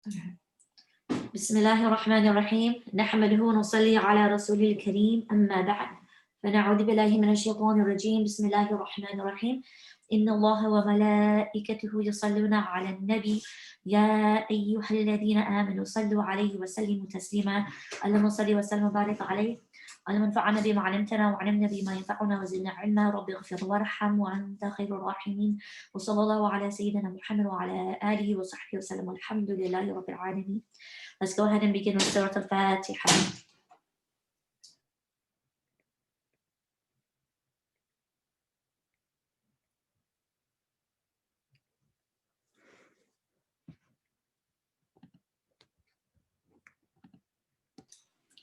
بسم الله الرحمن الرحيم نحمده ونصلي على رسوله الكريم أما بعد فنعوذ بالله من الشيطان الرجيم بسم الله الرحمن الرحيم إن الله وملائكته يصلون على النبي يا أيها الذين آمنوا صلوا عليه وسلموا تسليما اللهم صل وسلم وبارك عليه اللهم انفعنا بما علمتنا وعلمنا بما ينفعنا وزدنا علما رب اغفر وارحم وأنت خير الراحمين وصلى الله على سيدنا محمد وعلى آله وصحبه وسلم والحمد لله رب العالمين. Let's go ahead and begin with Surah Al-Fatiha.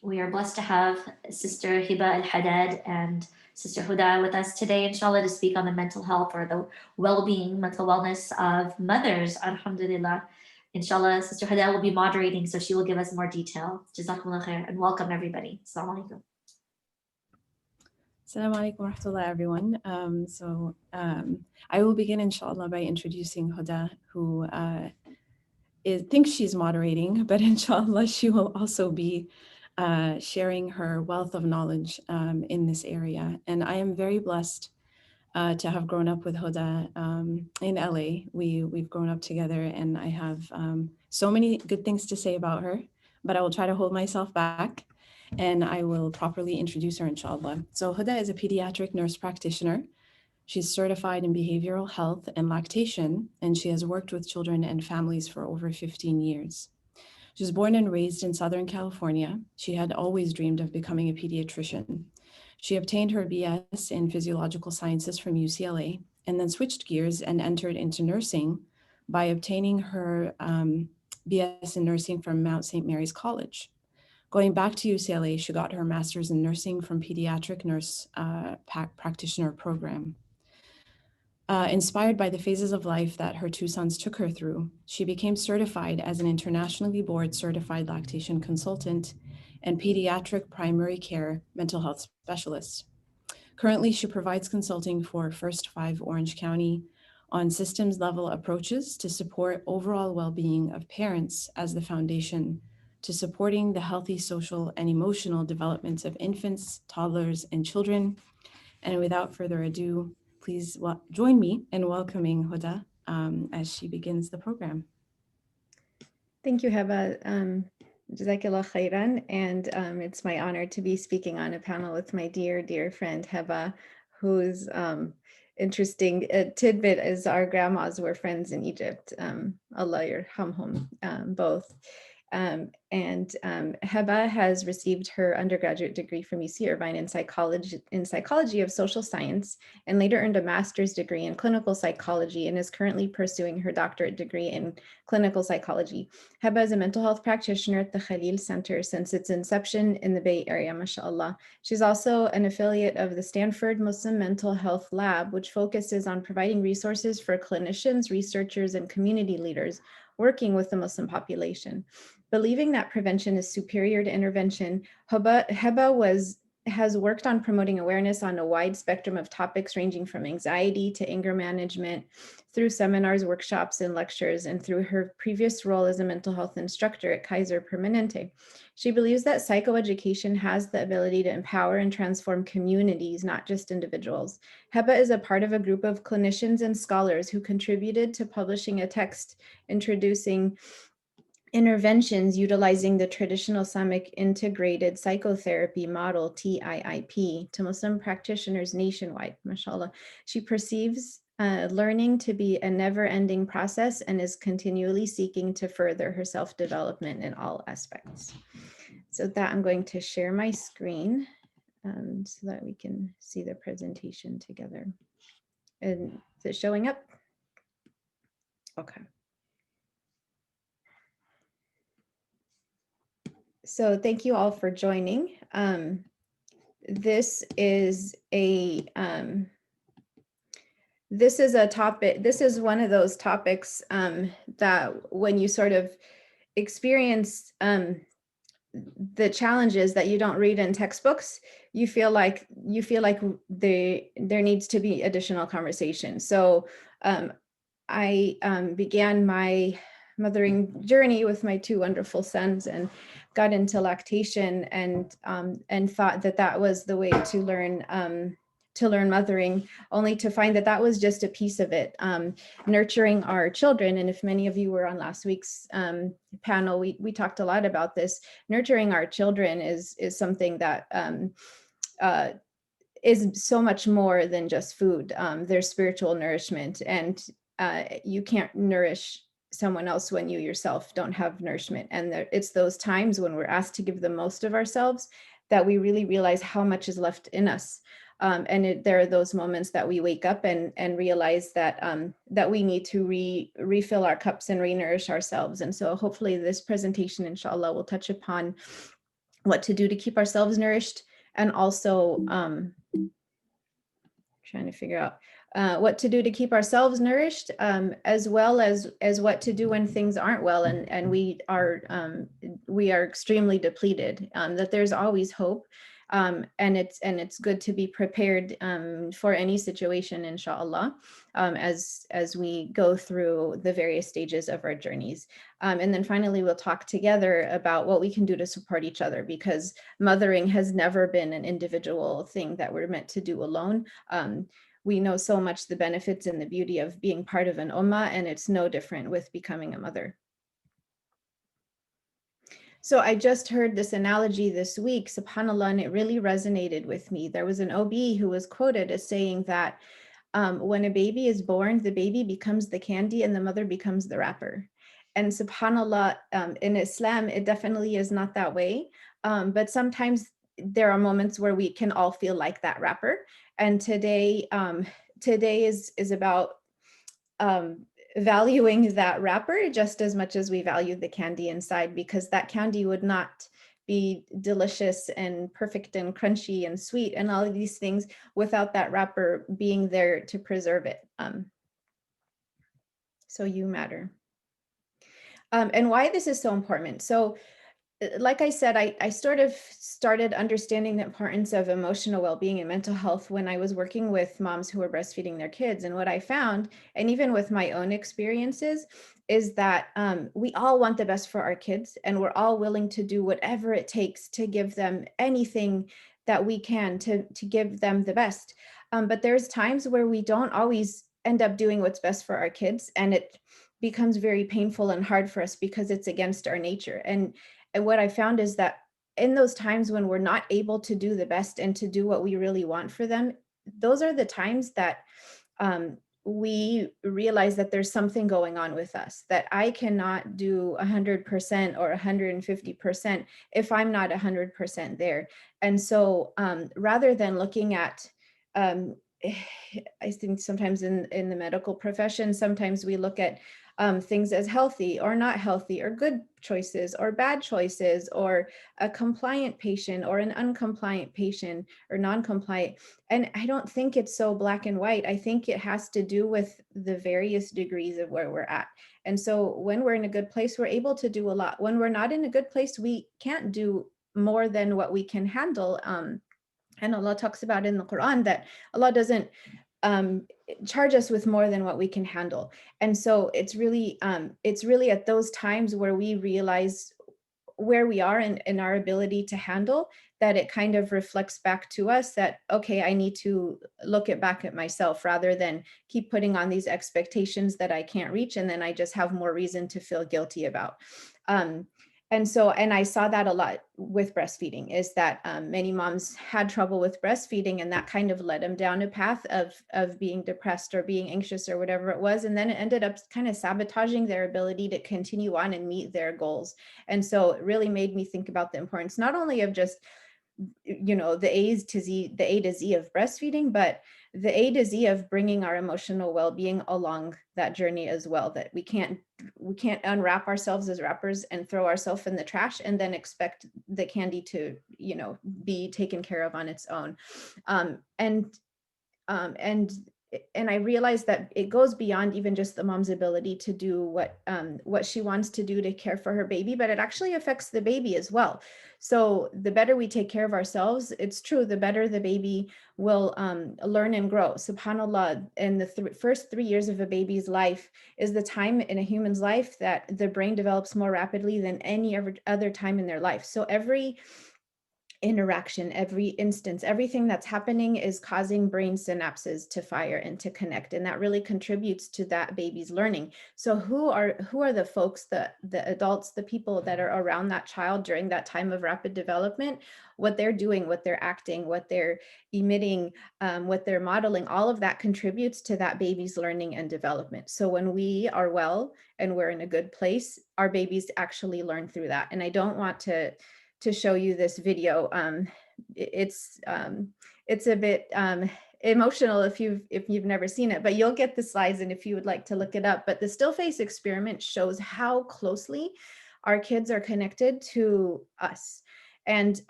We are blessed to have Sister Heba El-Haddad and Sister Hoda with us today, inshallah, to speak on the mental health or the well-being, mental wellness of mothers, alhamdulillah. Inshallah, Sister Hoda will be moderating, so she will give us more detail. Jazakumullah khair, and welcome everybody. Assalamu alaikum. Assalamu alaikum wa rahmatullah, everyone. I will begin, inshallah, by introducing Hoda, who thinks she's moderating, but inshallah, she will also be sharing her wealth of knowledge in this area. And I am very blessed to have grown up with Hoda in LA. We've grown up together, and I have so many good things to say about her, but I will try to hold myself back, and I will properly introduce her, inshallah. So Hoda is a pediatric nurse practitioner. She's certified in behavioral health and lactation, and she has worked with children and families for over 15 years. She was born and raised in Southern California. She had always dreamed of becoming a pediatrician. She obtained her BS in physiological sciences from UCLA, and then switched gears and entered into nursing by obtaining her BS in nursing from Mount St. Mary's College. Going back to UCLA, she got her master's in nursing from Pediatric Nurse Practitioner Program. Inspired by the phases of life that her two sons took her through, she became certified as an internationally board certified lactation consultant and pediatric primary care mental health specialist. Currently, she provides consulting for First 5 Orange County on systems level approaches to support overall well-being of parents as the foundation to supporting the healthy social and emotional development of infants, toddlers, and children. And without further ado, please join me in welcoming Hoda as she begins the program. Thank you, Heba. Jazakallah khairan. And it's my honor to be speaking on a panel with my dear friend Heba, whose interesting tidbit is our grandmas were friends in Egypt. Allah yarhamhum both. Heba has received her undergraduate degree from UC Irvine in psychology of social science, and later earned a master's degree in clinical psychology, and is currently pursuing her doctorate degree in clinical psychology. Heba is a mental health practitioner at the Khalil Center since its inception in the Bay Area, mashallah. She's also an affiliate of the Stanford Muslim Mental Health Lab, which focuses on providing resources for clinicians, researchers, and community leaders working with the Muslim population. Believing that prevention is superior to intervention, Heba has worked on promoting awareness on a wide spectrum of topics ranging from anxiety to anger management through seminars, workshops, and lectures, and through her previous role as a mental health instructor at Kaiser Permanente. She believes that psychoeducation has the ability to empower and transform communities, not just individuals. Heba is a part of a group of clinicians and scholars who contributed to publishing a text introducing interventions utilizing the traditional Islamic integrated psychotherapy model, TIIP, to Muslim practitioners nationwide, mashallah. She perceives learning to be a never-ending process and is continually seeking to further her self-development in all aspects. So with that, I'm going to share my screen so that we can see the presentation together. And is it showing up? Okay. So thank you all for joining. This is a topic, this is one of those topics that when you sort of experience the challenges that you don't read in textbooks, you feel like there needs to be additional conversation. So I began my mothering journey with my two wonderful sons, and got into lactation, and thought that that was the way to learn mothering, only to find that that was just a piece of it. Nurturing our children, and if many of you were on last week's panel, we talked a lot about this. Nurturing our children is something that is so much more than just food. There's spiritual nourishment, and you can't nourish someone else when you yourself don't have nourishment. And it's those times when we're asked to give the most of ourselves that we really realize how much is left in us. There are those moments that we wake up and realize that that we need to refill our cups and re-nourish ourselves. And so hopefully this presentation, inshallah, will touch upon what to do to keep ourselves nourished, and also trying to figure out what to do to keep ourselves nourished, as well as what to do when things aren't well and we are extremely depleted, that there's always hope, and it's good to be prepared for any situation, inshallah, as we go through the various stages of our journeys. And then finally, we'll talk together about what we can do to support each other, because mothering has never been an individual thing that we're meant to do alone. We know so much the benefits and the beauty of being part of an ummah, and it's no different with becoming a mother. So I just heard this analogy this week, subhanAllah, and it really resonated with me. There was an OB who was quoted as saying that when a baby is born, the baby becomes the candy and the mother becomes the wrapper. And subhanAllah, in Islam, it definitely is not that way. But sometimes there are moments where we can all feel like that wrapper. And today is about valuing that wrapper just as much as we value the candy inside, because that candy would not be delicious and perfect and crunchy and sweet and all of these things without that wrapper being there to preserve it. So you matter. And why this is so important. So like I said, I sort of started understanding the importance of emotional well-being and mental health when I was working with moms who were breastfeeding their kids. And what I found, and even with my own experiences, is that we all want the best for our kids, and we're all willing to do whatever it takes to give them anything that we can to give them the best. But there's times where we don't always end up doing what's best for our kids, and it becomes very painful and hard for us because it's against our nature. And what I found is that in those times when we're not able to do the best and to do what we really want for them, those are the times that we realize that there's something going on with us, that I cannot do 100% or 150% if I'm not 100% there. And so rather than looking at, I think sometimes in the medical profession, sometimes we look at things as healthy or not healthy, or good choices or bad choices, or a compliant patient or an uncompliant patient or non-compliant. And I don't think it's so black and white. I think it has to do with the various degrees of where we're at. And so when we're in a good place, we're able to do a lot. When we're not in a good place, we can't do more than what we can handle. And Allah talks about in the Quran that Allah doesn't charge us with more than what we can handle. And so it's really at those times where we realize where we are in our ability to handle, that it kind of reflects back to us that, okay, I need to look back at myself rather than keep putting on these expectations that I can't reach, and then I just have more reason to feel guilty about. And I saw that a lot with breastfeeding, is that many moms had trouble with breastfeeding, and that kind of led them down a path of being depressed or being anxious or whatever it was. And then it ended up kind of sabotaging their ability to continue on and meet their goals. And so it really made me think about the importance, not only of just, you know, the A to Z of breastfeeding, but the A to Z of bringing our emotional well-being along that journey as well, that we can't unwrap ourselves as wrappers and throw ourselves in the trash and then expect the candy to, you know, be taken care of on its own. And and I realized that it goes beyond even just the mom's ability to do what she wants to do to care for her baby, but it actually affects the baby as well. So the better we take care of ourselves, it's true, the better the baby will learn and grow. SubhanAllah, in the first 3 years of a baby's life is the time in a human's life that the brain develops more rapidly than any other time in their life. So every interaction, every instance, everything that's happening is causing brain synapses to fire and to connect, and that really contributes to that baby's learning. So who are the folks, the adults, the people that are around that child during that time of rapid development? What they're doing, what they're acting, what they're emitting, what they're modeling, all of that contributes to that baby's learning and development. So when we are well and we're in a good place, our babies actually learn through that. And I don't want to show you this video. It's a bit emotional if you've never seen it, but you'll get the slides, and if you would like to look it up. But the still face experiment shows how closely our kids are connected to us. And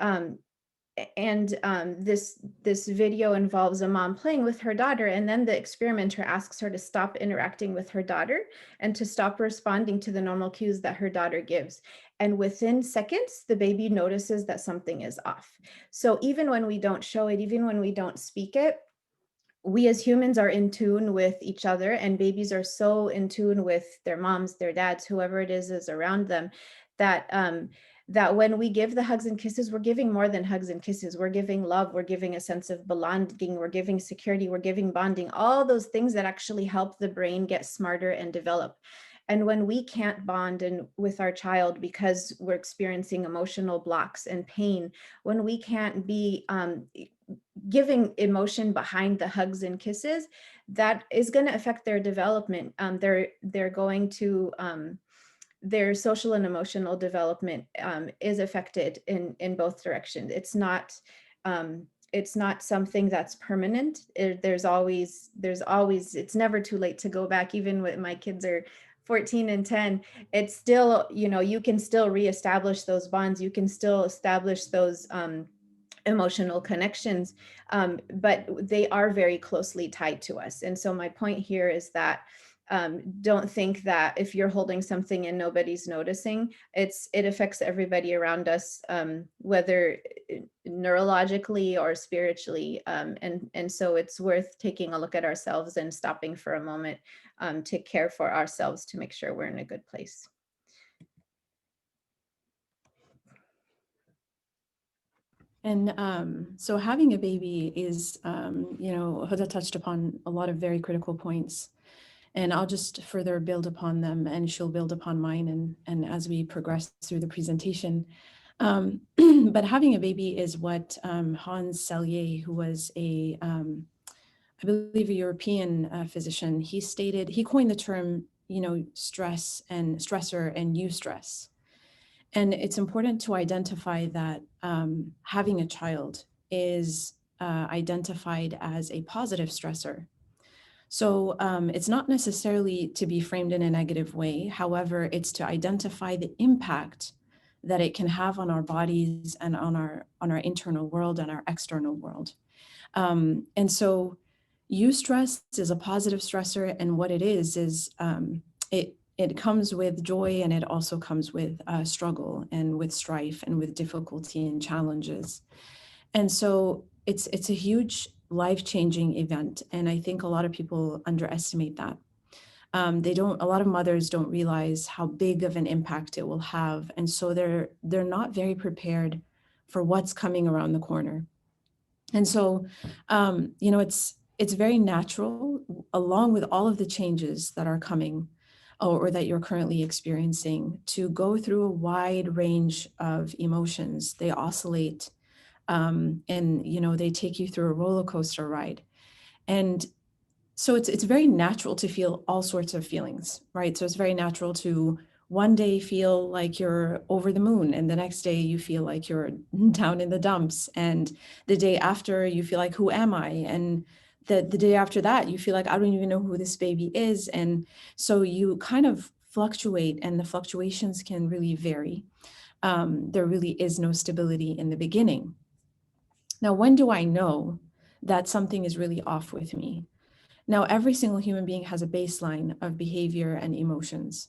this video involves a mom playing with her daughter, and then the experimenter asks her to stop interacting with her daughter and to stop responding to the normal cues that her daughter gives. And within seconds, the baby notices that something is off. So even when we don't show it, even when we don't speak it, we as humans are in tune with each other, and babies are so in tune with their moms, their dads, whoever it is around them, that that when we give the hugs and kisses, we're giving more than hugs and kisses. We're giving love, we're giving a sense of belonging, we're giving security, we're giving bonding, all those things that actually help the brain get smarter and develop. And when we can't bond with our child because we're experiencing emotional blocks and pain, when we can't be giving emotion behind the hugs and kisses, that is going to affect their development. They're going to their social and emotional development is affected in both directions. It's not something that's permanent. There's always, it's never too late to go back. Even when my kids are 14 and 10, it's still, you can still reestablish those bonds. You can still establish those emotional connections, but they are very closely tied to us. And so my point here is that don't think that if you're holding something and nobody's noticing, it affects everybody around us, whether neurologically or spiritually. And so it's worth taking a look at ourselves and stopping for a moment to care for ourselves, to make sure we're in a good place. And so having a baby is, Hoda touched upon a lot of very critical points, and I'll just further build upon them, and she'll build upon mine, and as we progress through the presentation. But having a baby is what Hans Selye, who was I believe a European physician, he coined the term, stress and stressor and eustress. And it's important to identify that having a child is identified as a positive stressor. So it's not necessarily to be framed in a negative way. However, it's to identify the impact that it can have on our bodies and on our internal world and our external world. And so eustress is a positive stressor, and what it is it comes with joy, and it also comes with struggle and with strife and with difficulty and challenges. And so it's a huge life-changing event. And I think a lot of people underestimate that. A lot of mothers don't realize how big of an impact it will have. And so they're not very prepared for what's coming around the corner. And so, it's very natural, along with all of the changes that are coming or that you're currently experiencing, to go through a wide range of emotions. They oscillate, and they take you through a roller coaster ride. And so it's very natural to feel all sorts of feelings, right? So it's very natural to one day feel like you're over the moon, and the next day you feel like you're down in the dumps, and the day after you feel like, who am I? And the day after that you feel like, I don't even know who this baby is. And so you kind of fluctuate, and the fluctuations can really vary. There really is no stability in the beginning. Now, when do I know that something is really off with me? Now, every single human being has a baseline of behavior and emotions.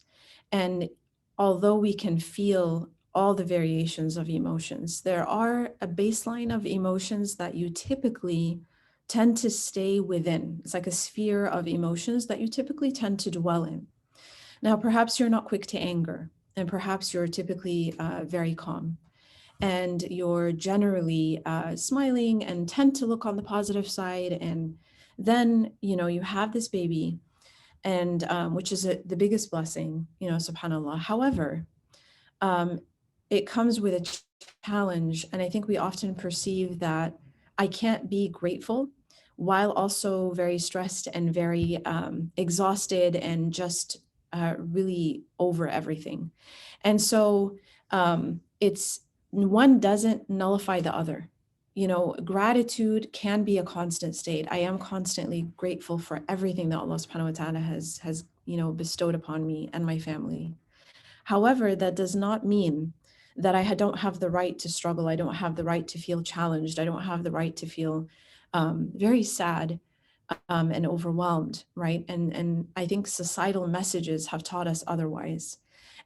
And although we can feel all the variations of emotions, there are a baseline of emotions that you typically tend to stay within. It's like a sphere of emotions that you typically tend to dwell in. Now, perhaps you're not quick to anger, and perhaps you're typically very calm, and you're generally smiling and tend to look on the positive side. And then, you have this baby, and which is the biggest blessing, subhanAllah. However, it comes with a challenge. And I think we often perceive that I can't be grateful while also very stressed and very exhausted and just really over everything. And so it's one doesn't nullify the other. Gratitude can be a constant state. I am constantly grateful for everything that Allah subhanahu wa ta'ala has bestowed upon me and my family. However, that does not mean that I don't have the right to struggle. I don't have the right to feel challenged. I don't have the right to feel very sad and overwhelmed, right? And I think societal messages have taught us otherwise.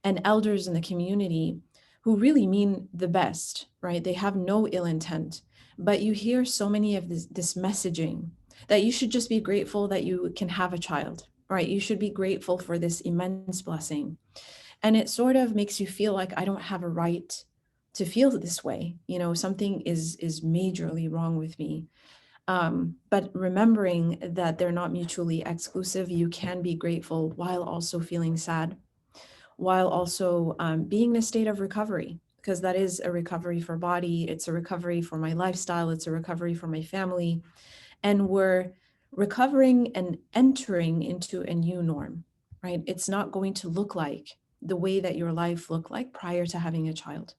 And elders in the community who really mean the best, right? They have no ill intent, but you hear so many of this messaging that you should just be grateful that you can have a child, right? You should be grateful for this immense blessing. And it sort of makes you feel like I don't have a right to feel this way. Something is majorly wrong with me. But remembering that they're not mutually exclusive, you can be grateful while also feeling sad, while also being in a state of recovery, because that is a recovery for body, it's a recovery for my lifestyle, it's a recovery for my family. And we're recovering and entering into a new norm, right? It's not going to look like the way that your life looked like prior to having a child.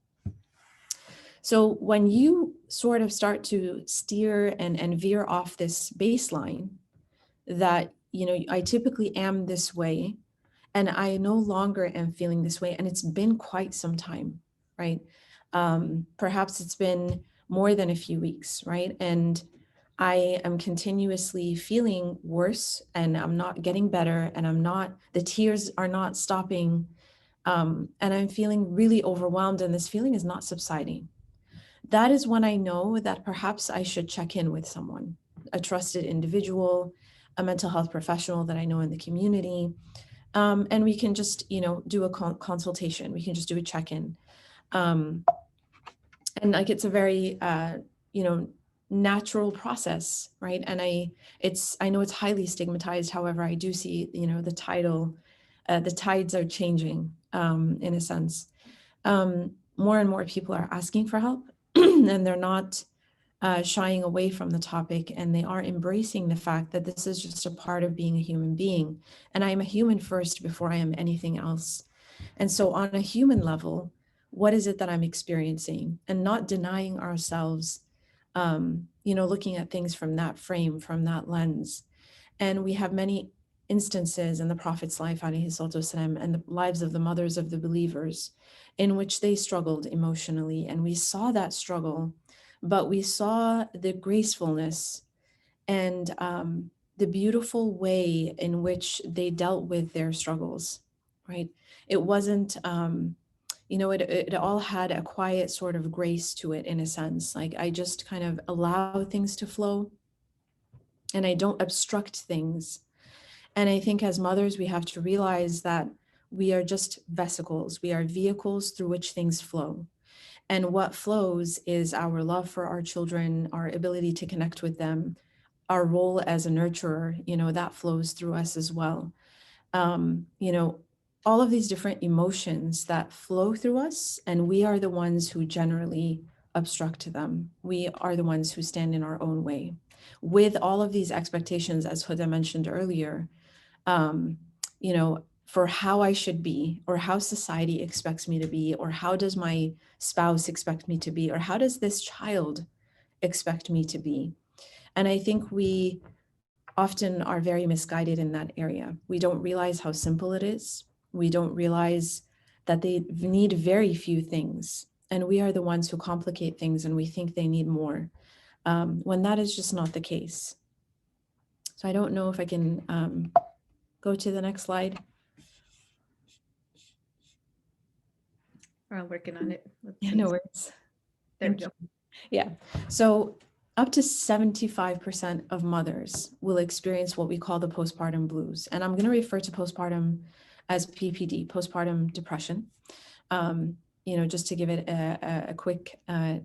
So when you sort of start to steer and veer off this baseline that, I typically am this way, and I no longer am feeling this way, and it's been quite some time, right? Perhaps it's been more than a few weeks, right? And I am continuously feeling worse, and I'm not getting better, and the tears are not stopping, and I'm feeling really overwhelmed, and this feeling is not subsiding. That is when I know that perhaps I should check in with someone, a trusted individual, a mental health professional that I know in the community. And we can just, do a consultation. We can just do a check-in. And like, it's a very, natural process, right? And I know it's highly stigmatized. However, I do see, the tides are changing in a sense. More and more people are asking for help and they're not shying away from the topic, and they are embracing the fact that this is just a part of being a human being. And I am a human first before I am anything else. And so on a human level, what is it that I'm experiencing? And not denying ourselves, looking at things from that frame, from that lens. And we have many instances in the Prophet's life, alayhi salatu wasalam, and the lives of the mothers of the believers, in which they struggled emotionally. And we saw that struggle, but we saw the gracefulness and the beautiful way in which they dealt with their struggles, right? It wasn't, it all had a quiet sort of grace to it, in a sense. Like, I just kind of allow things to flow, and I don't obstruct things. And I think as mothers, we have to realize that we are just vesicles. We are vehicles through which things flow. And what flows is our love for our children, our ability to connect with them, our role as a nurturer, that flows through us as well. All of these different emotions that flow through us, and we are the ones who generally obstruct them. We are the ones who stand in our own way. With all of these expectations, as Hoda mentioned earlier, for how I should be, or how society expects me to be, or how does my spouse expect me to be, or how does this child expect me to be? And I think we often are very misguided in that area. We don't realize how simple it is. We don't realize that they need very few things. And we are the ones who complicate things, and we think they need more, when that is just not the case. So I don't know if I can go to the next slide. I'm working on it. Yeah, no worries. There we Thank go. you. Yeah. So up to 75% of mothers will experience what we call the postpartum blues. And I'm going to refer to postpartum as PPD, postpartum depression. Just to give it a quick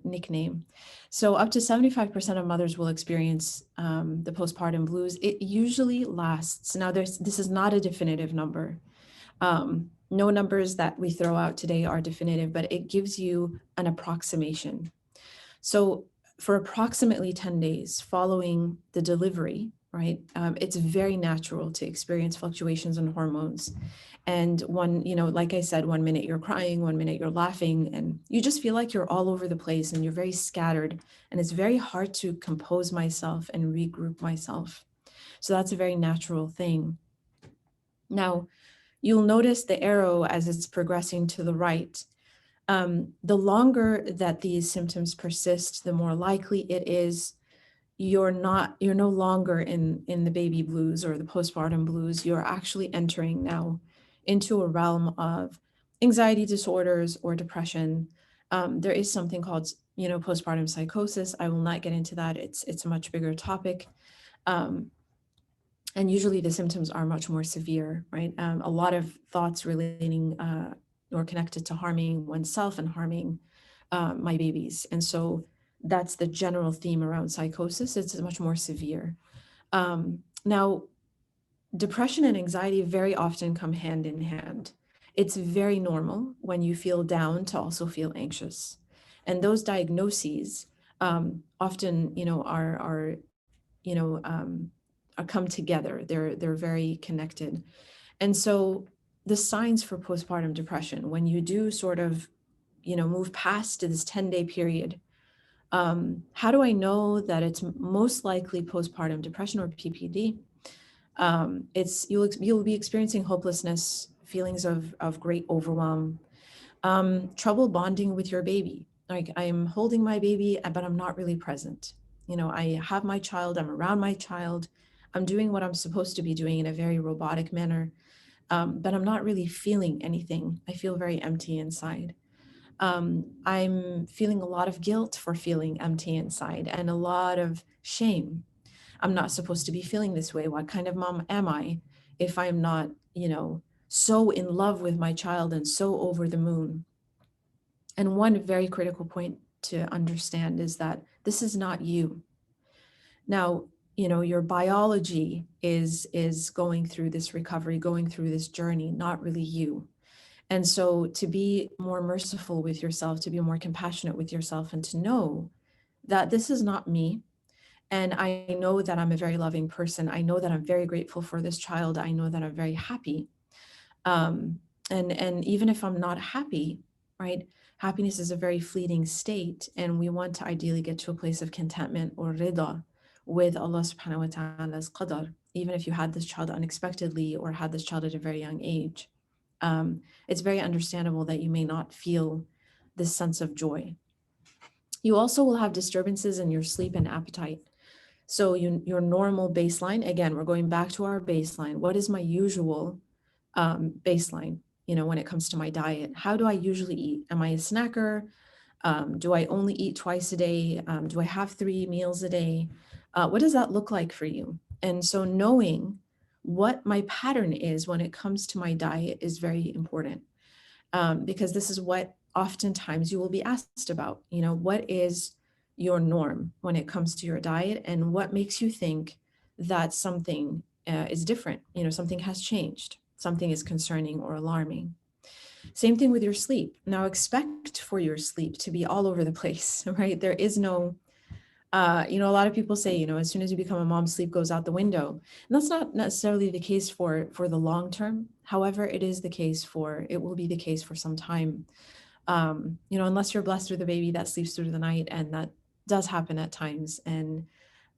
nickname. So up to 75% of mothers will experience the postpartum blues. It usually lasts. Now, this is not a definitive number. No numbers that we throw out today are definitive, but it gives you an approximation. So for approximately 10 days following the delivery, right, it's very natural to experience fluctuations in hormones. And like I said, 1 minute you're crying, 1 minute you're laughing, and you just feel like you're all over the place and you're very scattered. And it's very hard to compose myself and regroup myself. So that's a very natural thing. Now, you'll notice the arrow as it's progressing to the right. The longer that these symptoms persist, the more likely it is you're no longer in the baby blues or the postpartum blues. You're actually entering now into a realm of anxiety disorders or depression. There is something called, postpartum psychosis. I will not get into that. It's a much bigger topic. And usually the symptoms are much more severe, right? A lot of thoughts relating or connected to harming oneself and harming my babies. And so that's the general theme around psychosis. It's much more severe. Now, depression and anxiety very often come hand in hand. It's very normal when you feel down to also feel anxious. And those diagnoses often, are come together. They're very connected. And so the signs for postpartum depression, when you do sort of, move past this 10-day period, how do I know that it's most likely postpartum depression or PPD? You'll be experiencing hopelessness, feelings of great overwhelm, trouble bonding with your baby. Like, I'm holding my baby, but I'm not really present. I have my child, I'm around my child, I'm doing what I'm supposed to be doing in a very robotic manner, but I'm not really feeling anything. I feel very empty inside. I'm feeling a lot of guilt for feeling empty inside and a lot of shame. I'm not supposed to be feeling this way. What kind of mom am I if I'm not, so in love with my child and so over the moon? And one very critical point to understand is that this is not you. Now, your biology is going through this recovery, going through this journey, not really you. And so to be more merciful with yourself, to be more compassionate with yourself, and to know that this is not me. And I know that I'm a very loving person. I know that I'm very grateful for this child. I know that I'm very happy. And even if I'm not happy, right? Happiness is a very fleeting state. And we want to ideally get to a place of contentment or rida with Allah subhanahu wa ta'ala's qadar, even if you had this child unexpectedly or had this child at a very young age. It's very understandable that you may not feel this sense of joy. You also will have disturbances in your sleep and appetite. So your normal baseline, again, we're going back to our baseline. What is my usual baseline, when it comes to my diet? How do I usually eat? Am I a snacker? Do I only eat twice a day? Do I have 3 meals a day? What does that look like for you? And so knowing what my pattern is when it comes to my diet is very important, because this is what oftentimes you will be asked about. What is your norm when it comes to your diet, and what makes you think that something is different? Something has changed, something is concerning or alarming. Same thing with your sleep. Now, expect for your sleep to be all over the place, right? There is no, a lot of people say, as soon as you become a mom, sleep goes out the window. And that's not necessarily the case for the long term. However, it will be the case for some time. Unless you're blessed with a baby that sleeps through the night, and that does happen at times. And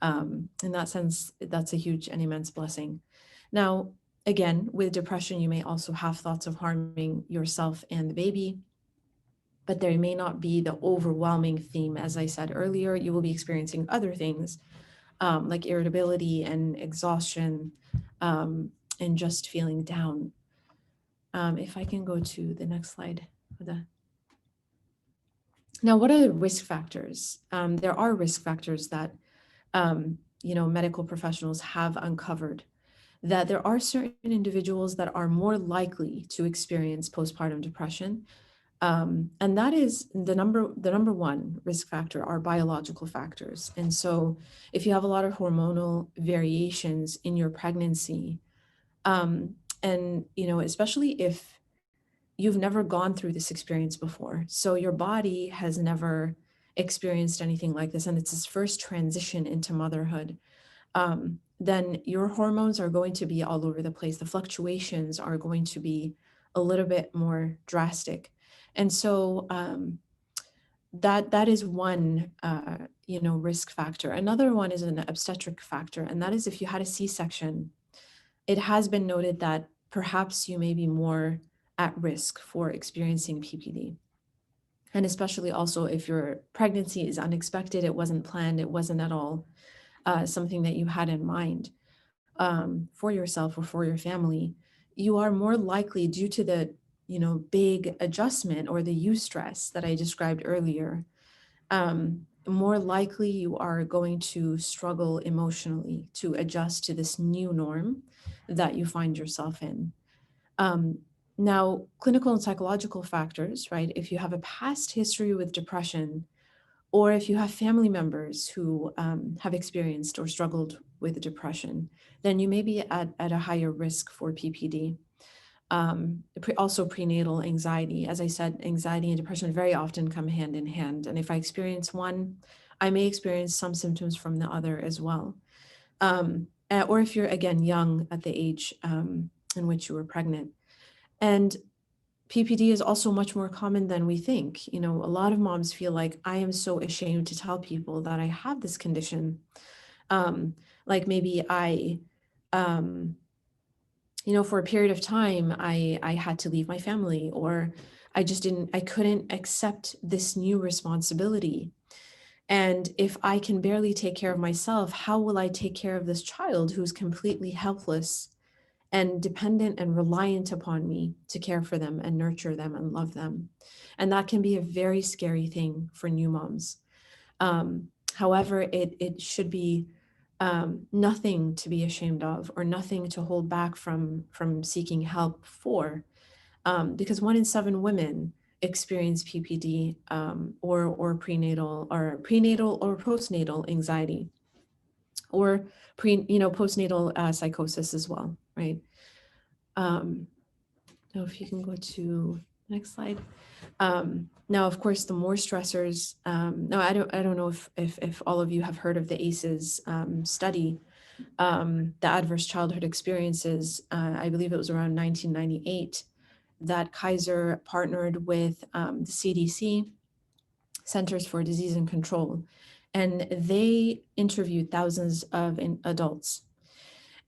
in that sense, that's a huge and immense blessing. Now, again, with depression, you may also have thoughts of harming yourself and the baby, but there may not be the overwhelming theme. As I said earlier, you will be experiencing other things, like irritability and exhaustion, and just feeling down. If I can go to the next slide. Now, what are the risk factors? There are risk factors that medical professionals have uncovered, that there are certain individuals that are more likely to experience postpartum depression. And that is the number one risk factor are biological factors. And so if you have a lot of hormonal variations in your pregnancy, and especially if you've never gone through this experience before, so your body has never experienced anything like this, and it's this first transition into motherhood, then your hormones are going to be all over the place. The fluctuations are going to be a little bit more drastic. And so that is one risk factor. Another one is an obstetric factor, and that is if you had a C-section, it has been noted that perhaps you may be more at risk for experiencing PPD. And especially also if your pregnancy is unexpected, it wasn't planned, it wasn't at all something that you had in mind for yourself or for your family, you are more likely, due to the big adjustment or the eustress that I described earlier, more likely you are going to struggle emotionally to adjust to this new norm that you find yourself in. Now, clinical and psychological factors, right? If you have a past history with depression, or if you have family members who have experienced or struggled with depression, then you may be at a higher risk for PPD. Also prenatal anxiety. As I said, anxiety and depression very often come hand in hand. And if I experience one, I may experience some symptoms from the other as well. Or if you're, again, young at the age in which you were pregnant. And PPD is also much more common than we think. A lot of moms feel like, I am so ashamed to tell people that I have this condition. Like maybe I, for a period of time, I had to leave my family, or I couldn't accept this new responsibility. And if I can barely take care of myself, how will I take care of this child who's completely helpless and dependent and reliant upon me to care for them and nurture them and love them? And that can be a very scary thing for new moms. However, it should be nothing to be ashamed of, or nothing to hold back from seeking help for, because 1 in 7 women experience PPD or prenatal or postnatal anxiety, or postnatal psychosis as well, right? Now, if you can go to next slide. Now, of course, the more stressors. Now, I don't know if all of you have heard of the ACEs study, the adverse childhood experiences. I believe it was around 1998 that Kaiser partnered with the CDC, Centers for Disease and Control, and they interviewed thousands of adults.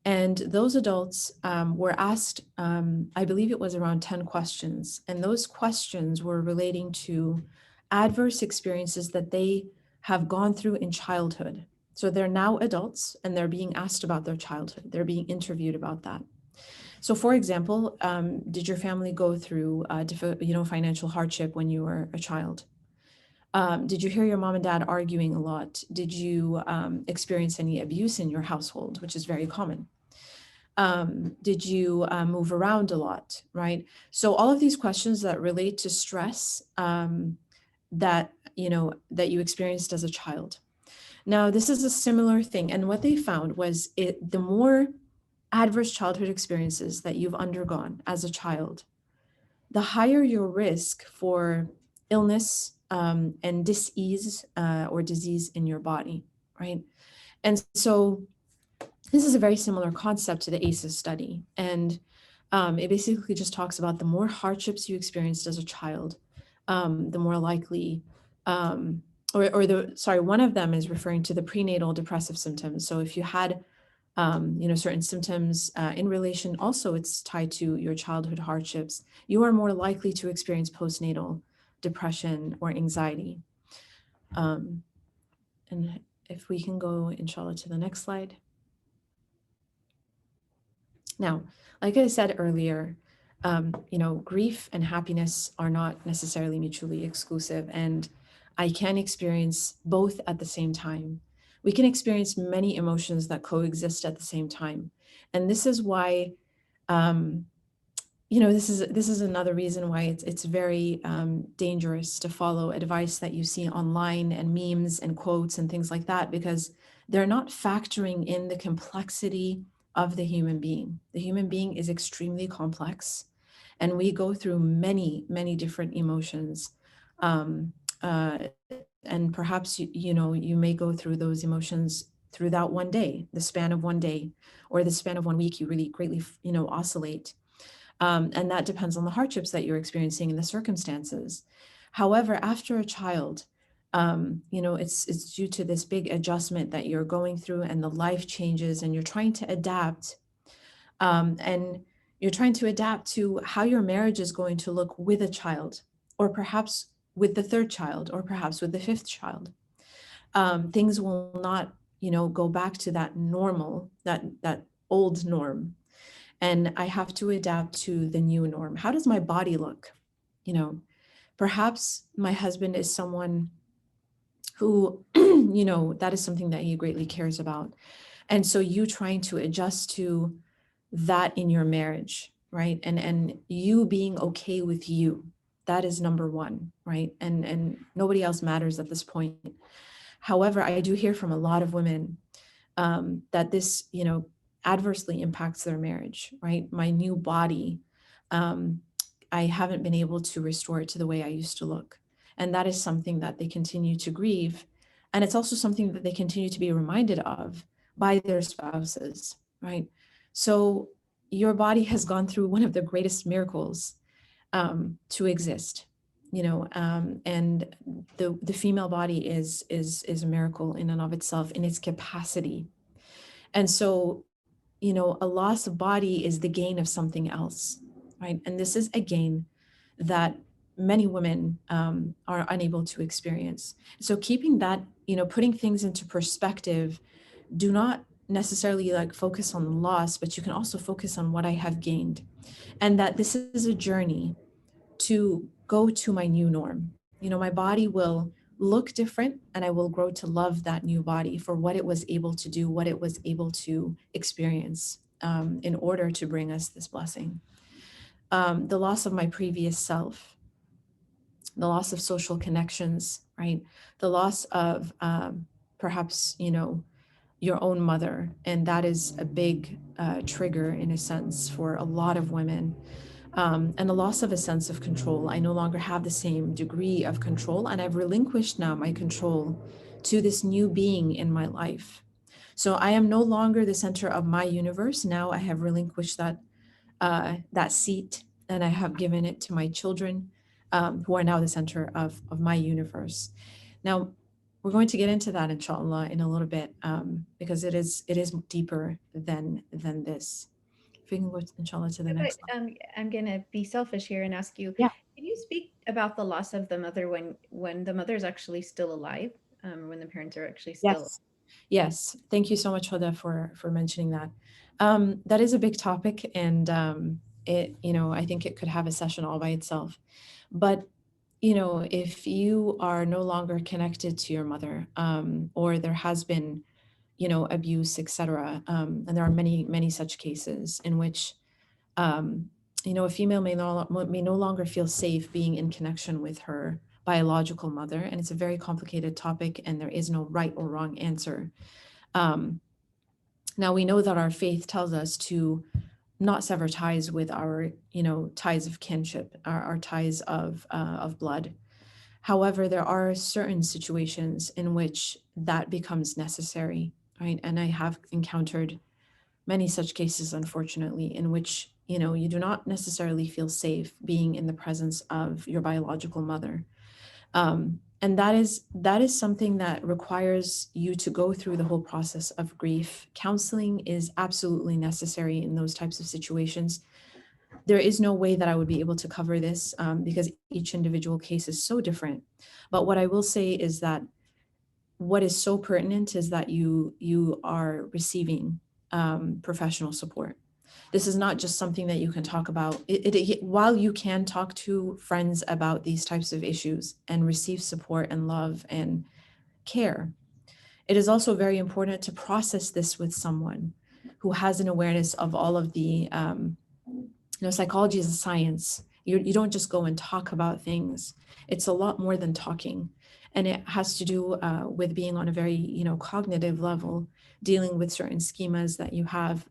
And those adults were asked, I believe it was around 10 questions. And those questions were relating to adverse experiences that they have gone through in childhood. So they're now adults and they're being asked about their childhood. They're being interviewed about that. So for example, did your family go through financial hardship when you were a child? Did you hear your mom and dad arguing a lot? Did you experience any abuse in your household, which is very common? Did you move around a lot, right? So all of these questions that relate to stress that you experienced as a child. Now, this is a similar thing. And what they found was the more adverse childhood experiences that you've undergone as a child, the higher your risk for illness and dis-ease or disease in your body, right? And so this is a very similar concept to the ACEs study. And it basically just talks about the more hardships you experienced as a child, the more likely, one of them is referring to the prenatal depressive symptoms. So if you had, certain symptoms in relation, also it's tied to your childhood hardships, you are more likely to experience postnatal depression or anxiety. And if we can go, inshallah, to the next slide. Now, like I said earlier, grief and happiness are not necessarily mutually exclusive, and I can experience both at the same time. We can experience many emotions that coexist at the same time. And this is why, this is another reason why it's very dangerous to follow advice that you see online and memes and quotes and things like that, because they're not factoring in the complexity of the human being. The human being is extremely complex, and we go through many, many different emotions. And perhaps, you may go through those emotions throughout one day, the span of one day, or the span of 1 week. You really greatly, oscillate. And that depends on the hardships that you're experiencing and the circumstances. However, after a child, it's due to this big adjustment that you're going through, and the life changes, and you're trying to adapt. And you're trying to adapt to how your marriage is going to look with a child, or perhaps with the third child, or perhaps with the fifth child. Things will not, go back to that normal, that old norm. And I have to adapt to the new norm. How does my body look? Perhaps my husband is someone who, that is something that he greatly cares about. And so you trying to adjust to that in your marriage, right? And you being okay with you, that is number one, right? And nobody else matters at this point. However, I do hear from a lot of women that this, adversely impacts their marriage, right? My new body, I haven't been able to restore it to the way I used to look. And that is something that they continue to grieve. And it's also something that they continue to be reminded of by their spouses, right? So your body has gone through one of the greatest miracles to exist, and the female body is a miracle in and of itself, in its capacity. And so, a loss of body is the gain of something else, right? And this is a gain that many women are unable to experience. So keeping that, putting things into perspective, do not necessarily focus on the loss, but you can also focus on what I have gained. And that this is a journey to go to my new norm. My body will look different, and I will grow to love that new body for what it was able to do, what it was able to experience in order to bring us this blessing. The loss of my previous self, the loss of social connections, right? The loss of perhaps, your own mother. And that is a big trigger, in a sense, for a lot of women. And the loss of a sense of control. I no longer have the same degree of control, and I've relinquished now my control to this new being in my life. So I am no longer the center of my universe. Now I have relinquished that seat, and I have given it to my children, who are now the center of my universe. Now, we're going to get into that, inshallah, in a little bit, because it is deeper than this. If we can go, inshallah, to the next slide. I'm going to be selfish here and ask you, Yeah. Can you speak about the loss of the mother when the mother is actually still alive, when the parents are actually still alive? Yes. Thank you so much, Hoda, for mentioning that. That is a big topic, and I think it could have a session all by itself. But if you are no longer connected to your mother, or there has been, abuse, etc., and there are many such cases in which, a female may no longer feel safe being in connection with her biological mother, and it's a very complicated topic, and there is no right or wrong answer. Now we know that our faith tells us to not sever ties with our, ties of kinship, our ties of blood. However, there are certain situations in which that becomes necessary, right? And I have encountered many such cases, unfortunately, in which, you do not necessarily feel safe being in the presence of your biological mother. And that is something that requires you to go through the whole process of grief. Counseling is absolutely necessary in those types of situations. There is no way that I would be able to cover this, because each individual case is so different. But what I will say is that what is so pertinent is that you are receiving professional support. This is not just something that you can talk about. While you can talk to friends about these types of issues and receive support and love and care, it is also very important to process this with someone who has an awareness of all of the, psychology is a science. You don't just go and talk about things. It's a lot more than talking. And it has to do with being on a very, cognitive level, dealing with certain schemas that you have,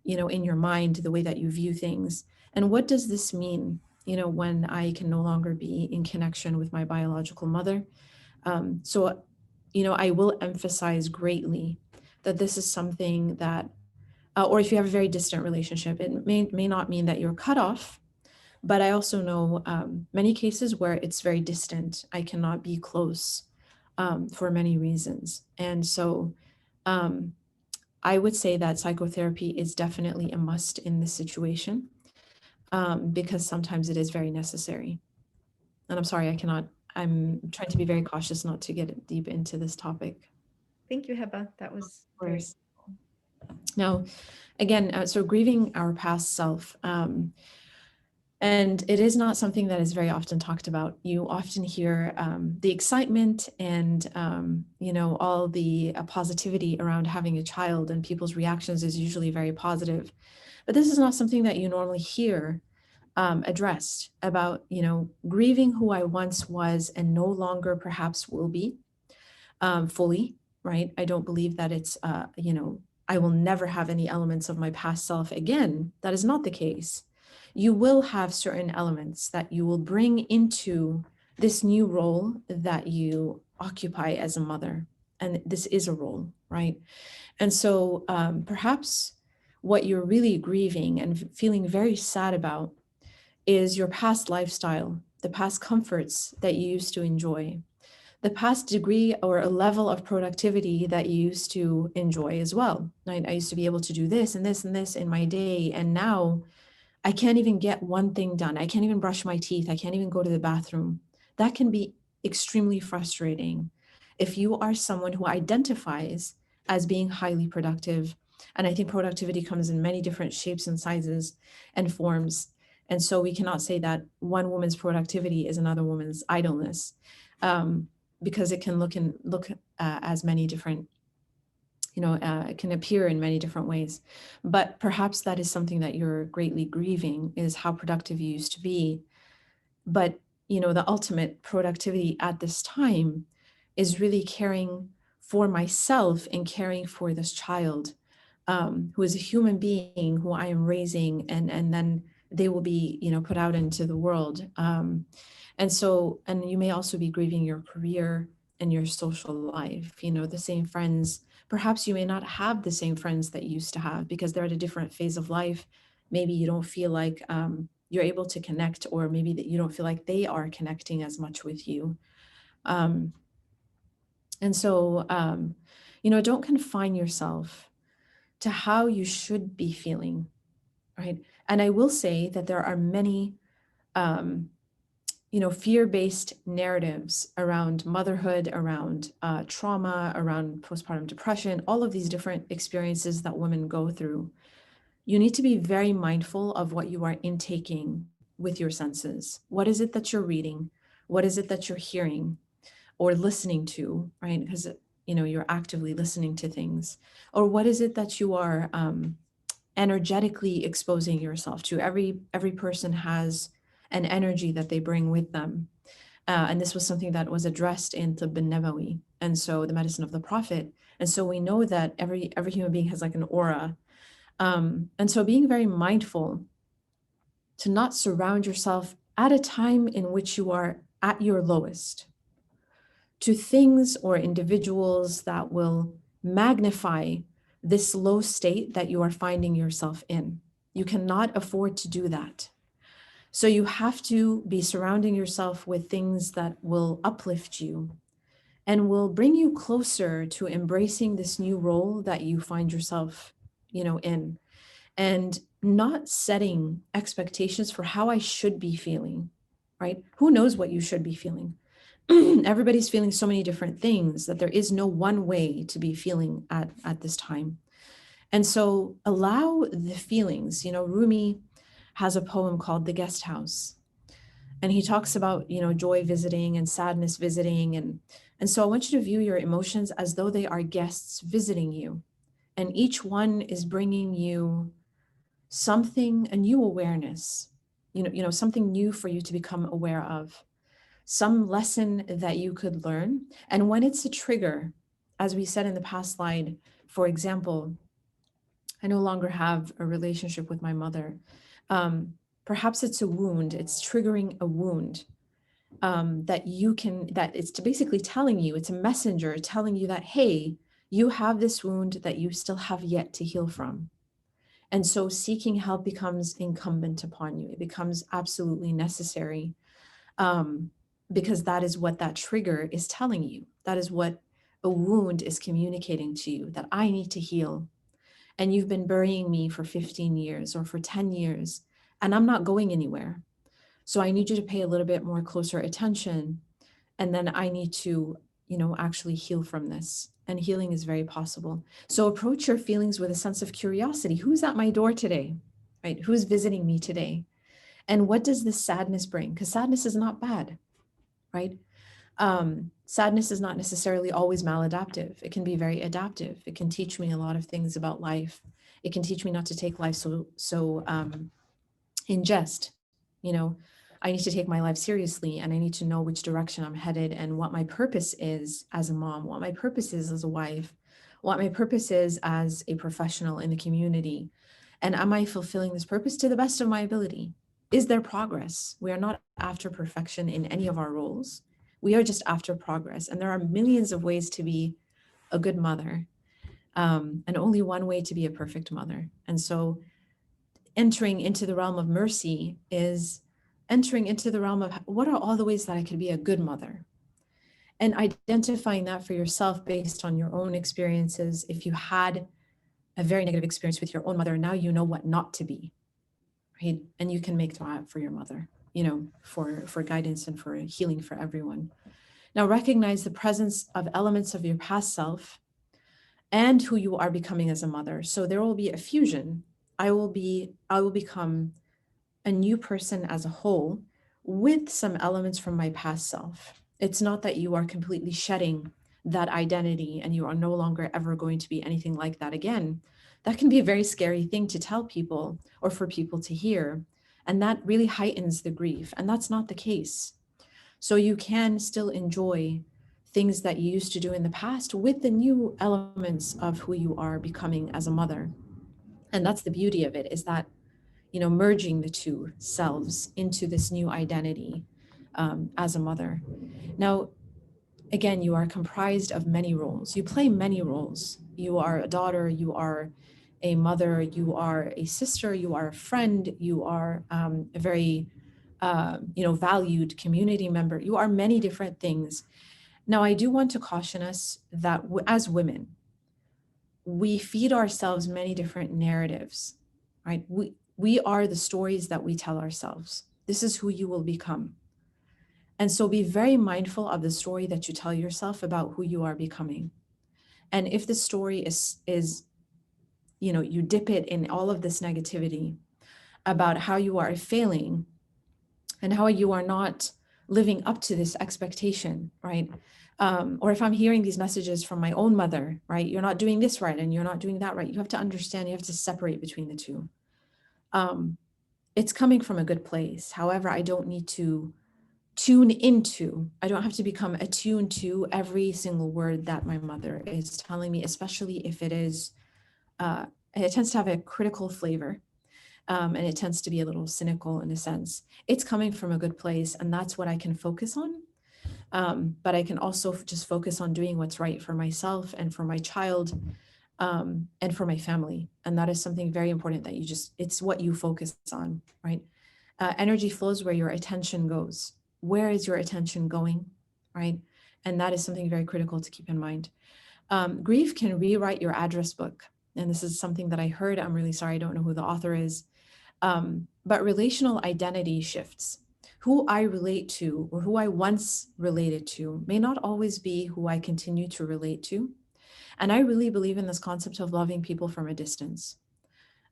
in your mind, the way that you view things. And what does this mean, when I can no longer be in connection with my biological mother? So, I will emphasize greatly that this is something that, or if you have a very distant relationship, it may not mean that you're cut off, but I also know many cases where it's very distant. I cannot be close for many reasons. And so I would say that psychotherapy is definitely a must in this situation because sometimes it is very necessary. And I'm sorry, I'm trying to be very cautious not to get deep into this topic. Thank you, Heba. That was Of very course. Now, again, so grieving our past self, and it is not something that is very often talked about. You often hear the excitement and, all the positivity around having a child, and people's reactions is usually very positive. But this is not something that you normally hear addressed about, grieving who I once was and no longer perhaps will be fully, right? I don't believe that it's, I will never have any elements of my past self again. That is not the case. You will have certain elements that you will bring into this new role that you occupy as a mother. And this is a role, right? And so perhaps what you're really grieving and feeling very sad about is your past lifestyle, the past comforts that you used to enjoy, the past degree or a level of productivity that you used to enjoy as well. Right? I used to be able to do this and this and this in my day, and now I can't even get one thing done. I can't even brush my teeth. I can't even go to the bathroom. That can be extremely frustrating if you are someone who identifies as being highly productive. And I think productivity comes in many different shapes and sizes and forms. And so we cannot say that one woman's productivity is another woman's idleness, because it can look as many different, it can appear in many different ways. But perhaps that is something that you're greatly grieving, is how productive you used to be. But, the ultimate productivity at this time is really caring for myself and caring for this child, who is a human being who I am raising, and then they will be, put out into the world. And you may also be grieving your career and your social life, the same friends. Perhaps you may not have the same friends that you used to have because they're at a different phase of life. Maybe you don't feel like you're able to connect, or maybe that you don't feel like they are connecting as much with you. Don't confine yourself to how you should be feeling, right? And I will say that there are many fear-based narratives around motherhood, around trauma, around postpartum depression, all of these different experiences that women go through. You need to be very mindful of what you are intaking with your senses. What is it that you're reading? What is it that you're hearing or listening to, right? Because, you're actively listening to things. Or what is it that you are energetically exposing yourself to? Every person has an energy that they bring with them. And this was something that was addressed in Tibb al-Nabawi, and so the medicine of the Prophet. And so we know that every human being has like an aura. And so being very mindful to not surround yourself at a time in which you are at your lowest to things or individuals that will magnify this low state that you are finding yourself in. You cannot afford to do that. So you have to be surrounding yourself with things that will uplift you and will bring you closer to embracing this new role that you find yourself, in, and not setting expectations for how I should be feeling, right? Who knows what you should be feeling? everybody's feeling so many different things that there is no one way to be feeling at this time. And so allow the feelings. Rumi has a poem called The Guest House. And he talks about, joy visiting and sadness visiting. And so I want you to view your emotions as though they are guests visiting you. And each one is bringing you something, a new awareness, something new for you to become aware of, some lesson that you could learn. And when it's a trigger, as we said in the past slide, for example, I no longer have a relationship with my mother. Perhaps it's a wound, it's triggering a wound that it's basically telling you, it's a messenger telling you that, hey, you have this wound that you still have yet to heal from. And so seeking help becomes incumbent upon you. It becomes absolutely necessary because that is what that trigger is telling you. That is what a wound is communicating to you, that I need to heal. And you've been burying me for 15 years or for 10 years, and I'm not going anywhere. So I need you to pay a little bit more closer attention. And then I need to, actually heal from this. And healing is very possible. So approach your feelings with a sense of curiosity. Who's at my door today, right? Who's visiting me today? And what does this sadness bring? Because sadness is not bad, right? Sadness is not necessarily always maladaptive. It can be very adaptive. It can teach me a lot of things about life. It can teach me not to take life so in jest. I need to take my life seriously, and I need to know which direction I'm headed and what my purpose is as a mom, what my purpose is as a wife, what my purpose is as a professional in the community. And am I fulfilling this purpose to the best of my ability? Is there progress? We are not after perfection in any of our roles. We are just after progress. And there are millions of ways to be a good mother, and only one way to be a perfect mother. And so entering into the realm of mercy is entering into the realm of what are all the ways that I could be a good mother, and identifying that for yourself based on your own experiences. If you had a very negative experience with your own mother, now you know what not to be, right? And you can make dua for your mother, for guidance and for healing for everyone. Now recognize the presence of elements of your past self and who you are becoming as a mother. So there will be a fusion. I will become a new person as a whole with some elements from my past self. It's not that you are completely shedding that identity and you are no longer ever going to be anything like that again. That can be a very scary thing to tell people or for people to hear. And that really heightens the grief. And that's not the case. So you can still enjoy things that you used to do in the past with the new elements of who you are becoming as a mother. And that's the beauty of it, is that merging the two selves into this new identity as a mother. Now, again, you are comprised of many roles. You play many roles. You are a daughter, you are a mother, you are a sister, you are a friend, you are a very valued community member. You are many different things. Now, I do want to caution us that as women, we feed ourselves many different narratives, right? We are the stories that we tell ourselves. This is who you will become. And so be very mindful of the story that you tell yourself about who you are becoming. And if the story is you dip it in all of this negativity about how you are failing and how you are not living up to this expectation, right? Or if I'm hearing these messages from my own mother, right? You're not doing this right and you're not doing that right. You have to understand, you have to separate between the two. It's coming from a good place. However, I don't need to I don't have to become attuned to every single word that my mother is telling me, especially if it is, it tends to have a critical flavor. And it tends to be a little cynical in a sense. It's coming from a good place, and that's what I can focus on. But I can also just focus on doing what's right for myself and for my child, and for my family. And that is something very important that it's what you focus on, right? Energy flows where your attention goes. Where is your attention going, right? And that is something very critical to keep in mind. Grief can rewrite your address book. And this is something that I heard. I'm really sorry, I don't know who the author is. But relational identity shifts. who I relate to or who I once related to may not always be who I continue to relate to. And I really believe in this concept of loving people from a distance.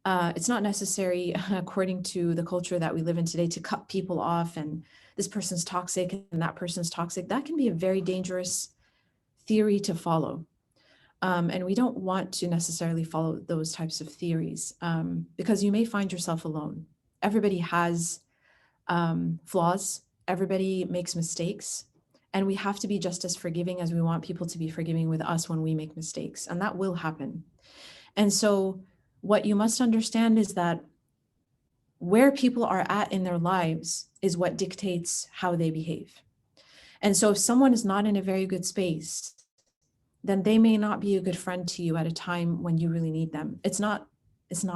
It's not necessary, according to the culture that we live in today, to cut people off and this person's toxic and that person's toxic. That can be a very dangerous theory to follow. And we don't want to necessarily follow those types of theories because you may find yourself alone. Everybody has flaws, everybody makes mistakes, and we have to be just as forgiving as we want people to be forgiving with us when we make mistakes, and that will happen. And so what you must understand is that where people are at in their lives is what dictates how they behave. And so if someone is not in a very good space, then they may not be a good friend to you at a time when you really need them. It's not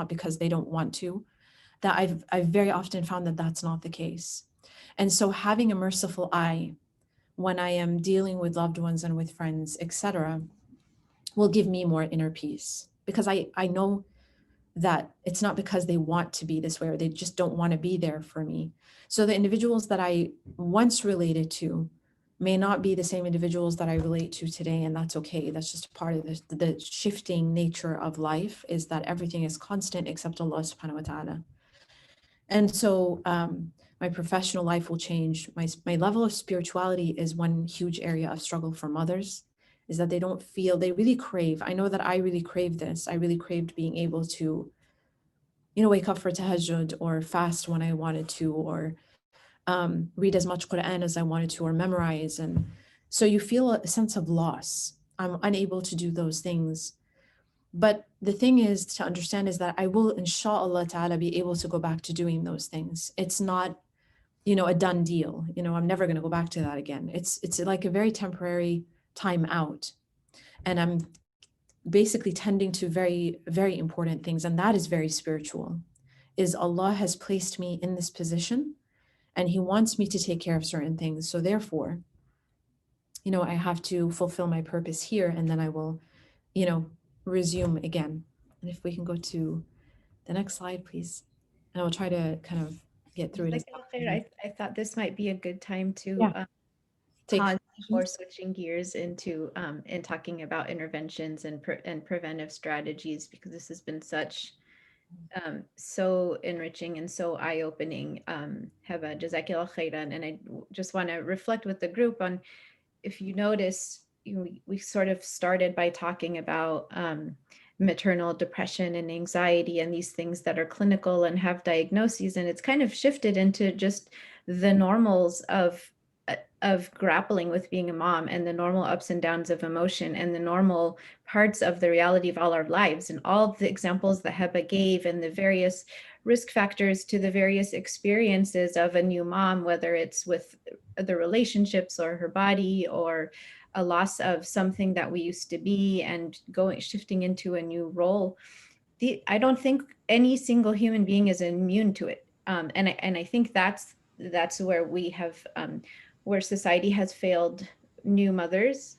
because they don't want to. That I've very often found that that's not the case. And so having a merciful eye when I am dealing with loved ones and with friends, etc., will give me more inner peace, because I know that it's not because they want to be this way or they just don't want to be there for me. So the individuals that I once related to may not be the same individuals that I relate to today, and that's okay. That's just part of the shifting nature of life, is that everything is constant except Allah subhanahu wa ta'ala. And so my professional life will change. My level of spirituality is one huge area of struggle for mothers, is that they don't feel, they really crave. I know that I really crave this. I really craved being able to, wake up for tahajjud or fast when I wanted to, or read as much Quran as I wanted to, or memorize. And so you feel a sense of loss. I'm unable to do those things. But the thing is to understand is that I will, inshallah ta'ala, be able to go back to doing those things. It's not, a done deal. I'm never going to go back to that again. It's like a very temporary time out. And I'm basically tending to very, very important things. And that is very spiritual, is Allah has placed me in this position and He wants me to take care of certain things. So therefore, I have to fulfill my purpose here, and then I will, resume again. And if we can go to the next slide, please. And I will try to kind of get through it. I thought this might be a good time to Take pause before switching gears into and talking about interventions and preventive strategies, because this has been such so enriching and so eye-opening. Heba, Jazakillah khairan. And I just want to reflect with the group on, if you notice, we sort of started by talking about maternal depression and anxiety and these things that are clinical and have diagnoses, and it's kind of shifted into just the normals of grappling with being a mom, and the normal ups and downs of emotion, and the normal parts of the reality of all our lives, and all the examples that Heba gave, and the various risk factors to the various experiences of a new mom, whether it's with the relationships or her body, or a loss of something that we used to be and shifting into a new role. I don't think any single human being is immune to it. And I think that's where we have, where society has failed new mothers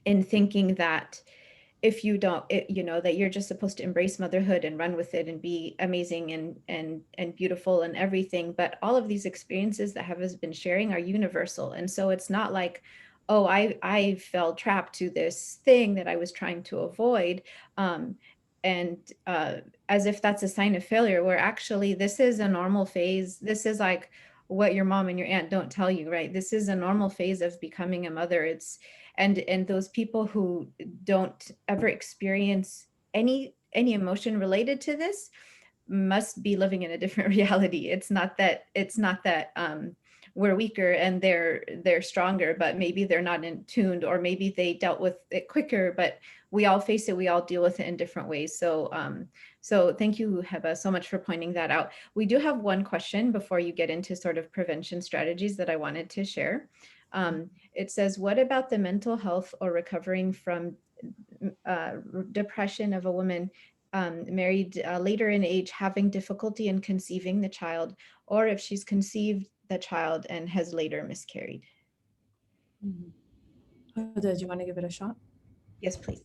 in thinking that if you don't, that you're just supposed to embrace motherhood and run with it and be amazing and beautiful and everything. But all of these experiences that Heba's been sharing are universal. And so it's not like, oh, I fell trapped to this thing that I was trying to avoid. And as if that's a sign of failure, where actually this is a normal phase. This is like what your mom and your aunt don't tell you, right? This is a normal phase of becoming a mother. And those people who don't ever experience any emotion related to this must be living in a different reality. It's not that we're weaker and they're stronger, but maybe they're not in tuned, or maybe they dealt with it quicker, but we all face it, we all deal with it in different ways. So so thank you, Heba, so much for pointing that out. We do have one question before you get into sort of prevention strategies that I wanted to share. It says, what about the mental health or recovering from depression of a woman married later in age, having difficulty in conceiving the child, or if she's conceived the child and has later miscarried? Do you want to give it a shot? Yes, please.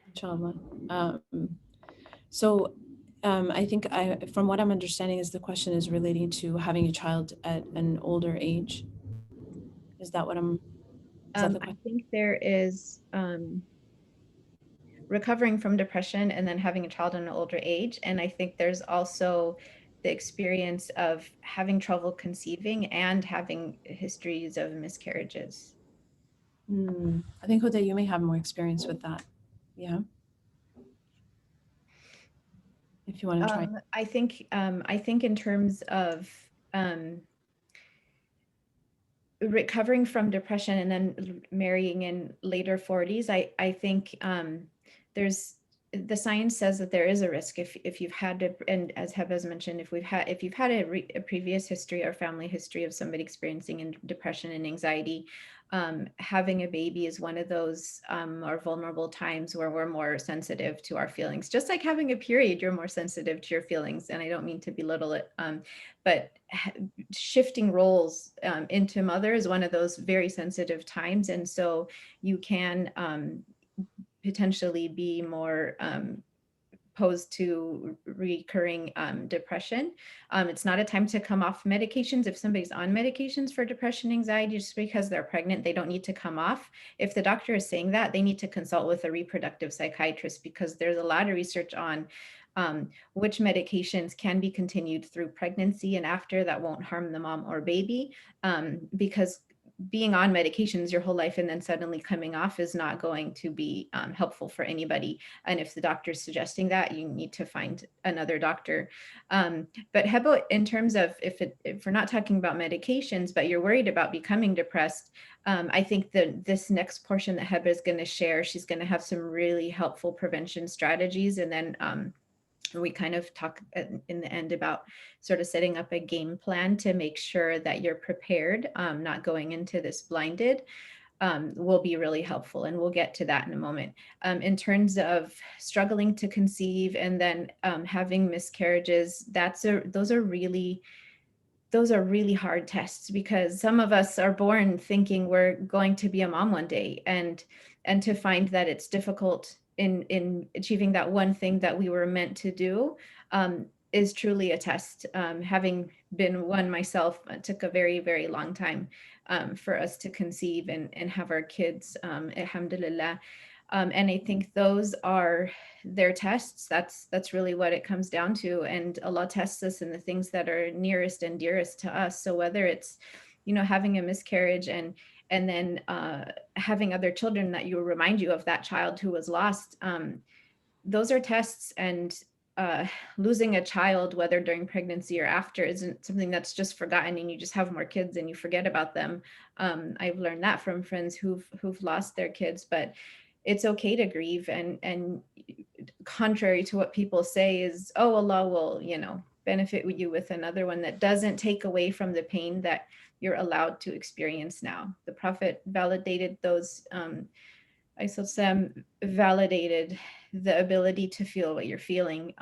Inshallah. So I think from what I'm understanding is the question is relating to having a child at an older age. Is that what is that the I question? think there is recovering from depression and then having a child in an older age. And I think there's also the experience of having trouble conceiving and having histories of miscarriages. I think, Hoda, you may have more experience with that. Yeah. If you want to try. I think in terms of recovering from depression and then marrying in later 40s, I think there's the science says that there is a risk if you've had to, and as Heba has mentioned, if you've had a previous history or family history of somebody experiencing depression and anxiety, having a baby is one of those more vulnerable times where we're more sensitive to our feelings. Just like having a period, you're more sensitive to your feelings, and I don't mean to belittle it, but shifting roles into mother is one of those very sensitive times, and so you can potentially be more posed to recurring depression. It's not a time to come off medications. If somebody's on medications for depression, anxiety, just because they're pregnant, they don't need to come off. If the doctor is saying that, they need to consult with a reproductive psychiatrist, because there's a lot of research on which medications can be continued through pregnancy and after that won't harm the mom or baby, because being on medications your whole life and then suddenly coming off is not going to be helpful for anybody. And if the doctor is suggesting that, you need to find another doctor. But Heba, in terms of if we're not talking about medications, but you're worried about becoming depressed, I think that this next portion that Heba is going to share, she's going to have some really helpful prevention strategies. And then we kind of talk in the end about sort of setting up a game plan to make sure that you're prepared, not going into this blinded, will be really helpful. And we'll get to that in a moment. In terms of struggling to conceive and then having miscarriages, those are really hard tests, because some of us are born thinking we're going to be a mom one day, and to find that it's difficult in achieving that one thing that we were meant to do is truly a test. Having been one myself, it took a very, very long time for us to conceive and have our kids, alhamdulillah. And I think those are their tests. That's really what it comes down to. And Allah tests us in the things that are nearest and dearest to us. So whether it's, having a miscarriage and then having other children that you remind you of that child who was lost, those are tests. And losing a child, whether during pregnancy or after, isn't something that's just forgotten and you just have more kids and you forget about them. I've learned that from friends who've lost their kids, but it's okay to grieve. And contrary to what people say is, oh, Allah will, benefit you with another one, that doesn't take away from the pain that you're allowed to experience now. The Prophet validated those, validated the ability to feel what you're feeling.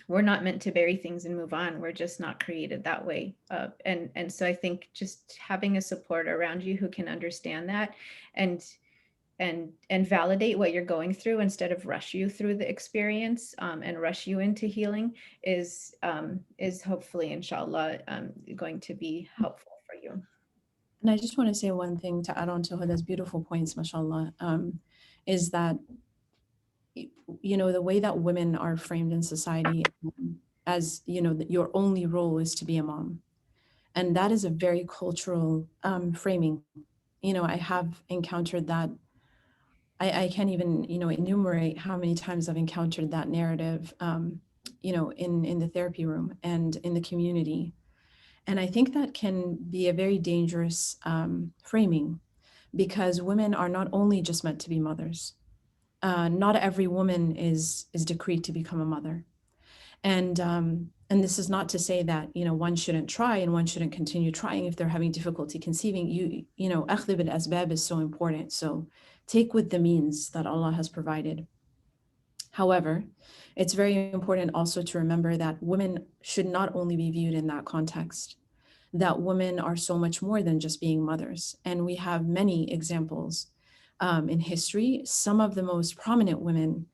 We're not meant to bury things and move on. We're just not created that way. And so I think just having a support around you who can understand that and validate what you're going through instead of rush you through the experience and rush you into healing is hopefully, inshallah, going to be helpful for you. And I just want to say one thing to add on to Hoda's beautiful points, mashallah, is that, the way that women are framed in society as, your only role is to be a mom. And that is a very cultural framing. I have encountered that. I can't even, enumerate how many times I've encountered that narrative, in the therapy room and in the community. And I think that can be a very dangerous framing, because women are not only just meant to be mothers. Not every woman is decreed to become a mother. And this is not to say that, one shouldn't try and one shouldn't continue trying if they're having difficulty conceiving. Akhdh bil asbab is so important. So take with the means that Allah has provided. However, it's very important also to remember that women should not only be viewed in that context, that women are so much more than just being mothers. And we have many examples in history. Some of the most prominent women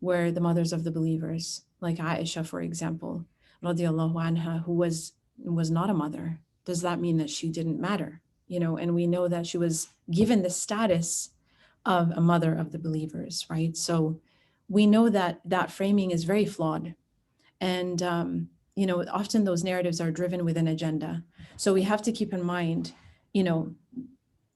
where the mothers of the believers, like Aisha, for example, radiallahu anha, who was not a mother, does that mean that she didn't matter? You know, and we know that she was given the status of a mother of the believers, right? So we know that that framing is very flawed. And, you know, often those narratives are driven with an agenda. So we have to keep in mind, you know,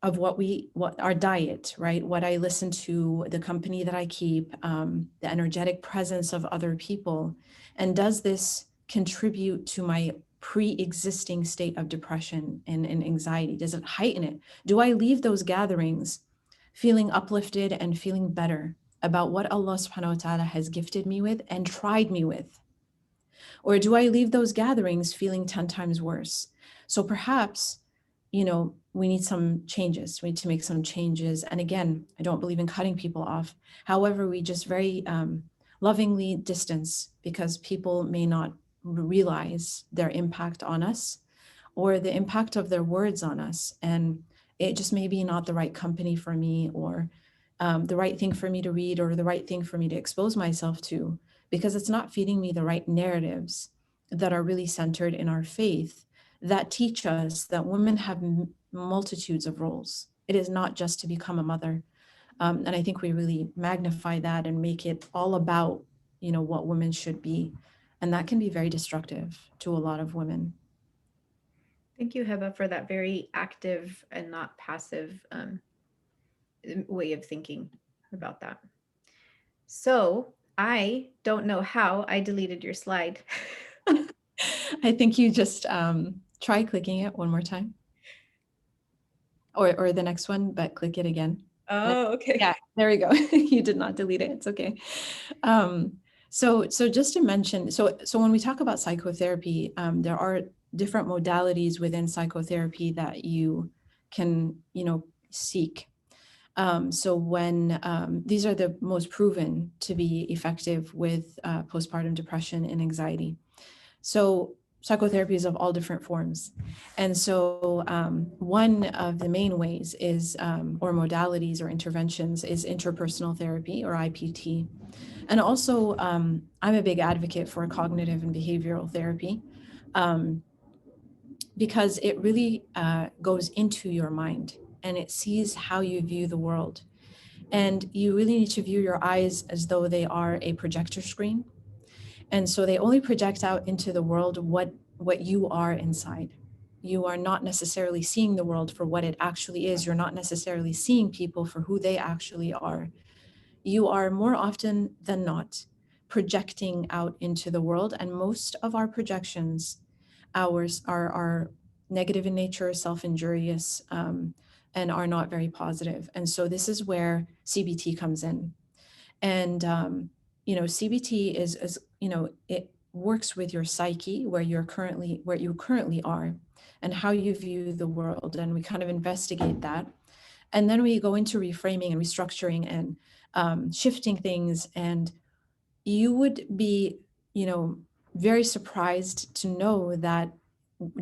of what our diet, right? What I listen to, the company that I keep, the energetic presence of other people. And does this contribute to my pre-existing state of depression and anxiety? Does it heighten it? Do I leave those gatherings feeling uplifted and feeling better about what Allah subhanahu wa ta'ala has gifted me with and tried me with? Or do I leave those gatherings feeling 10 times worse? So perhaps, you know, we need some changes. We need to make some changes. And again, I don't believe in cutting people off. However, we just very lovingly distance, because people may not realize their impact on us or the impact of their words on us. And it just may be not the right company for me, or the right thing for me to read, or the right thing for me to expose myself to, because it's not feeding me the right narratives that are really centered in our faith, that teach us that women have multitudes of roles. It is not just to become a mother. And I think we really magnify that and make it all about, you know, what women should be. And that can be very destructive to a lot of women. Thank you, Heba, for that very active and not passive way of thinking about that. So I don't know how I deleted your slide. I think you just try clicking it one more time. Or the next one, but click it again. Oh, okay. Yeah, there we go. You did not delete it. It's okay. So just to mention, so when we talk about psychotherapy, there are different modalities within psychotherapy that you can, you know, seek. So when these are the most proven to be effective with postpartum depression and anxiety. So psychotherapy is of all different forms. And so one of the main ways is, or modalities or interventions, is interpersonal therapy, or IPT. And also, I'm a big advocate for cognitive and behavioral therapy, because it really goes into your mind and it sees how you view the world. And you really need to view your eyes as though they are a projector screen. And so they only project out into the world what you are inside. You are not necessarily seeing the world for what it actually is. You're not necessarily seeing people for who they actually are. You are more often than not projecting out into the world. And most of our projections, ours, are negative in nature, self-injurious, and are not very positive. And so this is where CBT comes in. And you know, CBT is, you know, it works with your psyche, where you currently are, and how you view the world. And we kind of investigate that. And then we go into reframing and restructuring and shifting things. And you would be, you know, very surprised to know that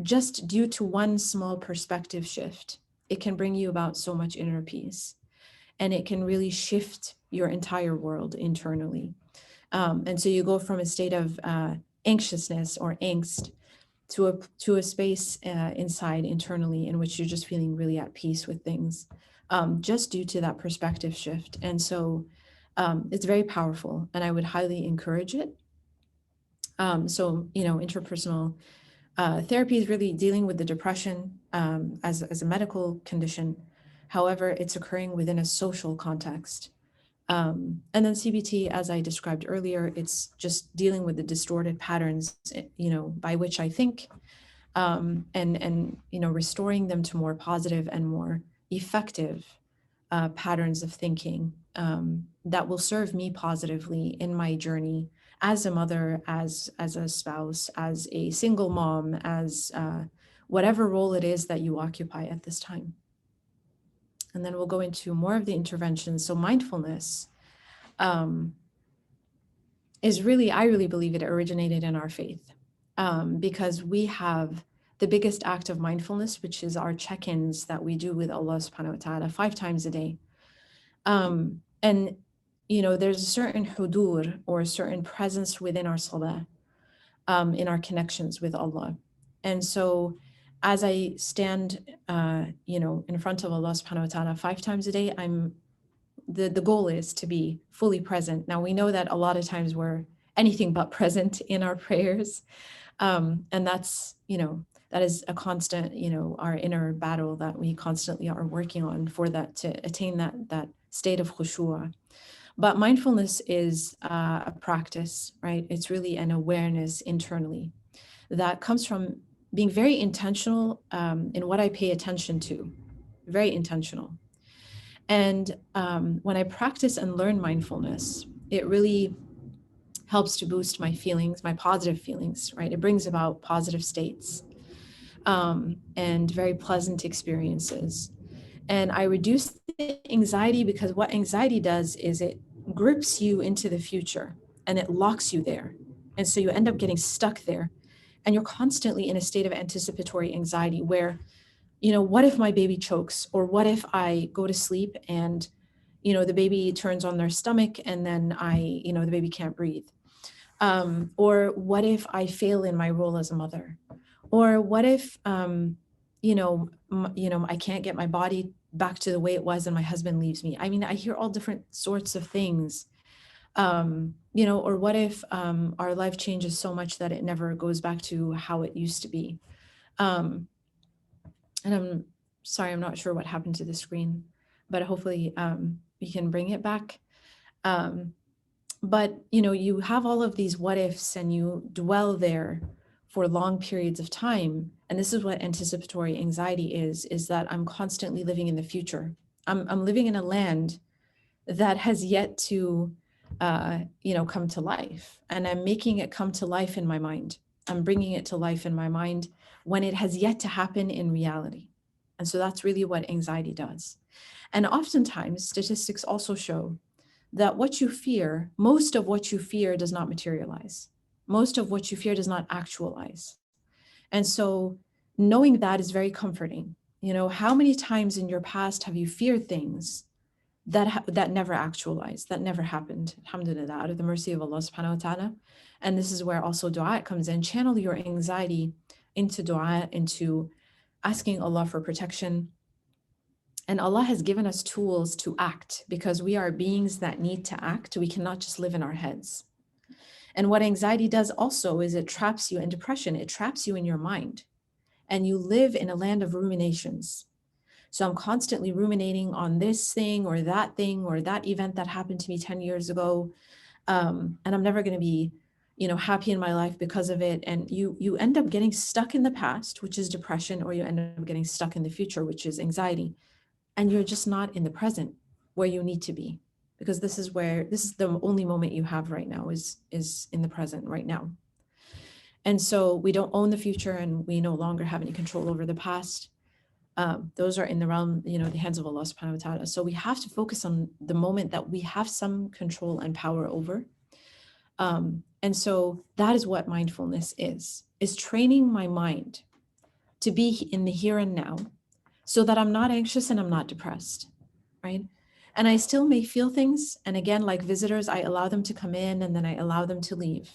just due to one small perspective shift, it can bring you about so much inner peace. And it can really shift your entire world internally. And so you go from a state of anxiousness or angst to a space inside internally in which you're just feeling really at peace with things, just due to that perspective shift. And so it's very powerful, and I would highly encourage it. So, you know, interpersonal therapy is really dealing with the depression as a medical condition. However, it's occurring within a social context. And then CBT, as I described earlier, it's just dealing with the distorted patterns, you know, by which I think, and you know, restoring them to more positive and more effective patterns of thinking that will serve me positively in my journey as a mother, as a spouse, as a single mom, as whatever role it is that you occupy at this time. And then we'll go into more of the interventions. So mindfulness is really, I really believe it originated in our faith, because we have the biggest act of mindfulness, which is our check-ins that we do with Allah subhanahu wa ta'ala 5 times a day. And there's a certain hudur or a certain presence within our salah, in our connections with Allah. And so as I stand, in front of Allah subhanahu wa ta'ala 5 times a day, the goal is to be fully present. Now we know that a lot of times we're anything but present in our prayers. And that's, that is a constant, our inner battle that we constantly are working on for that, to attain that state of khushu'ah. But mindfulness is a practice, right? It's really an awareness internally that comes from being very intentional in what I pay attention to, very intentional. And when I practice and learn mindfulness, it really helps to boost my feelings, my positive feelings, right? It brings about positive states and very pleasant experiences. And I reduce the anxiety, because what anxiety does is it grips you into the future and it locks you there. And so you end up getting stuck there. And you're constantly in a state of anticipatory anxiety where, what if my baby chokes? Or what if I go to sleep and, the baby turns on their stomach and then the baby can't breathe? Or what if I fail in my role as a mother? Or what if, I can't get my body back to the way it was and my husband leaves me? I mean, I hear all different sorts of things. Or what if our life changes so much that it never goes back to how it used to be? And I'm sorry, I'm not sure what happened to the screen, but hopefully we can bring it back. But, you have all of these what ifs and you dwell there for long periods of time. And this is what anticipatory anxiety is that I'm constantly living in the future. I'm living in a land that has yet to, come to life. And I'm making it come to life in my mind. I'm bringing it to life in my mind when it has yet to happen in reality. And so that's really what anxiety does. And oftentimes, statistics also show that what you fear, most of what you fear does not materialize. Most of what you fear does not actualize. And so knowing that is very comforting. How many times in your past have you feared things that never actualized, that never happened? Alhamdulillah, out of the mercy of Allah subhanahu wa ta'ala. And this is where also dua comes in. Channel your anxiety into dua, into asking Allah for protection. And Allah has given us tools to act, because we are beings that need to act. We cannot just live in our heads. And what anxiety does also is it traps you in depression. It traps you in your mind. And you live in a land of ruminations. So I'm constantly ruminating on this thing or that event that happened to me 10 years ago. And I'm never going to be, happy in my life because of it. And you end up getting stuck in the past, which is depression, or you end up getting stuck in the future, which is anxiety. And you're just not in the present where you need to be, because this is the only moment you have right now is in the present right now. And so we don't own the future, and we no longer have any control over the past. Those are in the realm, the hands of Allah subhanahu wa ta'ala. So we have to focus on the moment that we have some control and power over. And so that is what mindfulness is training my mind to be in the here and now, so that I'm not anxious and I'm not depressed, right? And I still may feel things. And again, like visitors, I allow them to come in and then I allow them to leave.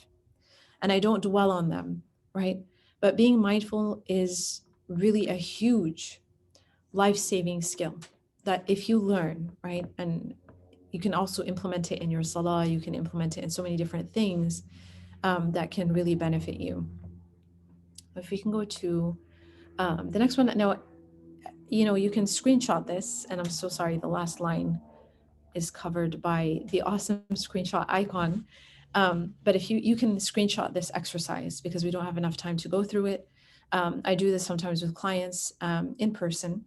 And I don't dwell on them, right? But being mindful is really a huge life-saving skill that if you learn, right? And you can also implement it in your salah, you can implement it in so many different things that can really benefit you. If we can go to the next one. Now, you can screenshot this, and I'm so sorry, the last line is covered by the awesome screenshot icon. But if you can screenshot this exercise, because we don't have enough time to go through it. I do this sometimes with clients in person,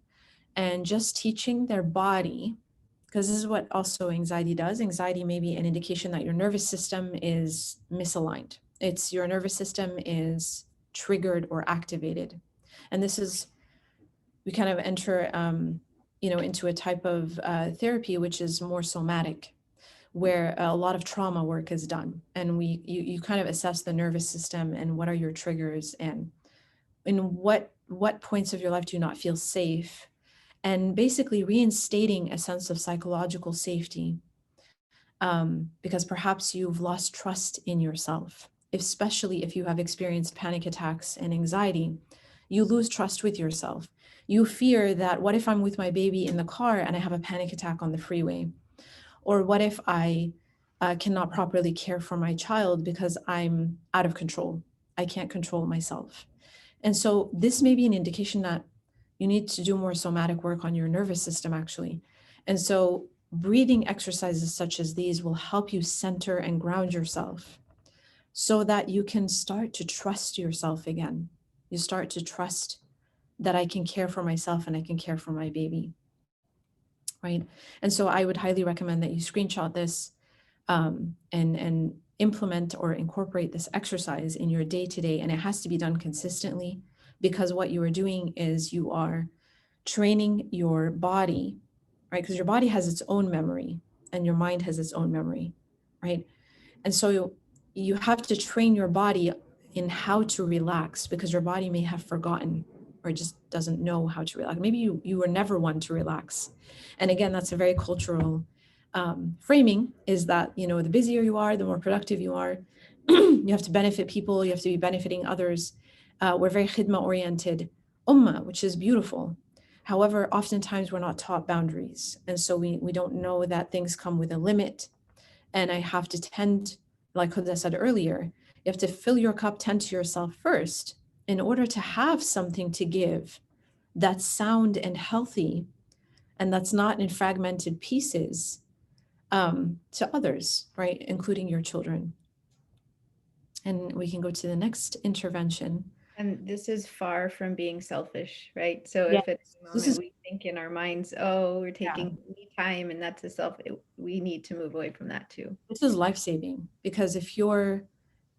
and just teaching their body, because this is what also anxiety does. Anxiety may be an indication that your nervous system is misaligned. It's your nervous system is triggered or activated. And this is, we kind of enter, into a type of therapy, which is more somatic, where a lot of trauma work is done. And you kind of assess the nervous system and what are your triggers, and in what points of your life do you not feel safe, and basically reinstating a sense of psychological safety because perhaps you've lost trust in yourself, especially if you have experienced panic attacks and anxiety. You lose trust with yourself. You fear that, what if I'm with my baby in the car and I have a panic attack on the freeway? Or what if I cannot properly care for my child because I'm out of control? I can't control myself. And so this may be an indication that you need to do more somatic work on your nervous system, actually. And so breathing exercises such as these will help you center and ground yourself so that you can start to trust yourself again. You start to trust that I can care for myself and I can care for my baby, right? And so I would highly recommend that you screenshot this and implement or incorporate this exercise in your day-to-day. And it has to be done consistently, because what you are doing is you are training your body, right? Because your body has its own memory and your mind has its own memory, right? And so you have to train your body in how to relax, because your body may have forgotten or just doesn't know how to relax. Maybe you were never one to relax. And again, that's a very cultural framing, is that, the busier you are, the more productive you are. You have to benefit people, you have to be benefiting others. We're very khidma oriented ummah, which is beautiful. However, oftentimes we're not taught boundaries. And so we don't know that things come with a limit. And I have to tend, like Hoda said earlier, you have to fill your cup, tend to yourself first, in order to have something to give that's sound and healthy and that's not in fragmented pieces to others, right? Including your children. And we can go to the next intervention. And this is far from being selfish, right? So Yeah. if at the moment we think in our minds, oh, we're taking me time and that's we need to move away from that too. This is life-saving, because if you're,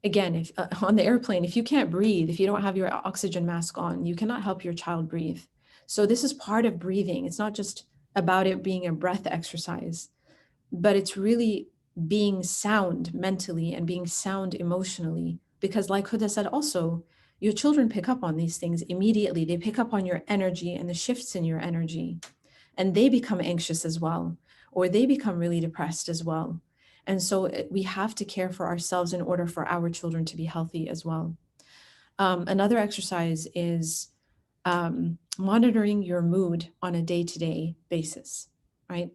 again, if on the airplane, if you can't breathe, if you don't have your oxygen mask on, you cannot help your child breathe. So this is part of breathing. It's not just about it being a breath exercise, but it's really being sound mentally and being sound emotionally. Because like Huda said also, your children pick up on these things immediately. They pick up on your energy and the shifts in your energy, and they become anxious as well, or they become really depressed as well. And so we have to care for ourselves in order for our children to be healthy as well. Another exercise is monitoring your mood on a day-to-day basis, right?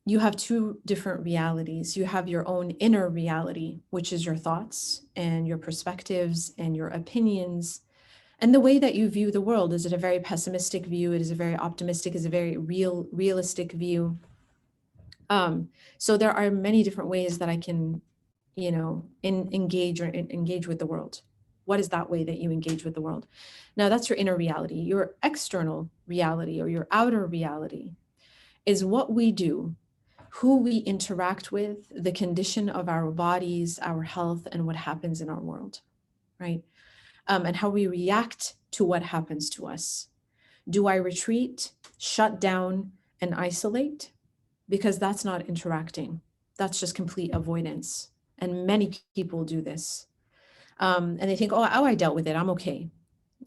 You have two different realities. You have your own inner reality, which is your thoughts and your perspectives and your opinions and the way that you view the world. Is it a very pessimistic view? Is it a very optimistic? Is it a very realistic view? So there are many different ways that I can, engage with the world. What is that way that you engage with the world? Now that's your inner reality. Your external reality, or your outer reality, is what we do, who we interact with, the condition of our bodies, our health, and what happens in our world, right? And how we react to what happens to us. Do I retreat, shut down, and isolate? Because that's not interacting. That's just complete avoidance. And many people do this. And they think, oh, I dealt with it, I'm okay.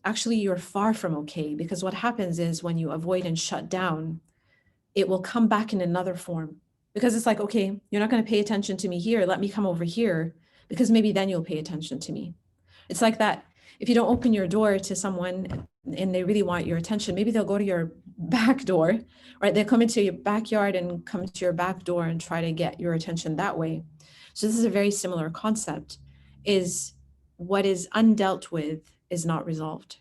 Actually, you're far from okay, because what happens is when you avoid and shut down, it will come back in another form. Because it's like, okay, you're not going to pay attention to me here. Let me come over here, because maybe then you'll pay attention to me. It's like that. If you don't open your door to someone and they really want your attention, maybe they'll go to your back door, right? They'll come into your backyard and come to your back door and try to get your attention that way. So this is a very similar concept, is what is undealt with is not resolved,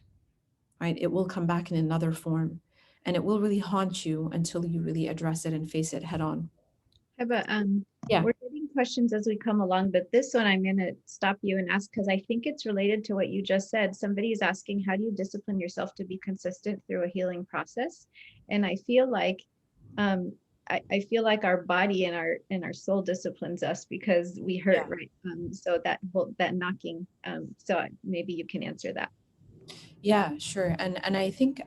right? It will come back in another form, and it will really haunt you until you really address it and face it head on. Heba, Yeah. We're getting questions as we come along, but this one I'm going to stop you and ask, because I think it's related to what you just said. Somebody is asking, how do you discipline yourself to be consistent through a healing process? And I feel like I feel like our body and our soul disciplines us because we hurt, right? So that knocking. So maybe you can answer that. Yeah, sure. And I think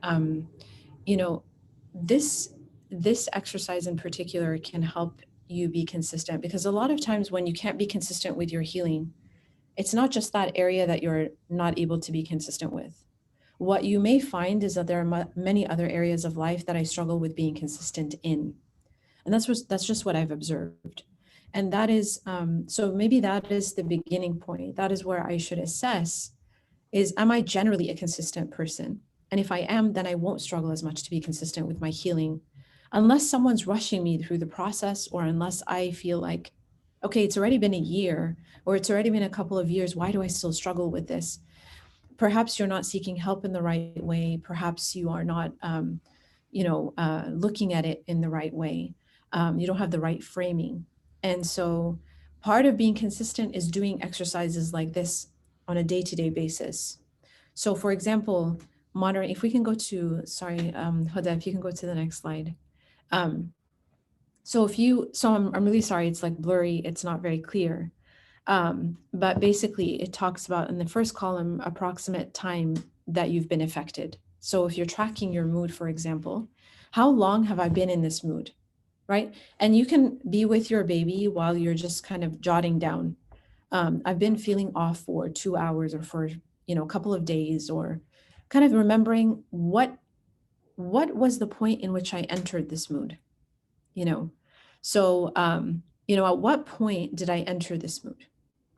this exercise in particular can help you be consistent, because a lot of times when you can't be consistent with your healing, it's not just that area that you're not able to be consistent with. What you may find is that there are many other areas of life that I struggle with being consistent in. And that's just what I've observed. And that is, so maybe that is the beginning point. That is where I should assess is, am I generally a consistent person? And if I am, then I won't struggle as much to be consistent with my healing, unless someone's rushing me through the process, or unless I feel like, okay, it's already been a year, or it's already been a couple of years. Why do I still struggle with this? Perhaps you're not seeking help in the right way. Perhaps you are not, looking at it in the right way. You don't have the right framing. And so part of being consistent is doing exercises like this on a day-to-day basis. So for example, monitoring, if we can go to, sorry, Hoda, if you can go to the next slide. So I'm really sorry, it's like blurry, it's not very clear. But basically it talks about in the first column, approximate time that you've been affected. So if you're tracking your mood, for example, how long have I been in this mood, right? And you can be with your baby while you're just kind of jotting down. I've been feeling off for 2 hours or for, a couple of days, or kind of remembering what was the point in which I entered this mood, So, at what point did I enter this mood,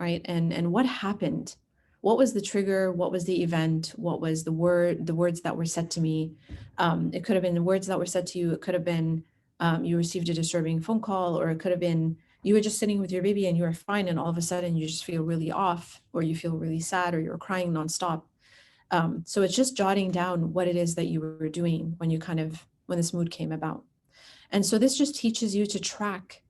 right? And what happened? What was the trigger? What was the event? What was the words that were said to me? It could have been the words that were said to you. It could have been you received a disturbing phone call, or it could have been you were just sitting with your baby and you were fine, and all of a sudden you just feel really off, or you feel really sad, or you're crying nonstop. So it's just jotting down what it is that you were doing when this mood came about. And so this just teaches you to track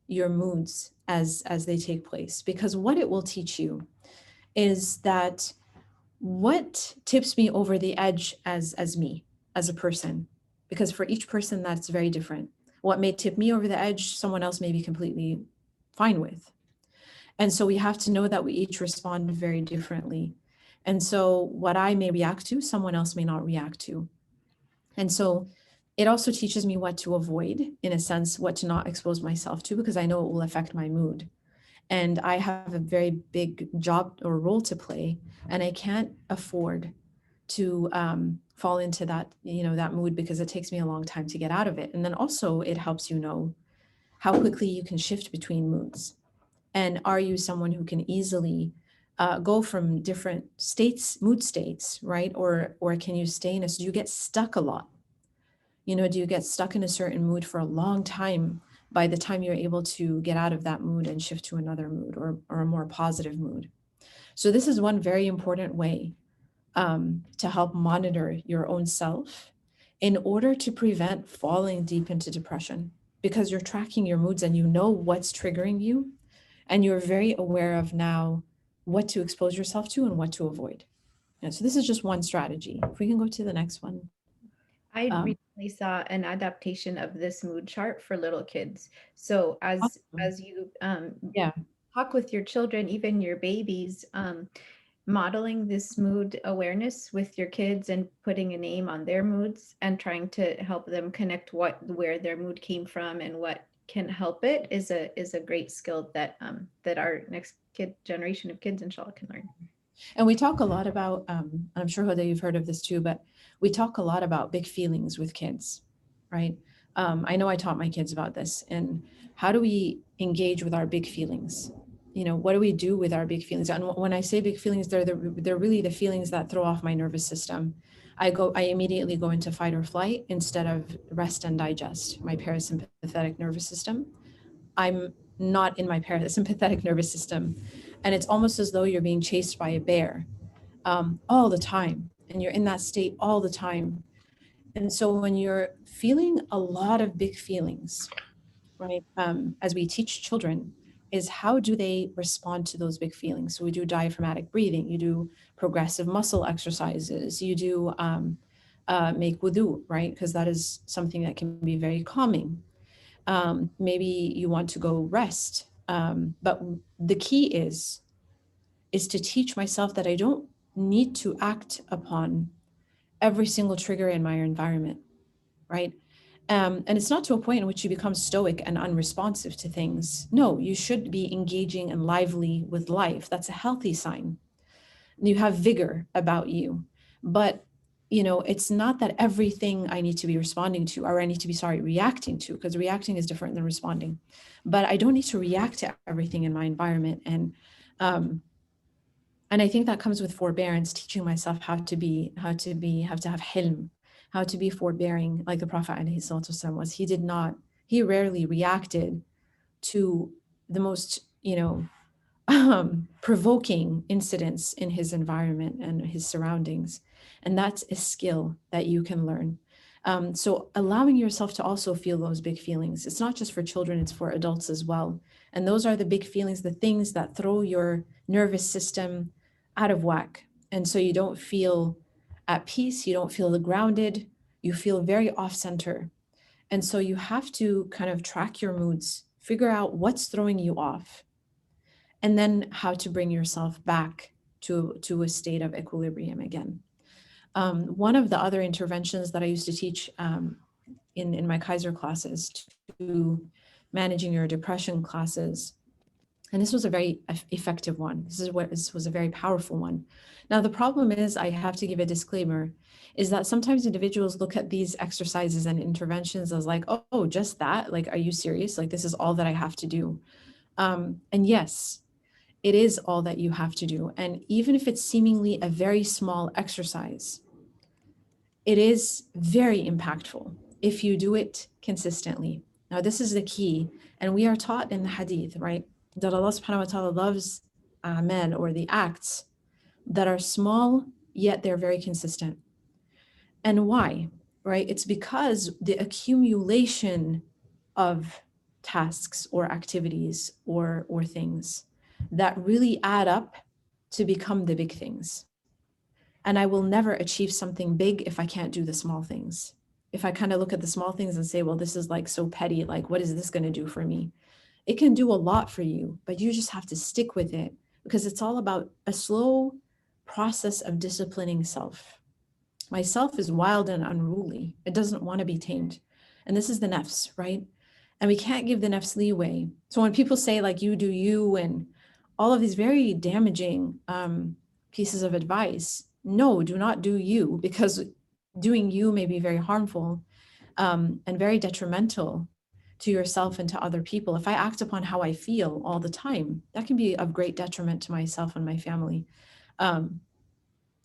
your moods as they take place, because what it will teach you is that what tips me over the edge as me, as a person, because for each person that's very different. What may tip me over the edge, someone else may be completely fine with. And so we have to know that we each respond very differently. And so what I may react to, someone else may not react to. And so it also teaches me what to avoid, in a sense, what to not expose myself to, because I know it will affect my mood. And I have a very big job or role to play, and I can't afford to fall into that, that mood, because it takes me a long time to get out of it. And then also it helps you know how quickly you can shift between moods. And are you someone who can easily go from different mood states, right? Or can you stay in do you get stuck a lot? Do you get stuck in a certain mood for a long time by the time you're able to get out of that mood and shift to another mood, or a more positive mood? So this is one very important way to help monitor your own self in order to prevent falling deep into depression, because you're tracking your moods and you know what's triggering you, and you're very aware of now what to expose yourself to and what to avoid. And so this is just one strategy. If we can go to the next one. I recently saw an adaptation of this mood chart for little kids. So as you talk with your children, even your babies, modeling this mood awareness with your kids and putting a name on their moods and trying to help them connect where their mood came from and what can help it is a great skill that our next generation of kids, inshallah, can learn. And we talk a lot about, I'm sure, Hoda, you've heard of this too, but we talk a lot about big feelings with kids, right? I know I taught my kids about this, and how do we engage with our big feelings? What do we do with our big feelings? And when I say big feelings, they're really the feelings that throw off my nervous system. I immediately go into fight or flight instead of rest and digest, my parasympathetic nervous system. I'm not in my parasympathetic nervous system. And it's almost as though you're being chased by a bear all the time. And you're in that state all the time. And so when you're feeling a lot of big feelings, right, as we teach children, is how do they respond to those big feelings? So we do diaphragmatic breathing, you do progressive muscle exercises, you do make wudu, right? Because that is something that can be very calming. Maybe you want to go rest. But the key is to teach myself that I don't need to act upon every single trigger in my environment, right? And it's not to a point in which you become stoic and unresponsive to things. No, you should be engaging and lively with life. That's a healthy sign. You have vigor about you. But it's not that everything I need to be responding to, or I need to be, reacting to, because reacting is different than responding. But I don't need to react to everything in my environment. And I think that comes with forbearance, teaching myself how to have hilm, how to be forbearing, like the Prophet ﷺ was. He rarely reacted to the most, provoking incidents in his environment and his surroundings. And that's a skill that you can learn. So allowing yourself to also feel those big feelings. It's not just for children, it's for adults as well. And those are the big feelings, the things that throw your nervous system out of whack. And so you don't feel at peace, you don't feel grounded, you feel very off center. And so you have to kind of track your moods, figure out what's throwing you off, and then how to bring yourself back to a state of equilibrium again. One of the other interventions that I used to teach in my Kaiser classes, to managing your depression classes, and this was a very effective one. This was a very powerful one. Now, the problem is, I have to give a disclaimer, is that sometimes individuals look at these exercises and interventions as like, oh, just that? Like, are you serious? Like, this is all that I have to do. And yes, it is all that you have to do. And even if it's seemingly a very small exercise, it is very impactful if you do it consistently. Now, this is the key. And we are taught in the hadith, right, that Allah subhanahu wa ta'ala loves amal, or the acts that are small, yet they're very consistent. And why, right? It's because the accumulation of tasks or activities or things that really add up to become the big things. And I will never achieve something big if I can't do the small things. If I kind of look at the small things and say, well, this is like so petty, like what is this going to do for me? It can do a lot for you, but you just have to stick with it, because it's all about a slow process of disciplining self. My self is wild and unruly. It doesn't want to be tamed. And this is the nafs, right? And we can't give the nafs leeway. So when people say like, you do you, and all of these very damaging pieces of advice, no, do not do you, because doing you may be very harmful and very detrimental to yourself and to other people. If I act upon how I feel all the time, that can be of great detriment to myself and my family.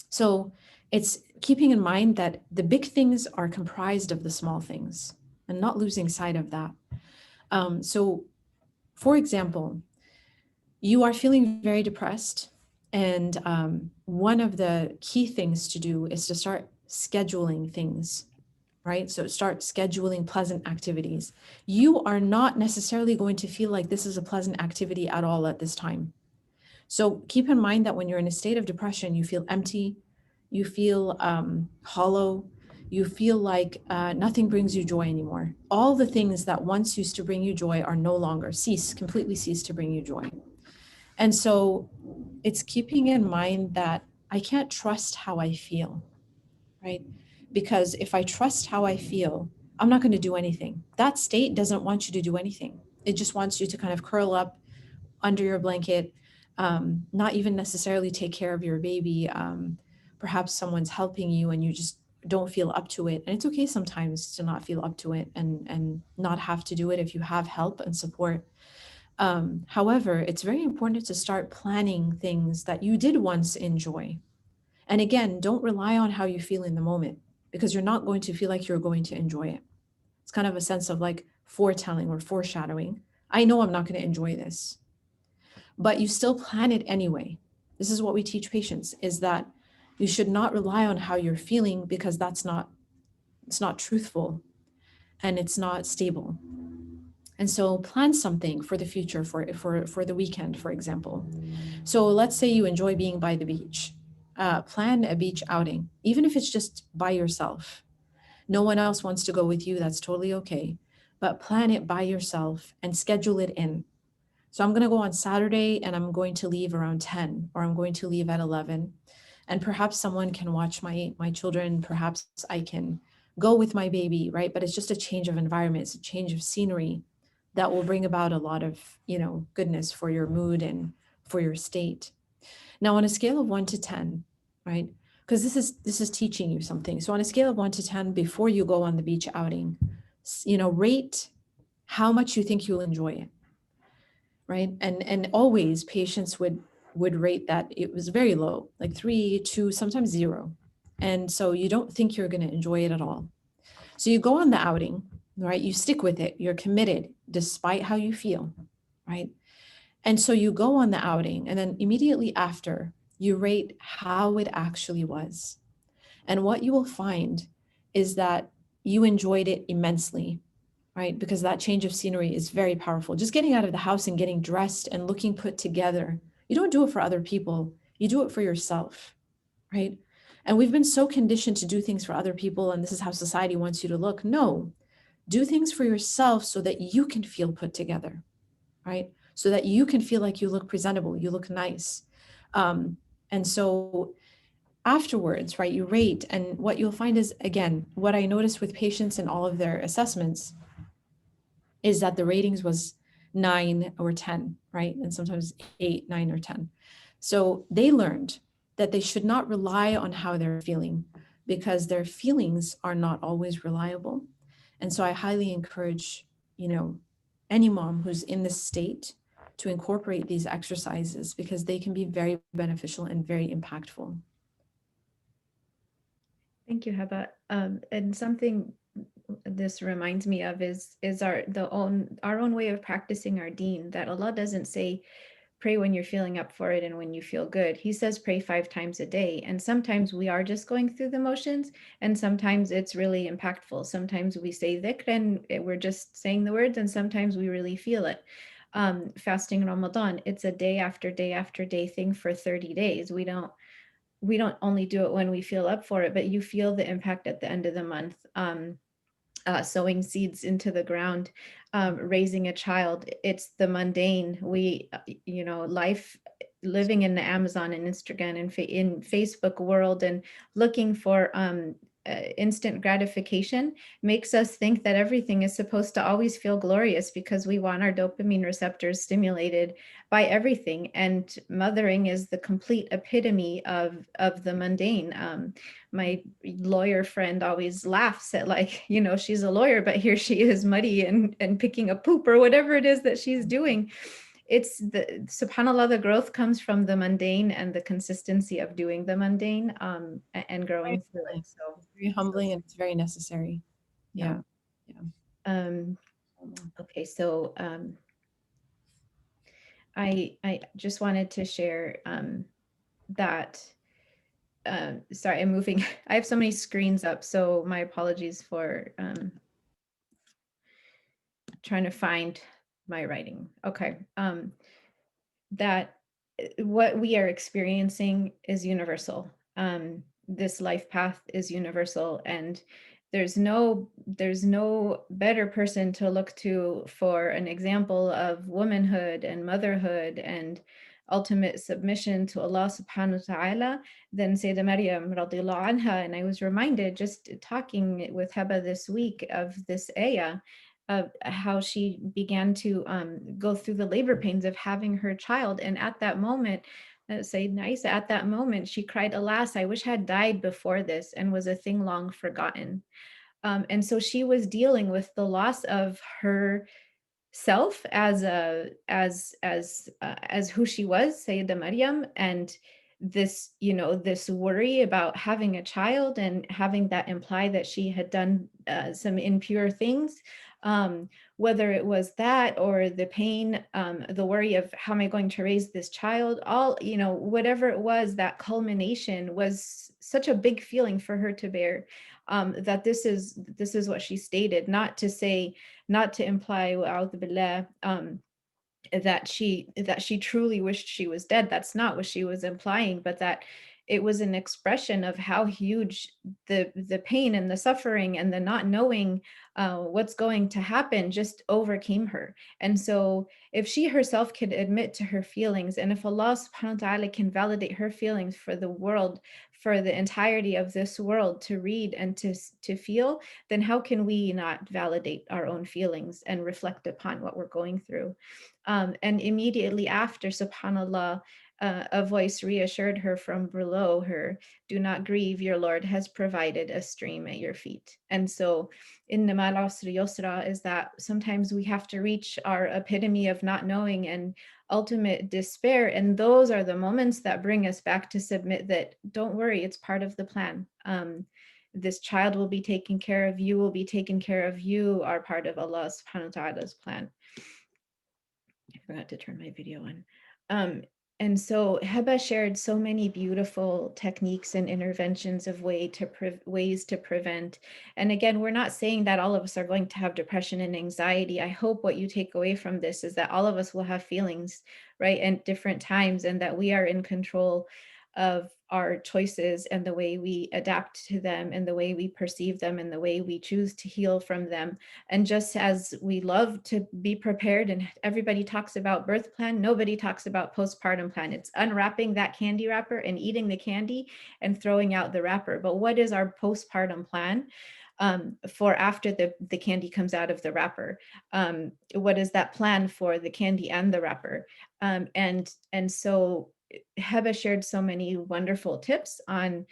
So it's keeping in mind that the big things are comprised of the small things, and not losing sight of that. So for example, you are feeling very depressed, and one of the key things to do is to start scheduling things, right? So start scheduling pleasant activities. You are not necessarily going to feel like this is a pleasant activity at all at this time. So keep in mind that when you're in a state of depression, you feel empty, you feel hollow, you feel like nothing brings you joy anymore. All the things that once used to bring you joy are no longer, completely cease to bring you joy. And so it's keeping in mind that I can't trust how I feel, right? Because if I trust how I feel, I'm not going to do anything. That state doesn't want you to do anything. It just wants you to kind of curl up under your blanket, not even necessarily take care of your baby. Perhaps someone's helping you and you just don't feel up to it. And it's okay sometimes to not feel up to it and not have to do it if you have help and support. However, it's very important to start planning things that you did once enjoy. And again, don't rely on how you feel in the moment, because you're not going to feel like you're going to enjoy it. It's kind of a sense of like foretelling or foreshadowing. I know I'm not going to enjoy this, but you still plan it anyway. This is what we teach patients, is that you should not rely on how you're feeling, because it's not truthful and it's not stable. And so plan something for the future, for the weekend, for example. So let's say you enjoy being by the beach. Plan a beach outing, even if it's just by yourself. No one else wants to go with you, that's totally okay. But plan it by yourself and schedule it in. So I'm going to go on Saturday and I'm going to leave around 10, or I'm going to leave at 11. And perhaps someone can watch my children. Perhaps I can go with my baby, right? But it's just a change of environment. It's a change of scenery that will bring about a lot of, goodness for your mood and for your state. Now, on a scale of 1 to 10, right? because this is teaching you something. So on a scale of 1 to 10, before you go on the beach outing, rate how much you think you'll enjoy it, right? And always patients would rate that it was very low, like 3, 2, sometimes 0. And so you don't think you're going to enjoy it at all. So you go on the outing, right? You stick with it. You're committed despite how you feel, right? And so you go on the outing, and then immediately after, you rate how it actually was. And what you will find is that you enjoyed it immensely, right? Because that change of scenery is very powerful. Just getting out of the house and getting dressed and looking put together. You don't do it for other people. You do it for yourself, right? And we've been so conditioned to do things for other people, and this is how society wants you to look. No, do things for yourself so that you can feel put together, right? So that you can feel like you look presentable, you look nice. And so afterwards, right, you rate, and what you'll find is, again, what I noticed with patients in all of their assessments is that the ratings was 9 or 10, right? And sometimes 8, 9, or 10. So they learned that they should not rely on how they're feeling, because their feelings are not always reliable. And so I highly encourage, any mom who's in this state to incorporate these exercises, because they can be very beneficial and very impactful. Thank you, Heba. And something this reminds me of is our own way of practicing our deen, that Allah doesn't say pray when you're feeling up for it and when you feel good. He says pray 5 times a day. And sometimes we are just going through the motions, and sometimes it's really impactful. Sometimes we say dhikr and we're just saying the words, and sometimes we really feel it. Fasting Ramadan, it's a day after day after day thing for 30 days. We don't only do it when we feel up for it, but you feel the impact at the end of the month. Sowing seeds into the ground, raising a child, it's the mundane. Life, living in the Amazon and Instagram and in Facebook world, and looking for instant gratification makes us think that everything is supposed to always feel glorious, because we want our dopamine receptors stimulated by everything. And mothering is the complete epitome of the mundane. My lawyer friend always laughs at, like, she's a lawyer, but here she is muddy and picking a poop or whatever it is that she's doing. It's subhanAllah, the growth comes from the mundane and the consistency of doing the mundane, and growing through it. So it's very humbling, and it's very necessary. Yeah. Okay, so I just wanted to share that. Sorry, I'm moving. I have so many screens up, so my apologies for trying to find my writing. Okay. That what we are experiencing is universal. This life path is universal, and there's no better person to look to for an example of womanhood and motherhood and ultimate submission to Allah subhanahu wa ta'ala than Sayyidah Maryam radiallahu anha. And I was reminded, just talking with Heba this week, of this ayah, of how she began to go through the labor pains of having her child. And at that moment, Sayyidina Isa, at that moment, she cried, alas, I wish I had died before this and was a thing long forgotten. And so she was dealing with the loss of her self as who she was, Sayyidah Maryam, and this worry about having a child and having that imply that she had done some impure things, whether it was that or the pain, the worry of how am I going to raise this child, all, whatever it was, that culmination was such a big feeling for her to bear, that this is what she stated, not to imply that she truly wished she was dead. That's not what she was implying, but that it was an expression of how huge the pain and the suffering and the not knowing what's going to happen just overcame her. And so if she herself could admit to her feelings, and if Allah subhanahu wa ta'ala can validate her feelings for the world, for the entirety of this world to read and to feel, then how can we not validate our own feelings and reflect upon what we're going through? And immediately after, subhanAllah, A voice reassured her from below her, "Do not grieve, your Lord has provided a stream at your feet." And so in the Mal Usri Yusra is that sometimes we have to reach our epitome of not knowing and ultimate despair. And those are the moments that bring us back to submit that, don't worry, it's part of the plan. This child will be taken care of, you will be taken care of, you are part of Allah subhanahu wa ta'ala's plan. I forgot to turn my video on. And so Heba shared so many beautiful techniques and interventions of ways to prevent. And again, we're not saying that all of us are going to have depression and anxiety. I hope what you take away from this is that all of us will have feelings, right, at different times, and that we are in control of our choices and the way we adapt to them and the way we perceive them and the way we choose to heal from them. And just as we love to be prepared and everybody talks about birth plan, nobody talks about postpartum plan. It's unwrapping that candy wrapper and eating the candy and throwing out the wrapper. But what is our postpartum plan for after the candy comes out of the wrapper? What is that plan for the candy and the wrapper? And so Heba shared so many wonderful tips on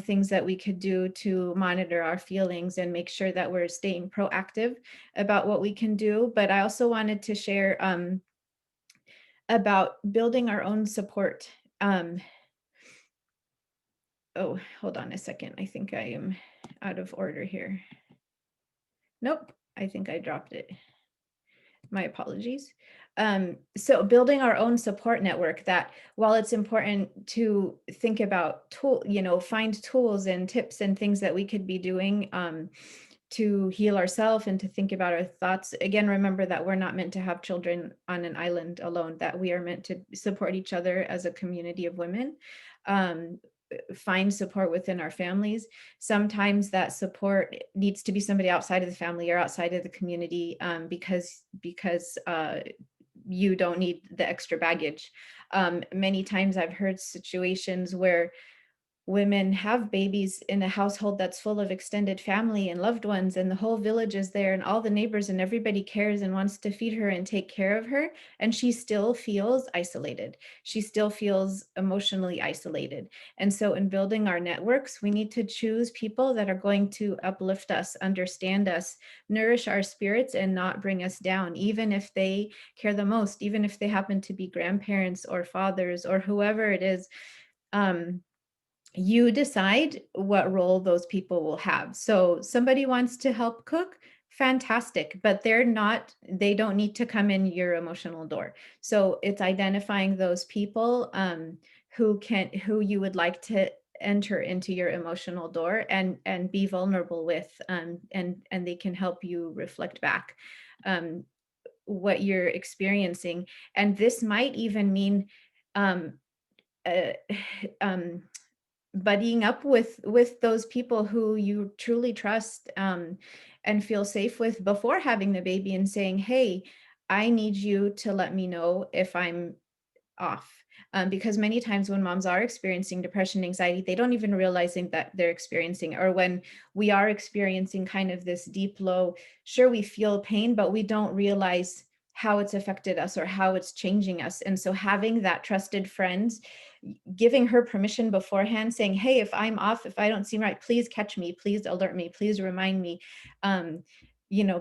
things that we could do to monitor our feelings and make sure that we're staying proactive about what we can do. But I also wanted to share about building our own support. Oh, hold on a second. I think I am out of order here. Nope, I think I dropped it. My apologies. So building our own support network, that while it's important to think about find tools and tips and things that we could be doing to heal ourselves and to think about our thoughts. Again, remember that we're not meant to have children on an island alone, that we are meant to support each other as a community of women. Find support within our families. Sometimes that support needs to be somebody outside of the family or outside of the community because you don't need the extra baggage. Many times I've heard situations where women have babies in a household that's full of extended family and loved ones, and the whole village is there and all the neighbors and everybody cares and wants to feed her and take care of her, and she still feels isolated. She still feels emotionally isolated. And so in building our networks, we need to choose people that are going to uplift us, understand us, nourish our spirits, and not bring us down, even if they care the most, even if they happen to be grandparents or fathers or whoever it is. You decide what role those people will have. So somebody wants to help cook, fantastic, but they don't need to come in your emotional door. So it's identifying those people who you would like to enter into your emotional door and be vulnerable with, and they can help you reflect back what you're experiencing. And this might even mean buddying up with those people who you truly trust and feel safe with before having the baby, and saying, hey, I need you to let me know if I'm off. Because many times when moms are experiencing depression, anxiety, they don't even realizing that they're experiencing, or when we are experiencing kind of this deep low, sure, we feel pain, but we don't realize how it's affected us or how it's changing us. And so having that trusted friends, giving her permission beforehand, saying, hey, if I'm off, if I don't seem right, please catch me, please alert me, please remind me,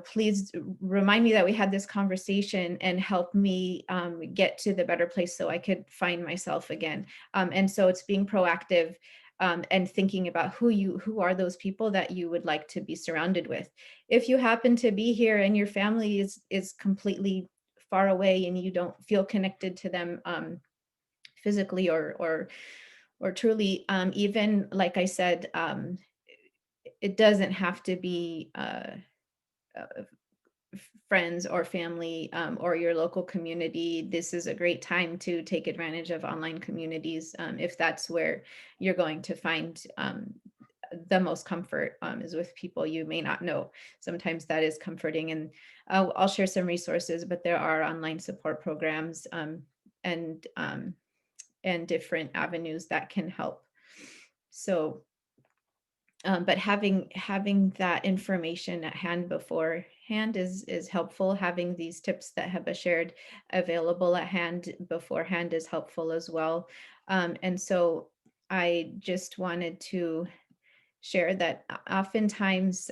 please remind me that we had this conversation and help me get to the better place so I could find myself again. And so it's being proactive and thinking about who are those people that you would like to be surrounded with. If you happen to be here and your family is completely far away and you don't feel connected to them physically or truly, even like I said, it doesn't have to be friends or family or your local community. This is a great time to take advantage of online communities if that's where you're going to find the most comfort is with people you may not know. Sometimes that is comforting, and I'll share some resources, but there are online support programs and different avenues that can help. So But having that information at hand beforehand is helpful. Having these tips that Heba shared available at hand beforehand is helpful as well. And so I just wanted to share that oftentimes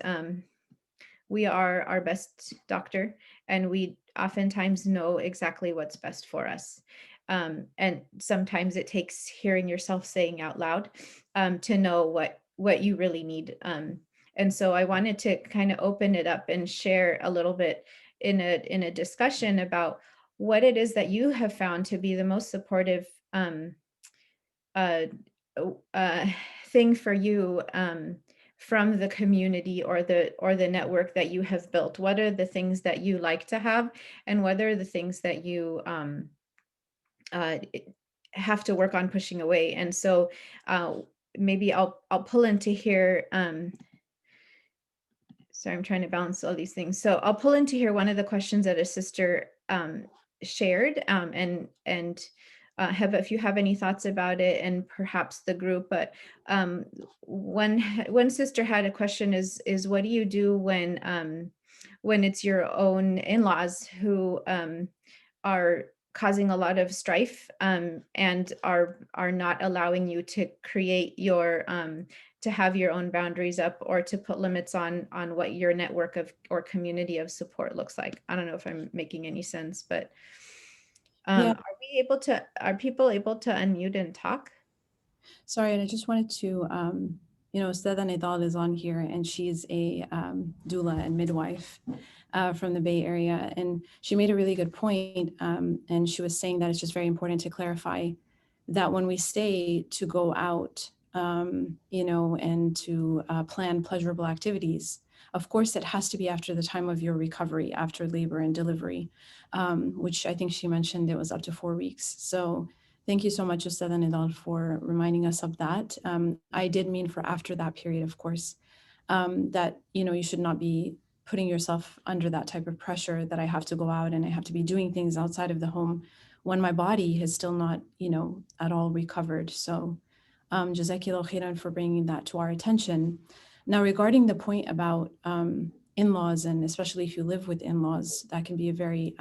we are our best doctor, and we oftentimes know exactly what's best for us. And sometimes it takes hearing yourself saying out loud to know what you really need. And so I wanted to kind of open it up and share a little bit in a discussion about what it is that you have found to be the most supportive uh, uh, thing for you from the community or the network that you have built. What are the things that you like to have, and what are the things that you uh, have to work on pushing away? And so maybe I'll pull into here. Sorry, I'm trying to balance all these things. So I'll pull into here one of the questions that a sister shared, and Heba, if you have any thoughts about it, and perhaps the group. But one sister had a question: is what do you do when it's your own in-laws who are causing a lot of strife and are not allowing you to create your to have your own boundaries up, or to put limits on what your network of or community of support looks like? I don't know if I'm making any sense, but Yeah, are people able to unmute and talk? sorry, and I just wanted to, Ustadha Nidal is on here, and she's a doula and midwife from the Bay Area. And she made a really good point, and she was saying that it's just very important to clarify that when we say to go out, and to plan pleasurable activities, of course, it has to be after the time of your recovery, after labor and delivery, which I think she mentioned it was up to 4 weeks. So thank you so much, Ustadha Nidal, for reminding us of that. I did mean for after that period, of course, that, you should not be putting yourself under that type of pressure that I have to go out and I have to be doing things outside of the home when my body has still not, at all recovered. So Jazakillah khairan for bringing that to our attention. Now, regarding the point about in-laws, and especially if you live with in-laws, that can be a very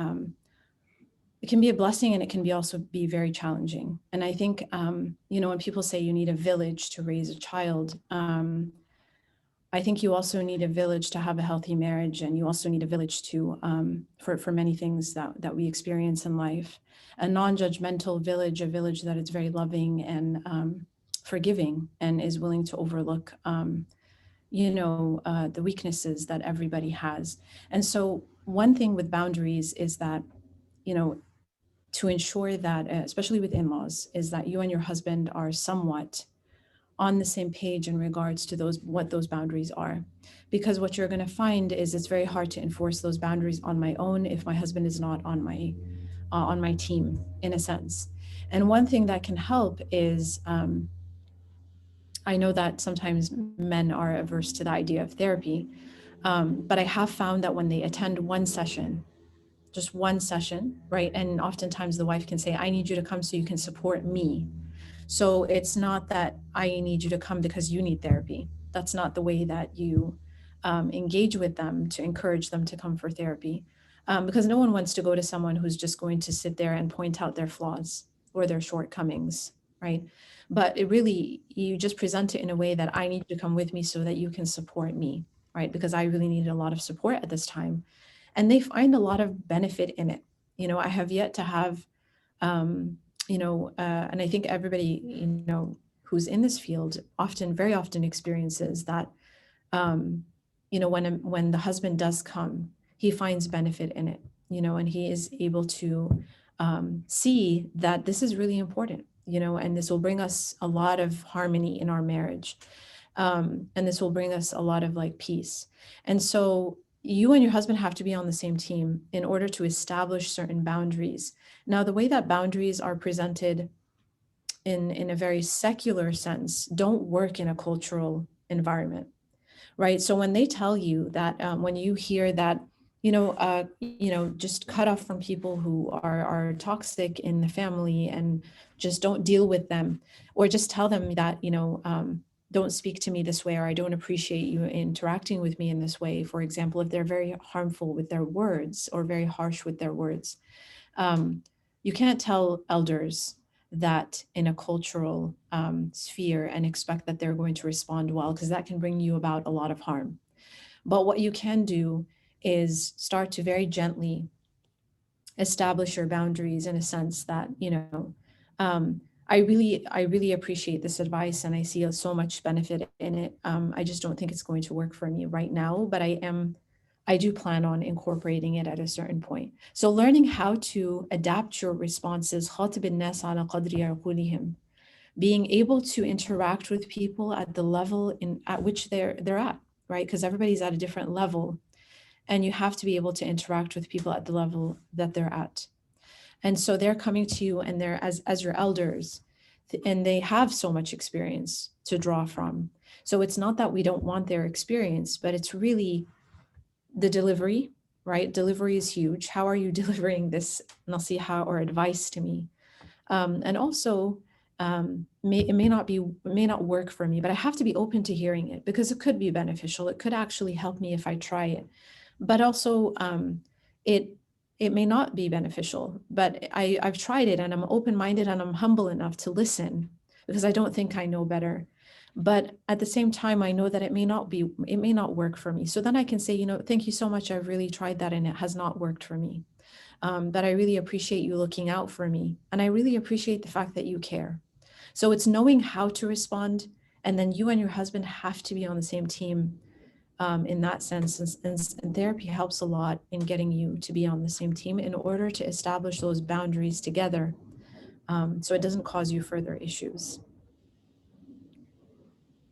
it can be a blessing, and it can be also be very challenging. And I think, when people say you need a village to raise a child, I think you also need a village to have a healthy marriage, and you also need a village to for many things that we experience in life. A non-judgmental village, a village that is very loving and forgiving, and is willing to overlook, the weaknesses that everybody has. And so, one thing with boundaries is that, to ensure that, especially with in-laws, is that you and your husband are somewhat on the same page in regards to what those boundaries are. Because what you're going to find is it's very hard to enforce those boundaries on my own if my husband is not on my team, in a sense. And one thing that can help is, I know that sometimes men are averse to the idea of therapy, but I have found that when they attend one session, just one session, right? And oftentimes the wife can say, I need you to come so you can support me. So it's not that I need you to come because you need therapy. That's not the way that you engage with them to encourage them to come for therapy. Because no one wants to go to someone who's just going to sit there and point out their flaws or their shortcomings, right? But you just present it in a way that I need you to come with me so that you can support me, right? Because I really needed a lot of support at this time. And they find a lot of benefit in it. I have yet to have, and I think everybody, who's in this field very often experiences that, when the husband does come, he finds benefit in it, and he is able to see that this is really important, and this will bring us a lot of harmony in our marriage. And this will bring us a lot of peace. And so you and your husband have to be on the same team in order to establish certain boundaries. Now, the way that boundaries are presented in a very secular sense don't work in a cultural environment, right? So when they tell you that, when you hear that, just cut off from people who are toxic in the family and just don't deal with them, or just tell them that, don't speak to me this way, or I don't appreciate you interacting with me in this way. For example, if they're very harmful with their words or very harsh with their words, you can't tell elders that in a cultural sphere and expect that they're going to respond well, because that can bring you about a lot of harm. But what you can do is start to very gently establish your boundaries, in a sense that, I really appreciate this advice, and I see so much benefit in it. I just don't think it's going to work for me right now, but I do plan on incorporating it at a certain point. So learning how to adapt your responses, خاطب الناس على قدر عقولهم, being able to interact with people at the level at which they're at, right? Because everybody's at a different level, and you have to be able to interact with people at the level that they're at. And so they're coming to you, and they're as your elders, and they have so much experience to draw from. So it's not that we don't want their experience, but it's really the delivery, right? Delivery is huge. How are you delivering this nasiha or advice to me? And also, it may not work for me, but I have to be open to hearing it, because it could be beneficial. It could actually help me if I try it. But also, it may not be beneficial, but I've tried it, and I'm open-minded, and I'm humble enough to listen, because I don't think I know better. But at the same time, I know that it may not work for me. So then I can say, thank you so much. I've really tried that, and it has not worked for me. But I really appreciate you looking out for me. And I really appreciate the fact that you care. So it's knowing how to respond. And then you and your husband have to be on the same team in that sense. And therapy helps a lot in getting you to be on the same team in order to establish those boundaries together, so it doesn't cause you further issues.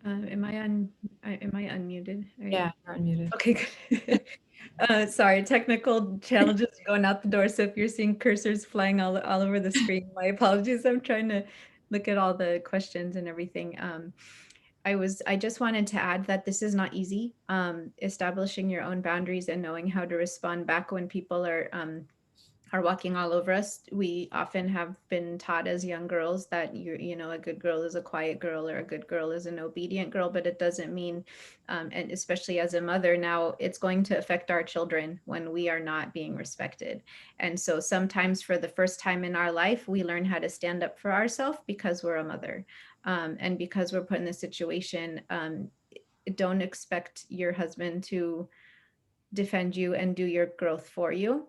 Am I unmuted? Yeah, you're unmuted. Okay, good. Sorry, technical challenges going out the door. So if you're seeing cursors flying all over the screen, my apologies. I'm trying to look at all the questions and everything. I just wanted to add that this is not easy. Establishing your own boundaries and knowing how to respond back when people are walking all over us. We often have been taught as young girls that a good girl is a quiet girl, or a good girl is an obedient girl, but it doesn't mean, and especially as a mother now, it's going to affect our children when we are not being respected. And so sometimes for the first time in our life, we learn how to stand up for ourselves because we're a mother, and because we're put in this situation. Don't expect your husband to defend you and do your growth for you.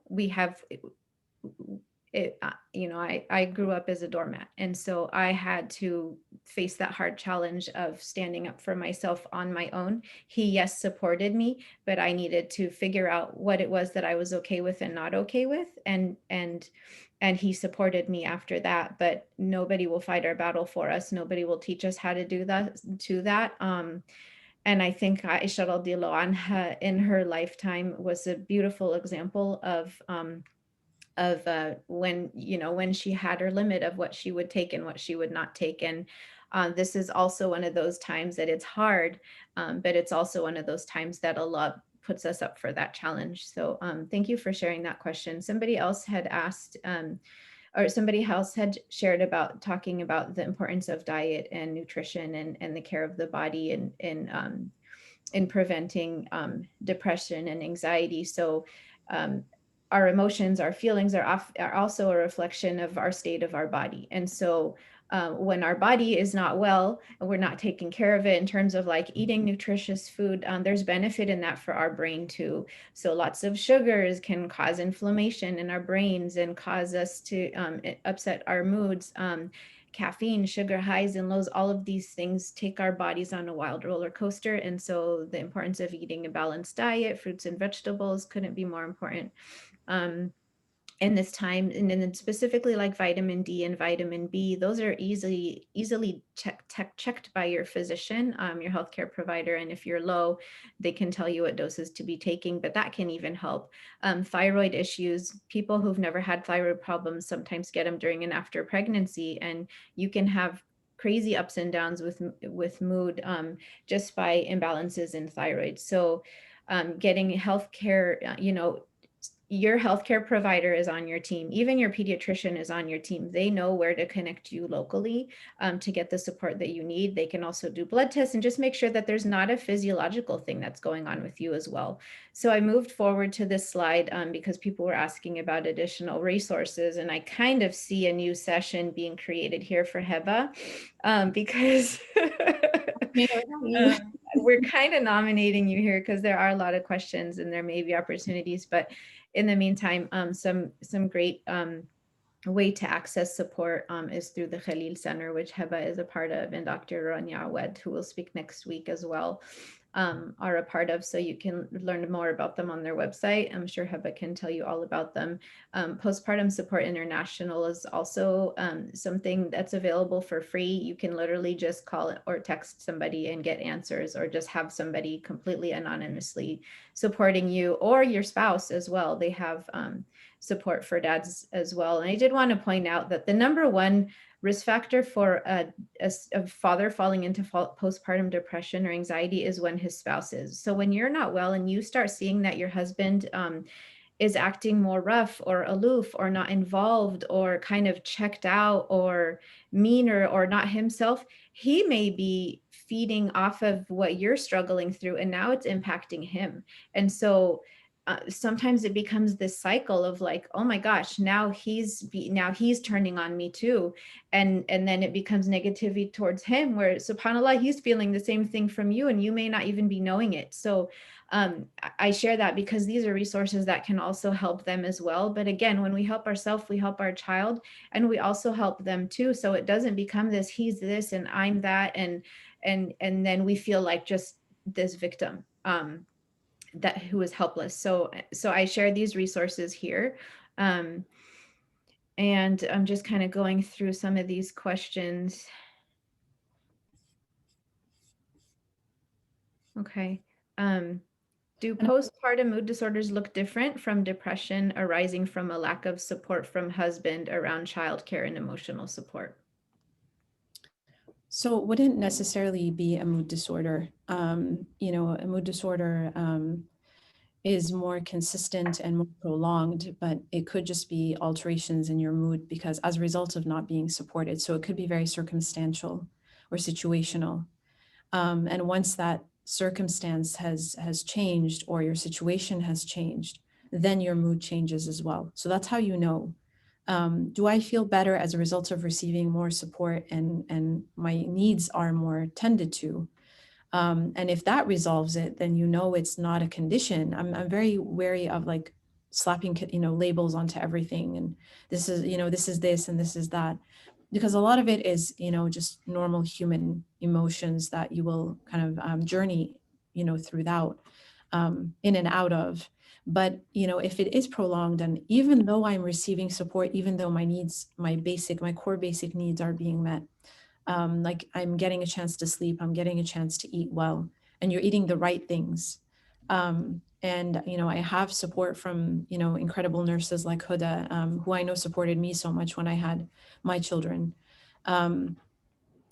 I grew up as a doormat. And so I had to face that hard challenge of standing up for myself on my own. He, yes, supported me, but I needed to figure out what it was that I was okay with and not okay with. And he supported me after that, but nobody will fight our battle for us. Nobody will teach us how to do that. And I think Aisha radiallahu anha in her lifetime was a beautiful example of when she had her limit of what she would take and what she would not take. And this is also one of those times that it's hard, but it's also one of those times that Allah puts us up for that challenge. So thank you for sharing that question. Somebody else had asked, or somebody else had shared about talking about the importance of diet and nutrition and the care of the body in preventing depression and anxiety. So our emotions, our feelings are also a reflection of our state of our body. And so when our body is not well, and we're not taking care of it in terms of like eating nutritious food, there's benefit in that for our brain too. So lots of sugars can cause inflammation in our brains and cause us to upset our moods. Caffeine, sugar highs and lows, all of these things take our bodies on a wild roller coaster. And so the importance of eating a balanced diet, fruits and vegetables couldn't be more important in this time. And then specifically like vitamin D and vitamin B, those are easily checked by your physician, your healthcare provider. And if you're low, they can tell you what doses to be taking, but that can even help. Thyroid issues, people who've never had thyroid problems sometimes get them during and after pregnancy, and you can have crazy ups and downs with mood just by imbalances in thyroid. So getting healthcare, your healthcare provider is on your team. Even your pediatrician is on your team. They know where to connect you locally to get the support that you need. They can also do blood tests and just make sure that there's not a physiological thing that's going on with you as well. So I moved forward to this slide because people were asking about additional resources, and I kind of see a new session being created here for Heba because we're kind of nominating you here because there are a lot of questions and there may be opportunities, but in the meantime, some great way to access support is through the Khalil Center, which Heba is a part of, and Dr. Rania Awaad, who will speak next week as well, are a part of. So you can learn more about them on their website. I'm sure Heba can tell you all about them. Postpartum Support International is also something that's available for free. You can literally just call it or text somebody and get answers, or just have somebody completely anonymously supporting you, or your spouse as well. They have support for dads as well. And I did want to point out that the #1 risk factor for a father falling into postpartum depression or anxiety is when his spouse is. So when you're not well and you start seeing that your husband is acting more rough or aloof or not involved or kind of checked out or meaner or not himself, he may be feeding off of what you're struggling through, and now it's impacting him. And so sometimes it becomes this cycle of like, oh my gosh, now he's turning on me too, and then it becomes negativity towards him, where subhanallah, he's feeling the same thing from you and you may not even be knowing it. So I share that because these are resources that can also help them as well. But again, when we help ourselves, we help our child, and we also help them too. So it doesn't become this, he's this and I'm that, and then we feel like just this victim that who is helpless. So I share these resources here. And I'm just kind of going through some of these questions. Okay. Do postpartum mood disorders look different from depression arising from a lack of support from husband around childcare and emotional support? So it wouldn't necessarily be a mood disorder. You know, a mood disorder is more consistent and more prolonged, but it could just be alterations in your mood because as a result of not being supported. So it could be very circumstantial or situational. And once that circumstance has changed or your situation has changed, then your mood changes as well. So that's how you know. Do I feel better as a result of receiving more support and my needs are more tended to? And if that resolves it, then you know it's not a condition. I'm very wary of like slapping, you know, labels onto everything. And this is, you know, this is this and this is that. Because a lot of it is, you know, just normal human emotions that you will kind of journey, you know, throughout, in and out of. But, you know, if it is prolonged, and even though I'm receiving support, even though my needs, my core basic needs are being met, like I'm getting a chance to sleep, I'm getting a chance to eat well, and you're eating the right things. And, you know, I have support from, you know, incredible nurses like Hoda, who I know supported me so much when I had my children.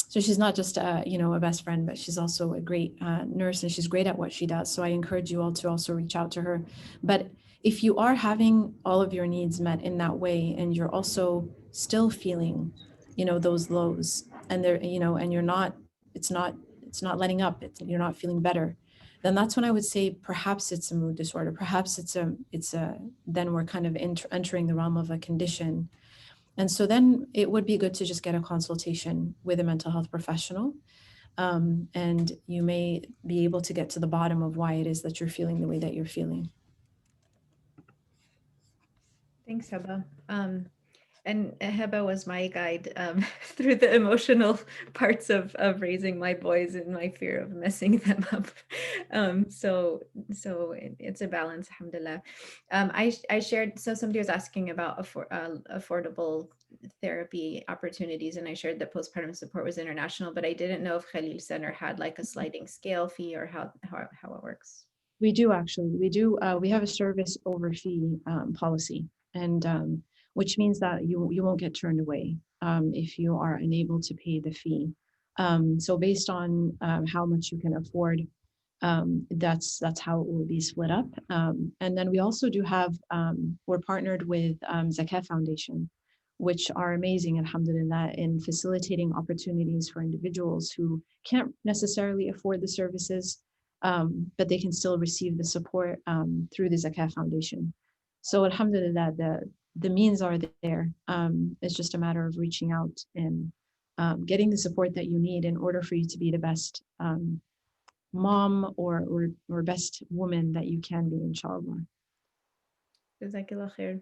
So she's not just you know, a best friend, but she's also a great nurse, and she's great at what she does. So I encourage you all to also reach out to her. But if you are having all of your needs met in that way, and you're also still feeling, you know, those lows, and they're, you know, and you're not, it's not letting up, you're not feeling better, then that's when I would say perhaps it's a mood disorder. Perhaps then we're kind of entering the realm of a condition. And so then it would be good to just get a consultation with a mental health professional. And you may be able to get to the bottom of why it is that you're feeling the way that you're feeling. Thanks, Heba. And Heba was my guide through the emotional parts of raising my boys and my fear of messing them up. So it's a balance, alhamdulillah. I shared, so somebody was asking about affordable therapy opportunities, and I shared that postpartum support was international, but I didn't know if Khalil Center had like a sliding scale fee or how it works. We do actually, we have a service over fee policy, and which means that you won't get turned away if you are unable to pay the fee. So based on how much you can afford, that's how it will be split up. And then we also do have, we're partnered with Zakah Foundation, which are amazing, alhamdulillah, in facilitating opportunities for individuals who can't necessarily afford the services, but they can still receive the support through the Zakah Foundation. So alhamdulillah, the means are there. It's just a matter of reaching out and getting the support that you need in order for you to be the best mom or best woman that you can be, inshallah. Jazakallah khair.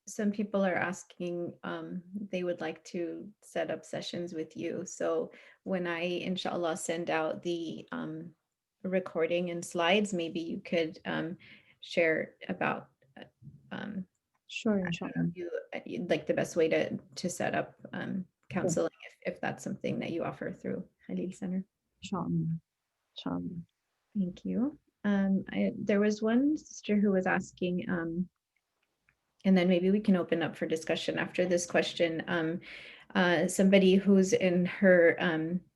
Some people are asking, they would like to set up sessions with you. So when I, inshallah, send out the recording and slides, maybe you could share about Sure, inshallah. like the best way to set up counseling if that's something that you offer through Khalil Center. Inshallah. Inshallah. Thank you. There was one sister who was asking, and then maybe we can open up for discussion after this question. Somebody who's in her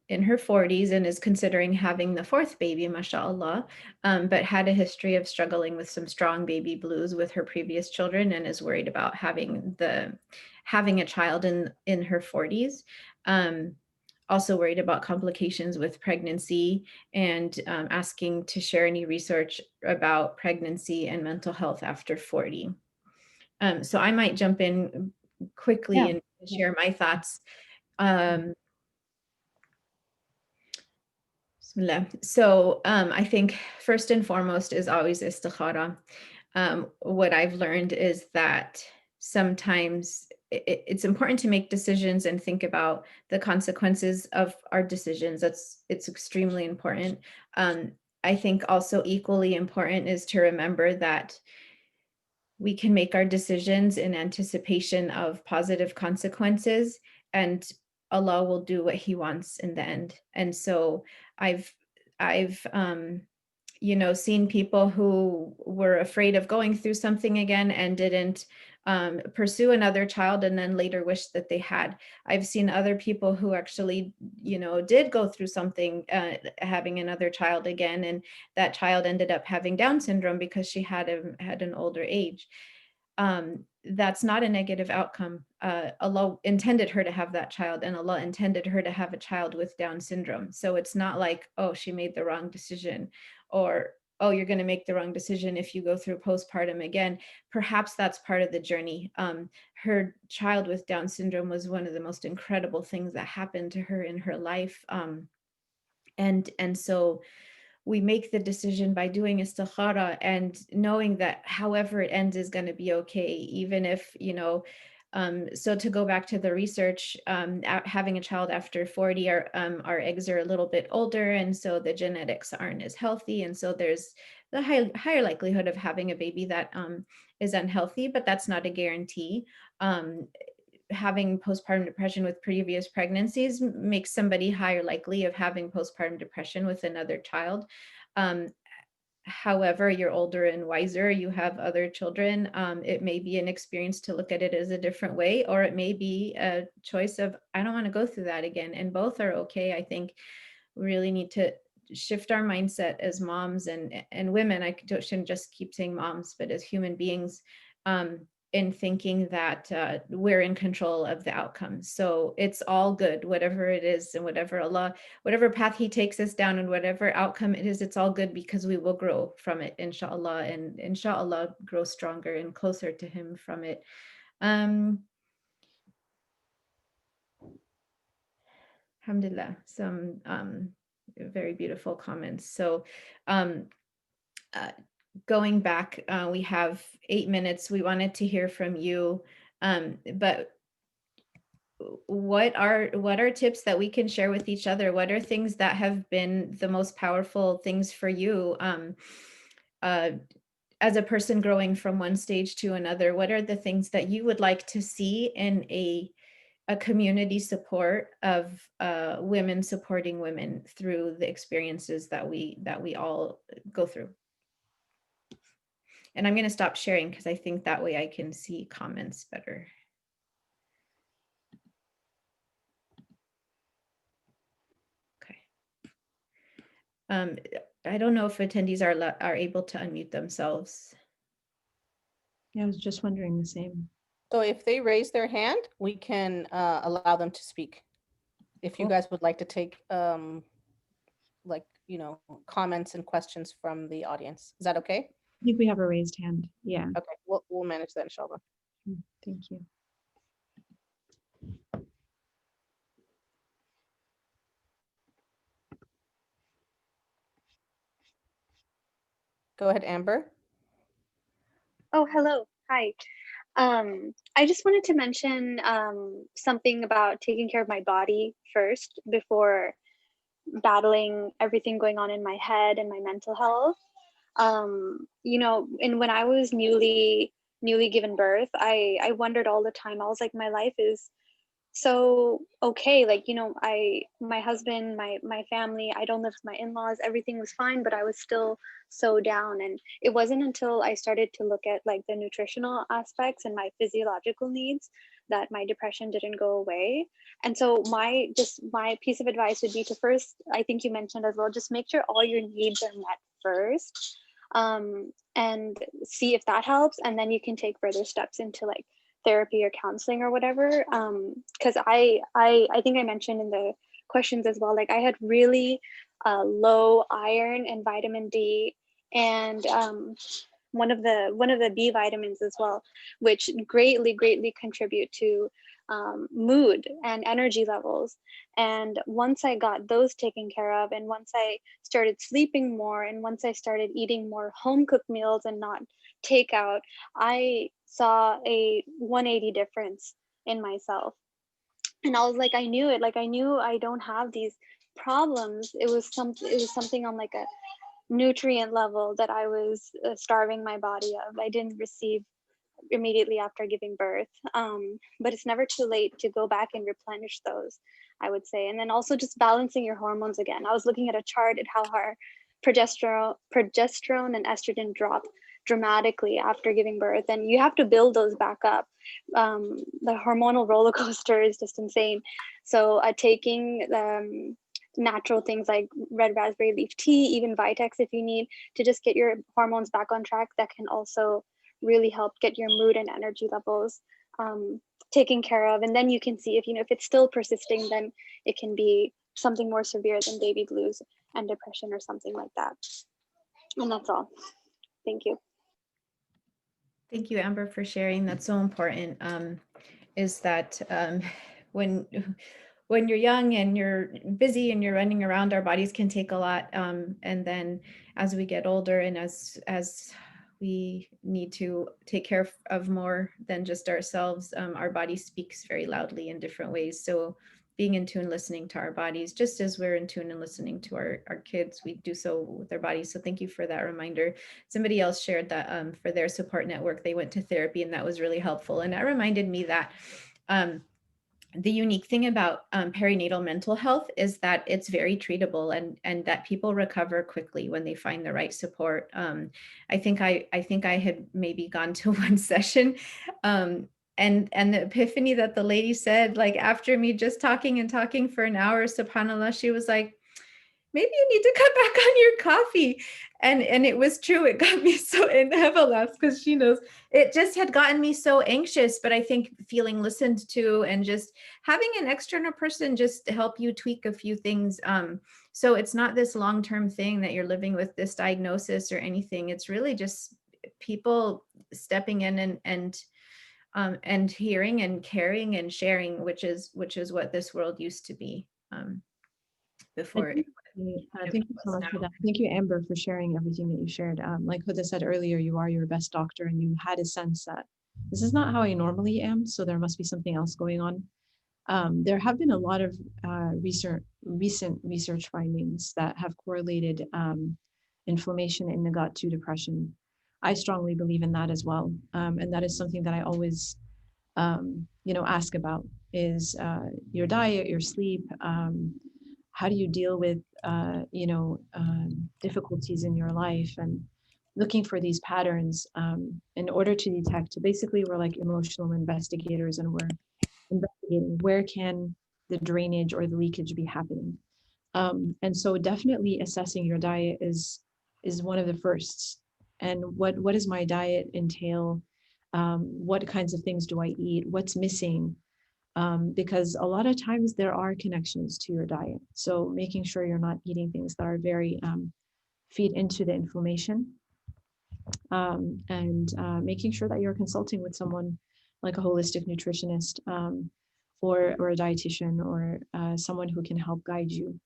40s and is considering having the fourth baby, mashallah, but had a history of struggling with some strong baby blues with her previous children and is worried about having a child in her 40s. Also worried about complications with pregnancy and asking to share any research about pregnancy and mental health after 40. So I might jump in quickly and share my thoughts. So I think first and foremost is always istikhara. What I've learned is that sometimes it's important to make decisions and think about the consequences of our decisions. It's extremely important. I think also equally important is to remember that we can make our decisions in anticipation of positive consequences, and Allah will do what He wants in the end. And so I've seen people who were afraid of going through something again and didn't pursue another child and then later wished that they had. I've seen other people who actually, did go through something, having another child again, and that child ended up having Down syndrome because she had an older age. That's not a negative outcome. Allah intended her to have that child, and Allah intended her to have a child with Down syndrome. So it's not like, oh, she made the wrong decision, or, oh, you're going to make the wrong decision if you go through postpartum again. Perhaps that's part of the journey. Her child with Down syndrome was one of the most incredible things that happened to her in her life. And so we make the decision by doing istikhara and knowing that however it ends is going to be okay, even if, so to go back to the research, having a child after 40, our eggs are a little bit older, and so the genetics aren't as healthy, and so there's the higher likelihood of having a baby that is unhealthy, but that's not a guarantee. Having postpartum depression with previous pregnancies makes somebody higher likely of having postpartum depression with another child. However, you're older and wiser, you have other children. It may be an experience to look at it as a different way, or it may be a choice of, I don't want to go through that again. And both are okay. I think we really need to shift our mindset as moms and women. I shouldn't just keep saying moms, but as human beings, in thinking that we're in control of the outcome. So it's all good, whatever it is, and whatever path He takes us down and whatever outcome it is, it's all good because we will grow from it, inshallah, and inshallah grow stronger and closer to Him from it. Alhamdulillah, some very beautiful comments. So going back, we have 8 minutes. We wanted to hear from you, but what are tips that we can share with each other? What are things that have been the most powerful things for you as a person growing from one stage to another? What are the things that you would like to see in a community support of women supporting women through the experiences that we all go through? And I'm going to stop sharing because I think that way I can see comments better. Okay. I don't know if attendees are able to unmute themselves. Yeah, I was just wondering the same. So if they raise their hand, we can allow them to speak. If you Cool. guys would like to take like, comments and questions from the audience. Is that okay? I think we have a raised hand. Yeah. Okay, we'll manage that, inshallah. Thank you. Go ahead, Amber. Oh, hello. Hi. I just wanted to mention something about taking care of my body first before battling everything going on in my head and my mental health. And when I was newly given birth, I wondered all the time. I was like, my life is so okay, like, my husband, my family, I don't live with my in-laws, everything was fine, but I was still so down. And it wasn't until I started to look at like the nutritional aspects and my physiological needs that my depression didn't go away. And so my piece of advice would be to first, I think you mentioned as well, just make sure all your needs are met first, and see if that helps, and then you can take further steps into like therapy or counseling or whatever. Because I think I mentioned in the questions as well, like I had really low iron and vitamin D, and one of the B vitamins as well, which greatly contribute to mood and energy levels. And once I got those taken care of, and once I started sleeping more, and once I started eating more home cooked meals and not takeout, I saw a 180 difference in myself. And I was like, I knew it. Like I knew I don't have these problems. It was something on like a nutrient level that I was starving my body of. I didn't receive immediately after giving birth. But it's never too late to go back and replenish those, I would say. And then also just balancing your hormones again. I was looking at a chart at how our progesterone and estrogen drop dramatically after giving birth, and you have to build those back up. The hormonal roller coaster is just insane. So taking natural things like red raspberry leaf tea, even Vitex if you need, to just get your hormones back on track, that can also really help get your mood and energy levels taken care of. And then you can see if it's still persisting, then it can be something more severe than baby blues and depression or something like that. And that's all. Thank you. Thank you, Amber, for sharing. That's so important. Is that when you're young and you're busy and you're running around, our bodies can take a lot. And then as we get older and as we need to take care of more than just ourselves, our body speaks very loudly in different ways. So being in tune, listening to our bodies, just as we're in tune and listening to our kids, we do so with their bodies. So thank you for that reminder. Somebody else shared that for their support network, they went to therapy and that was really helpful. And that reminded me that the unique thing about perinatal mental health is that it's very treatable, and that people recover quickly when they find the right support. I think I had maybe gone to one session, and the epiphany that the lady said, like after me just talking for an hour, subhanAllah, she was like, maybe you need to cut back on your coffee. And it was true. It got me so, and Heba laughs because she knows it just had gotten me so anxious. But I think feeling listened to and just having an external person just help you tweak a few things. So it's not this long-term thing that you're living with this diagnosis or anything. It's really just people stepping in and hearing and caring and sharing, which is what this world used to be before. Thank you so much for that. Thank you, Amber, for sharing everything that you shared. Like Hoda said earlier, you are your best doctor, and you had a sense that this is not how I normally am, so there must be something else going on. There have been a lot of recent research findings that have correlated inflammation in the gut to depression. I strongly believe in that as well, and that is something that I always ask about is your diet, your sleep. How do you deal with difficulties in your life, and looking for these patterns in order to detect. Basically, we're like emotional investigators, and we're investigating where can the drainage or the leakage be happening. And so definitely assessing your diet is one of the firsts. And what does my diet entail? What kinds of things do I eat? What's missing? Because a lot of times there are connections to your diet. So making sure you're not eating things that are very feed into the inflammation, and making sure that you're consulting with someone like a holistic nutritionist, or a dietitian, or someone who can help guide you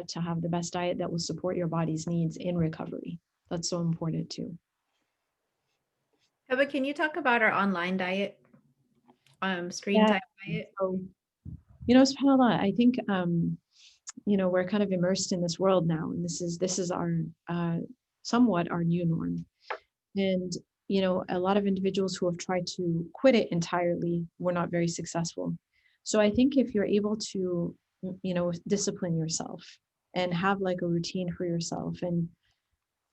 to have the best diet that will support your body's needs in recovery. That's so important too. Heba, can you talk about our online diet, screen time diet? So, subhanAllah, I think, we're kind of immersed in this world now, and this is our somewhat our new norm. And, a lot of individuals who have tried to quit it entirely were not very successful. So I think if you're able to, discipline yourself and have like a routine for yourself, and,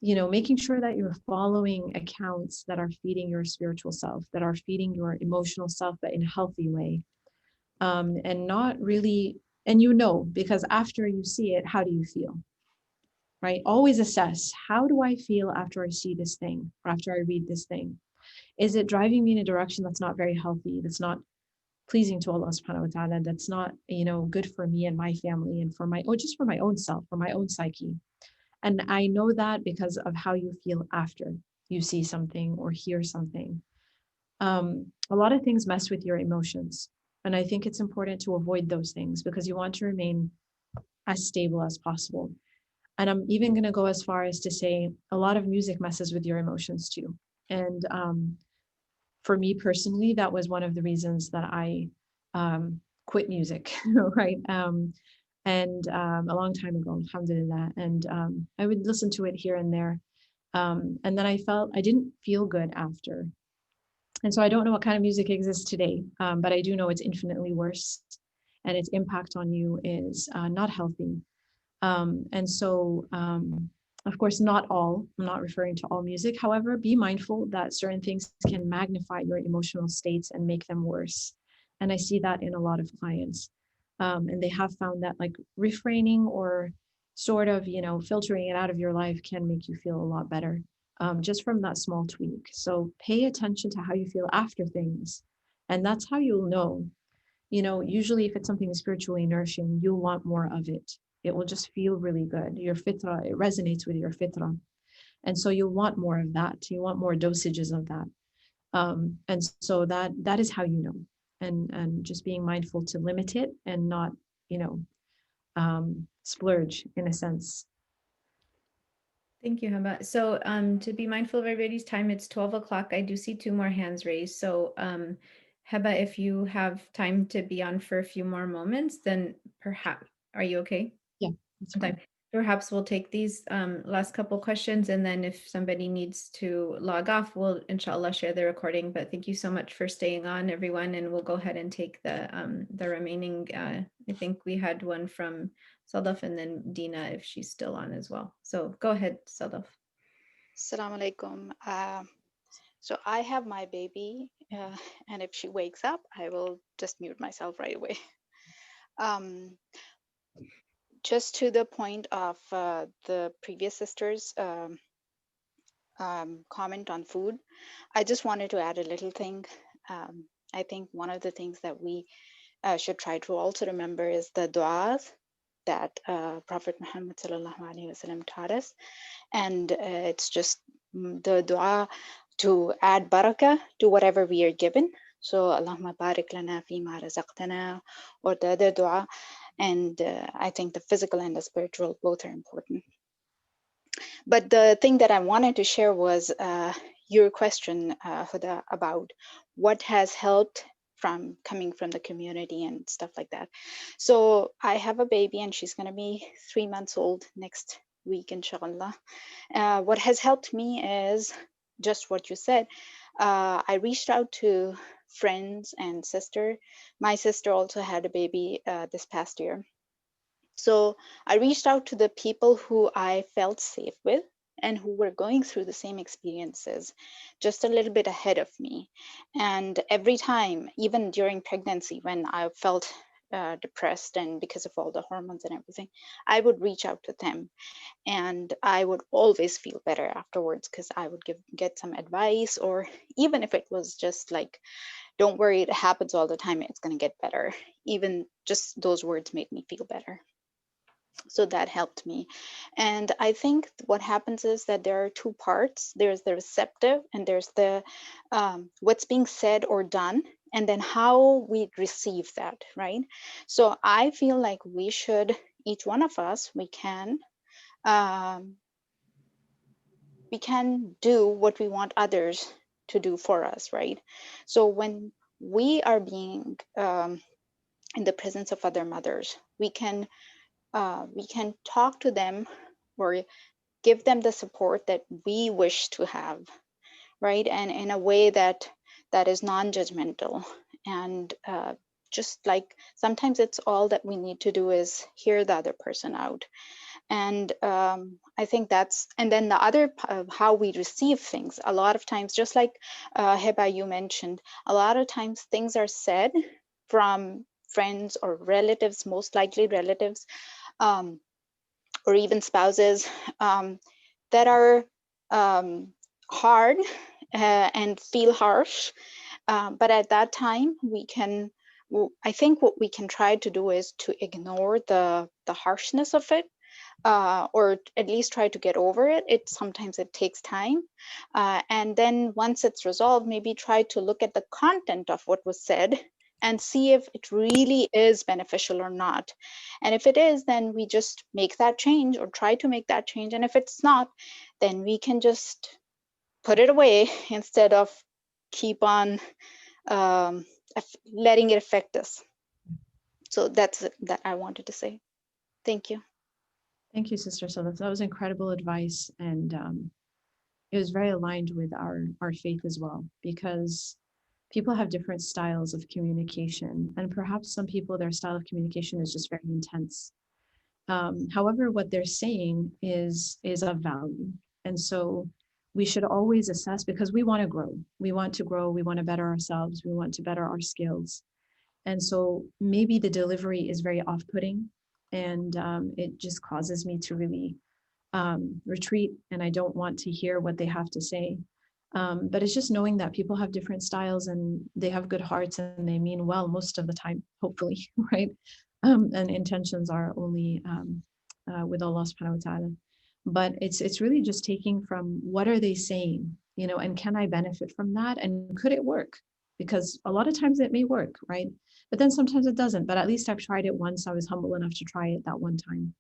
making sure that you're following accounts that are feeding your spiritual self, that are feeding your emotional self, but in a healthy way, and not really, and because after you see it, how do you feel? Right? Always assess, how do I feel after I see this thing or after I read this thing? Is it driving me in a direction that's not very healthy, that's not pleasing to Allah subhanahu wa ta'ala, that's not, good for me and my family and just for my own self, for my own psyche? And I know that because of how you feel after you see something or hear something. A lot of things mess with your emotions. And I think it's important to avoid those things because you want to remain as stable as possible. And I'm even going to go as far as to say a lot of music messes with your emotions too. And for me personally, that was one of the reasons that I quit music, right? And a long time ago, alhamdulillah. And I would listen to it here and there. And then I didn't feel good after. And so I don't know what kind of music exists today, but I do know it's infinitely worse, and its impact on you is not healthy. And so, of course, I'm not referring to all music. However, be mindful that certain things can magnify your emotional states and make them worse. And I see that in a lot of clients. And they have found that like refraining or sort of, filtering it out of your life can make you feel a lot better, just from that small tweak. So pay attention to how you feel after things. And that's how you'll know. Usually if it's something spiritually nourishing, you'll want more of it. It will just feel really good. Your fitra, it resonates with your fitra. And so you'll want more of that. You want more dosages of that. And so that is how you know. And just being mindful to limit it and not, splurge in a sense. Thank you, Heba. So to be mindful of everybody's time, it's 12 o'clock. I do see 2 more hands raised. So Heba, if you have time to be on for a few more moments, then perhaps, are you okay? Yeah, that's okay. Perhaps we'll take these last couple questions, and then if somebody needs to log off, we'll inshallah share the recording. But thank you so much for staying on, everyone, and we'll go ahead and take the remaining. I think we had one from Sadaf and then Dina if she's still on as well. So go ahead, Sadaf. Assalamu alaikum. So I have my baby, and if she wakes up, I will just mute myself right away. Just to the point of the previous sister's comment on food, I just wanted to add a little thing. I think one of the things that we should try to also remember is the du'as that Prophet Muhammad ﷺ taught us. And it's just the dua to add barakah to whatever we are given. So Allahumma barik lana fima razaqtana, or the other dua. And I think the physical and the spiritual both are important. But the thing that I wanted to share was your question, Hoda, about what has helped from coming from the community and stuff like that. So I have a baby and she's going to be 3 months old next week, inshallah. What has helped me is just what you said. I reached out to friends and sister. My sister also had a baby this past year. So I reached out to the people who I felt safe with and who were going through the same experiences, just a little bit ahead of me. And every time, even during pregnancy, when I felt depressed and because of all the hormones and everything, I would reach out to them, and I would always feel better afterwards because I would get some advice, or even if it was just like, don't worry, it happens all the time, it's going to get better. Even just those words made me feel better. So that helped me. And I think what happens is that there are two parts. There's the receptive, and there's the what's being said or done, and then how we receive that, right? So I feel like we should, each one of us, we can do what we want others to do for us, right? So when we are being in the presence of other mothers, we can talk to them or give them the support that we wish to have, right? And in a way that is non-judgmental. And just like sometimes it's all that we need to do is hear the other person out. And I think that's, and then the other how we receive things, a lot of times, just like Heba, you mentioned, a lot of times things are said from friends or relatives, most likely relatives, or even spouses, that are hard and feel harsh. But at that time, I think what we can try to do is to ignore the harshness of it, or at least try to get over it. Sometimes it takes time. And then once it's resolved, maybe try to look at the content of what was said and see if it really is beneficial or not. And if it is, then we just make that change or try to make that change. And if it's not, then we can just put it away instead of keep on letting it affect us. So that's it that I wanted to say. Thank you. Thank you, Sister Salah. That was incredible advice, and it was very aligned with our faith as well, because people have different styles of communication, and perhaps some people, their style of communication is just very intense. However, what they're saying is of value, and so we should always assess, because we want to grow. We want to grow. We want to better ourselves. We want to better our skills, and so maybe the delivery is very off-putting, and it just causes me to really retreat, and I don't want to hear what they have to say. But it's just knowing that people have different styles and they have good hearts and they mean well most of the time, hopefully, right? And intentions are only with Allah subhanahu wa ta'ala. But it's really just taking from what are they saying, you know, and can I benefit from that? And could it work? Because a lot of times it may work, right? But then sometimes it doesn't. But at least I've tried it once. I was humble enough to try it that one time,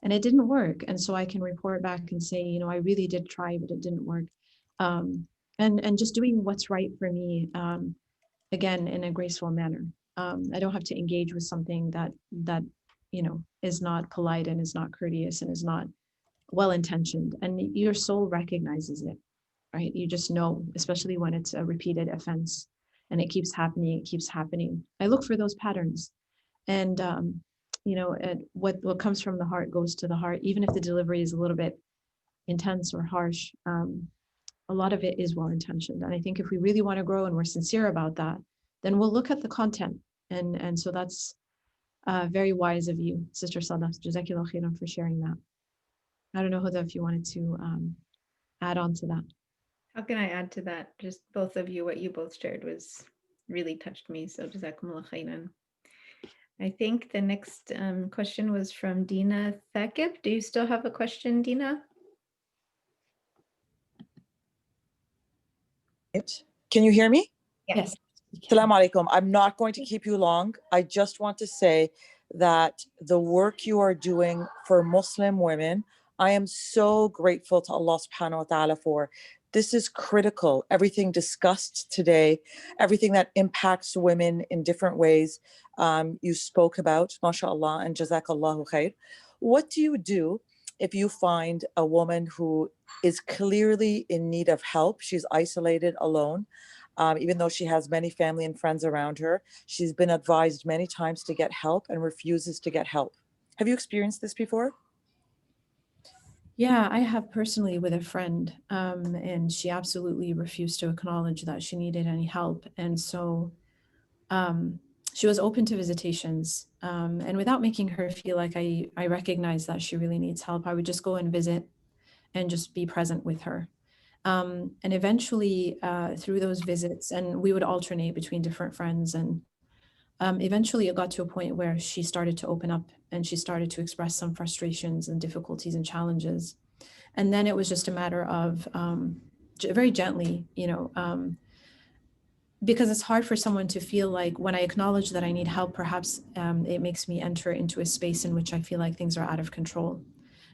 and it didn't work. And so I can report back and say, you know, I really did try, but it didn't work. And just doing what's right for me, again, in a graceful manner. I don't have to engage with something that you know is not polite and is not courteous and is not well-intentioned. And your soul recognizes it, right? You just know, especially when it's a repeated offense and it keeps happening. It keeps happening. I look for those patterns, and you know, what comes from the heart goes to the heart, even if the delivery is a little bit intense or harsh. A lot of it is well-intentioned. And I think if we really want to grow and we're sincere about that, then we'll look at the content. And so that's very wise of you, Sister Salah. Jazakallah khairan for sharing that. I don't know, Hoda, if you wanted to add on to that. How can I add to that? Just both of you, what you both shared was really touched me. So jazakumullah khairan. I think the next question was from Dina Thaqib. Do you still have a question, Dina? Can you hear me? Yes. Assalamu alaikum. I'm not going to keep you long. I just want to say that the work you are doing for Muslim women, I am so grateful to Allah subhanahu wa ta'ala for. This is critical. Everything discussed today, everything that impacts women in different ways, you spoke about, mashallah, and jazakallahu khair. What do you do if you find a woman who is clearly in need of help? She's isolated, alone. Even though she has many family and friends around her, she's been advised many times to get help and refuses to get help. Have you experienced this before? Yeah, I have personally with a friend, and she absolutely refused to acknowledge that she needed any help. And so, she was open to visitations. And without making her feel like I recognize that she really needs help, I would just go and visit and just be present with her. And eventually through those visits, and we would alternate between different friends, and eventually it got to a point where she started to open up and she started to express some frustrations and difficulties and challenges. And then it was just a matter of very gently, because it's hard for someone to feel like when I acknowledge that I need help, perhaps it makes me enter into a space in which I feel like things are out of control.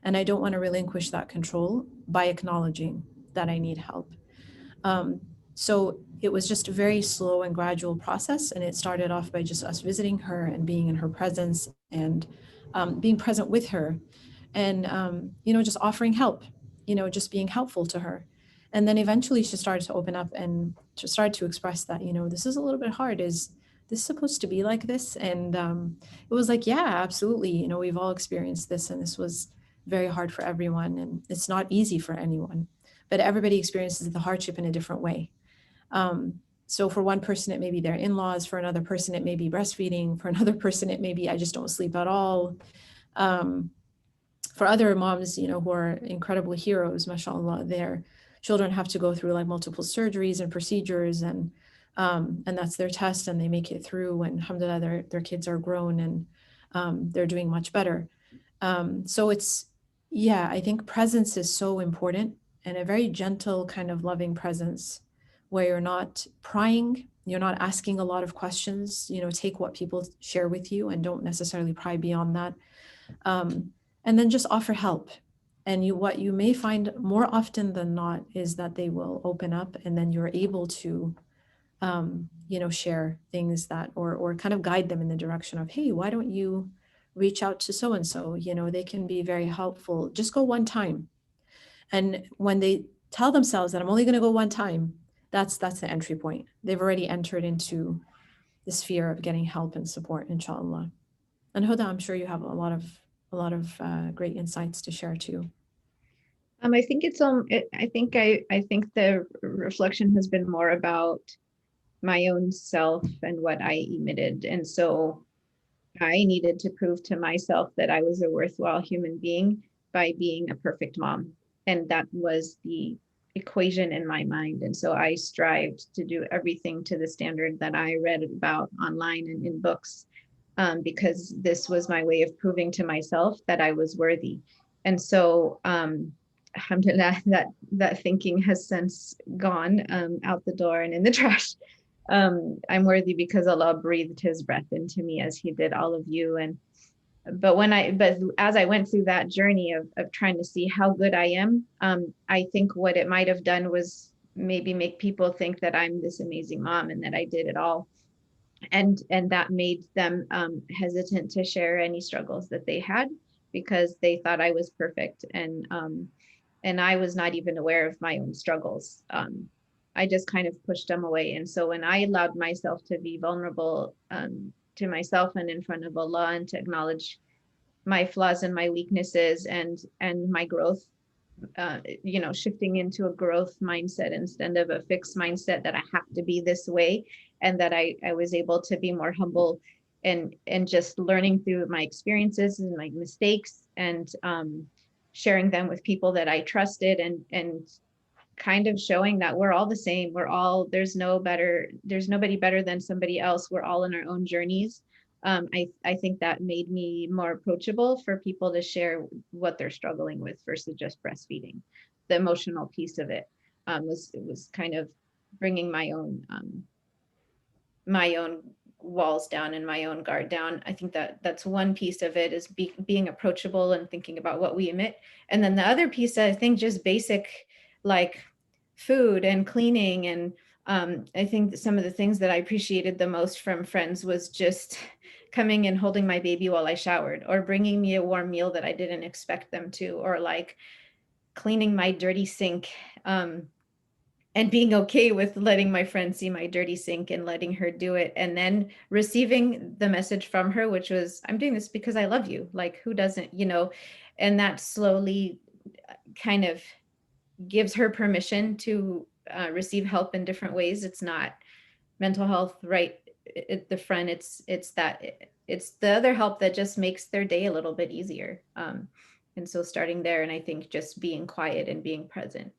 And I don't want to relinquish that control by acknowledging that I need help. So it was just a very slow and gradual process. And it started off by just us visiting her and being in her presence and being present with her and, just offering help, just being helpful to her. And then eventually she started to open up and to start to express that, this is a little bit hard. Is this supposed to be like this? And it was like, yeah, absolutely. We've all experienced this, and this was very hard for everyone. And it's not easy for anyone, but everybody experiences the hardship in a different way. So for one person, it may be their in-laws. For another person, it may be breastfeeding. For another person, it may be, I just don't sleep at all. For other moms, who are incredible heroes, mashallah, their children have to go through like multiple surgeries and procedures, and that's their test, and they make it through, and alhamdulillah, their kids are grown and they're doing much better. So I think presence is so important, and a very gentle kind of loving presence where you're not prying, you're not asking a lot of questions, take what people share with you and don't necessarily pry beyond that. And then just offer help. And what you may find more often than not is that they will open up, and then you're able to, share things that, or kind of guide them in the direction of, hey, why don't you reach out to so-and-so? They can be very helpful. Just go one time. And when they tell themselves that I'm only going to go one time, that's the entry point. They've already entered into the sphere of getting help and support, inshallah. And Hoda, I'm sure you have a lot of great insights to share too. I think I think the reflection has been more about my own self and what I emitted. And so I needed to prove to myself that I was a worthwhile human being by being a perfect mom. And that was the equation in my mind. And so I strived to do everything to the standard that I read about online and in books, because this was my way of proving to myself that I was worthy. And so alhamdulillah, that thinking has since gone out the door and in the trash. I'm worthy because Allah breathed his breath into me, as he did all of you. But as I went through that journey of trying to see how good I am, I think what it might have done was maybe make people think that I'm this amazing mom and that I did it all. And that made them hesitant to share any struggles that they had, because they thought I was perfect. And I was not even aware of my own struggles. I just kind of pushed them away. And so when I allowed myself to be vulnerable to myself and in front of Allah, and to acknowledge my flaws and my weaknesses and my growth, shifting into a growth mindset instead of a fixed mindset that I have to be this way, and that I was able to be more humble and just learning through my experiences and my mistakes, and sharing them with people that I trusted, and kind of showing that we're all the same. There's nobody better than somebody else. We're all in our own journeys. I think that made me more approachable for people to share what they're struggling with versus just breastfeeding. The emotional piece of it was kind of bringing my own walls down and my own guard down. I think that's one piece of it, is being approachable and thinking about what we emit. And then the other piece, I think, just basic, like food and cleaning. And I think some of the things that I appreciated the most from friends was just coming and holding my baby while I showered, or bringing me a warm meal that I didn't expect them to, or like cleaning my dirty sink, and being okay with letting my friend see my dirty sink and letting her do it. And then receiving the message from her, which was, I'm doing this because I love you. Like, who doesn't, and that slowly kind of gives her permission to receive help in different ways. It's not mental health right at the front, it's the other help that just makes their day a little bit easier. And so starting there, and I think just being quiet and being present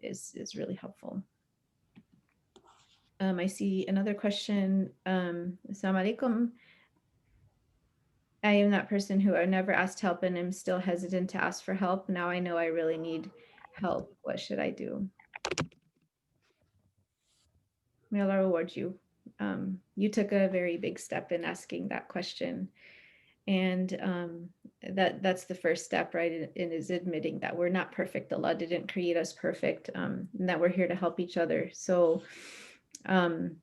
is really helpful. I see another question. Assalamu alaikum. I am that person who I never asked help and I'm still hesitant to ask for help. Now I know I really need help. What should I do? May Allah reward you. You took a very big step in asking that question. And that's the first step, right? In is admitting that we're not perfect. Allah didn't create us perfect, and that we're here to help each other. So, and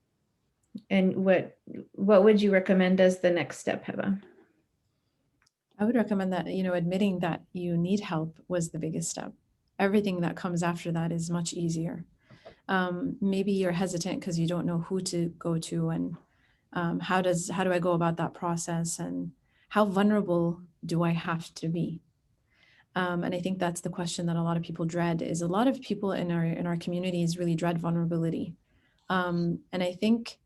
what would you recommend as the next step, Heba? I would recommend that, admitting that you need help was the biggest step. Everything that comes after that is much easier. Maybe you're hesitant because you don't know who to go to, and how do I go about that process, and how vulnerable do I have to be? And I think that's the question that a lot of people dread. Is a lot of people in our communities really dread vulnerability, and I think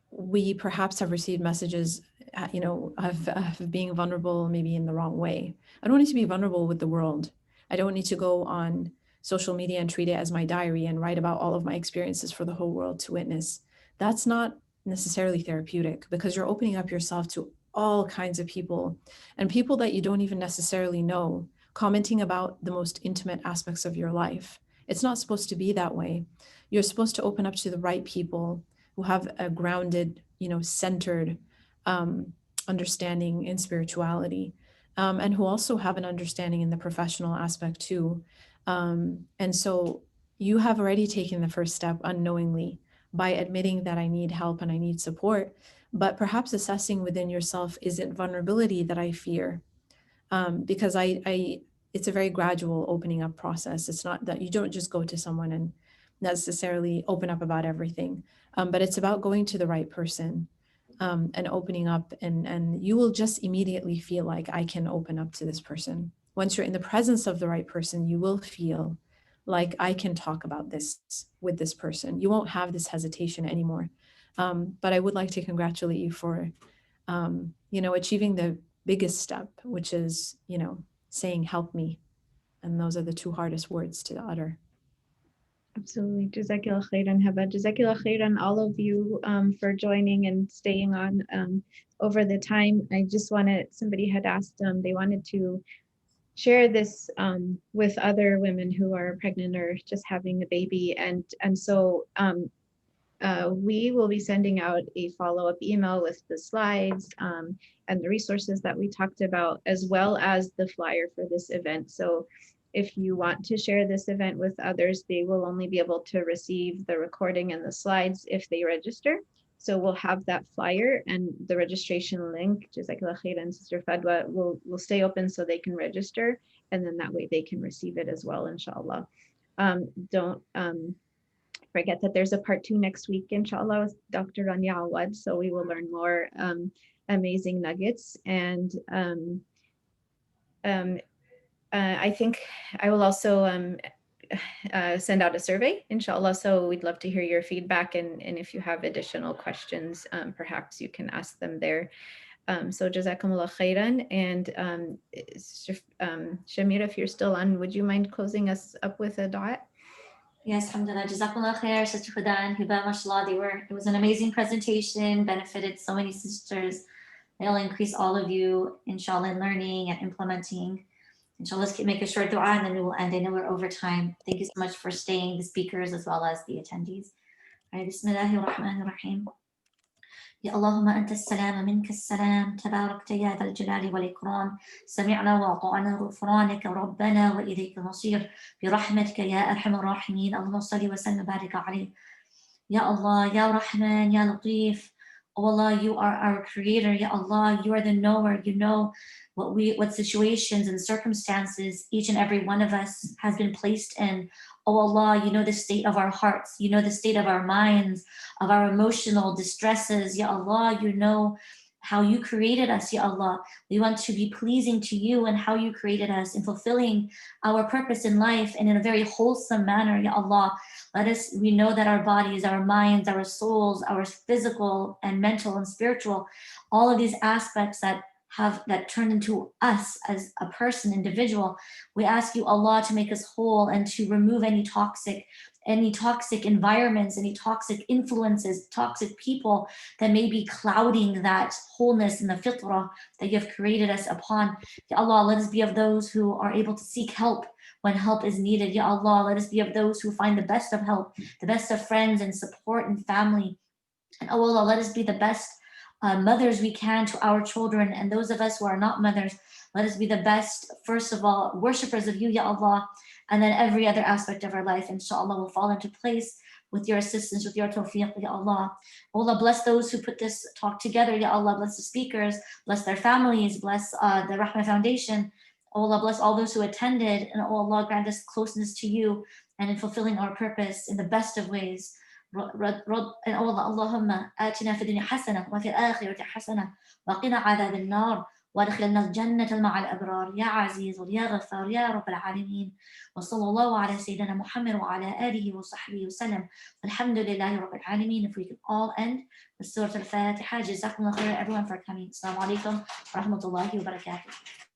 we perhaps have received messages, of being vulnerable maybe in the wrong way. I don't need to be vulnerable with the world. I don't need to go on social media and treat it as my diary and write about all of my experiences for the whole world to witness. That's not necessarily therapeutic, because you're opening up yourself to all kinds of people, and people that you don't even necessarily know, commenting about the most intimate aspects of your life. It's not supposed to be that way. You're supposed to open up to the right people who have a grounded, centered understanding in spirituality, and who also have an understanding in the professional aspect too. And so you have already taken the first step unknowingly by admitting that I need help and I need support, but perhaps assessing within yourself, is it vulnerability that I fear? Because it's a very gradual opening up process. It's not that you don't just go to someone and necessarily open up about everything, but it's about going to the right person and opening up, and you will just immediately feel like, I can open up to this person. Once you're in the presence of the right person, you will feel like, I can talk about this with this person. You won't have this hesitation anymore. But I would like to congratulate you for, achieving the biggest step, which is, saying, help me. And those are the two hardest words to utter. Absolutely. Jazakillah khairan, Heba. Jazakillah khairan, all of you, for joining and staying on over the time. I just somebody had asked, they wanted to share this with other women who are pregnant or just having a baby. And so we will be sending out a follow-up email with the slides and the resources that we talked about, as well as the flyer for this event. So if you want to share this event with others, they will only be able to receive the recording and the slides if they register. So we'll have that flyer and the registration link, Jazakallah khairan, Sister Fadwa, will stay open so they can register, and then that way they can receive it as well, inshallah. Don't forget that there's a part 2 next week, inshallah, with Dr. Rania Awaad. So we will learn more amazing nuggets. And I think I will also send out a survey, inshallah. So we'd love to hear your feedback. And if you have additional questions, perhaps you can ask them there. So Jazakumullah khairan. And Shamira, if you're still on, would you mind closing us up with a dua? Yes, alhamdulillah. Jazakallah khair, Sister Hoda and Heba, mashallah. It was an amazing presentation, benefited so many sisters. It'll increase all of you, inshallah, in learning and implementing. Inshallah, let's make a short dua and then we will end. I know we're over time. Thank you so much for staying, the speakers as well as the attendees. All right, Bismillahir Rahmanir Rahim. يا اللهم أنت السلام منك السلام تباركت يا ذا الجلال والإكرام سمعنا وأطعنا غفرانك ربنا وإليك المصير برحمتك يا أرحم الراحمين اللهم صل وسلم وبارك عليه يا الله يا رحمن يا لطيف. Oh Allah, you are our creator. Ya Allah, you are the knower. You know what situations and circumstances each and every one of us has been placed in. Oh Allah, you know the state of our hearts. You know the state of our minds, of our emotional distresses. Ya Allah, you know how you created us, Ya Allah. We want to be pleasing to you and how you created us, in fulfilling our purpose in life and in a very wholesome manner, Ya Allah. We know that our bodies, our minds, our souls, our physical and mental and spiritual, all of these aspects that turn into us as a person, individual, we ask you, Allah, to make us whole and to remove any toxic environments, any toxic influences, toxic people that may be clouding that wholeness in the fitrah that you have created us upon. Ya Allah, let us be of those who are able to seek help when help is needed. Ya Allah, let us be of those who find the best of help, the best of friends and support and family. And oh Allah, let us be the best mothers we can to our children, and those of us who are not mothers, let us be the best, first of all, worshippers of you, Ya Allah, and then every other aspect of our life, inshallah, will fall into place with your assistance, with your tawfiq, Ya Allah. Oh Allah, bless those who put this talk together, Ya Allah, bless the speakers, bless their families, bless the Rahmah Foundation. Oh Allah, bless all those who attended, and oh Allah, grant us closeness to you and in fulfilling our purpose in the best of ways. اللهم آتنا في الدنيا حسنة وفي الآخرة حسنة وقنا عذاب النار وادخلنا الجنة مع الأبرار يا عزيز يا غفار يا رب العالمين. وصلى الله على سيدنا محمد وعلى آله وصحبه وسلم. الحمد لله رب العالمين. If we can all end with Surah Al-Fatiha. جزاكم الله خير everyone for coming. Assalamu alaikum wa rahmatullahi wa barakatuh.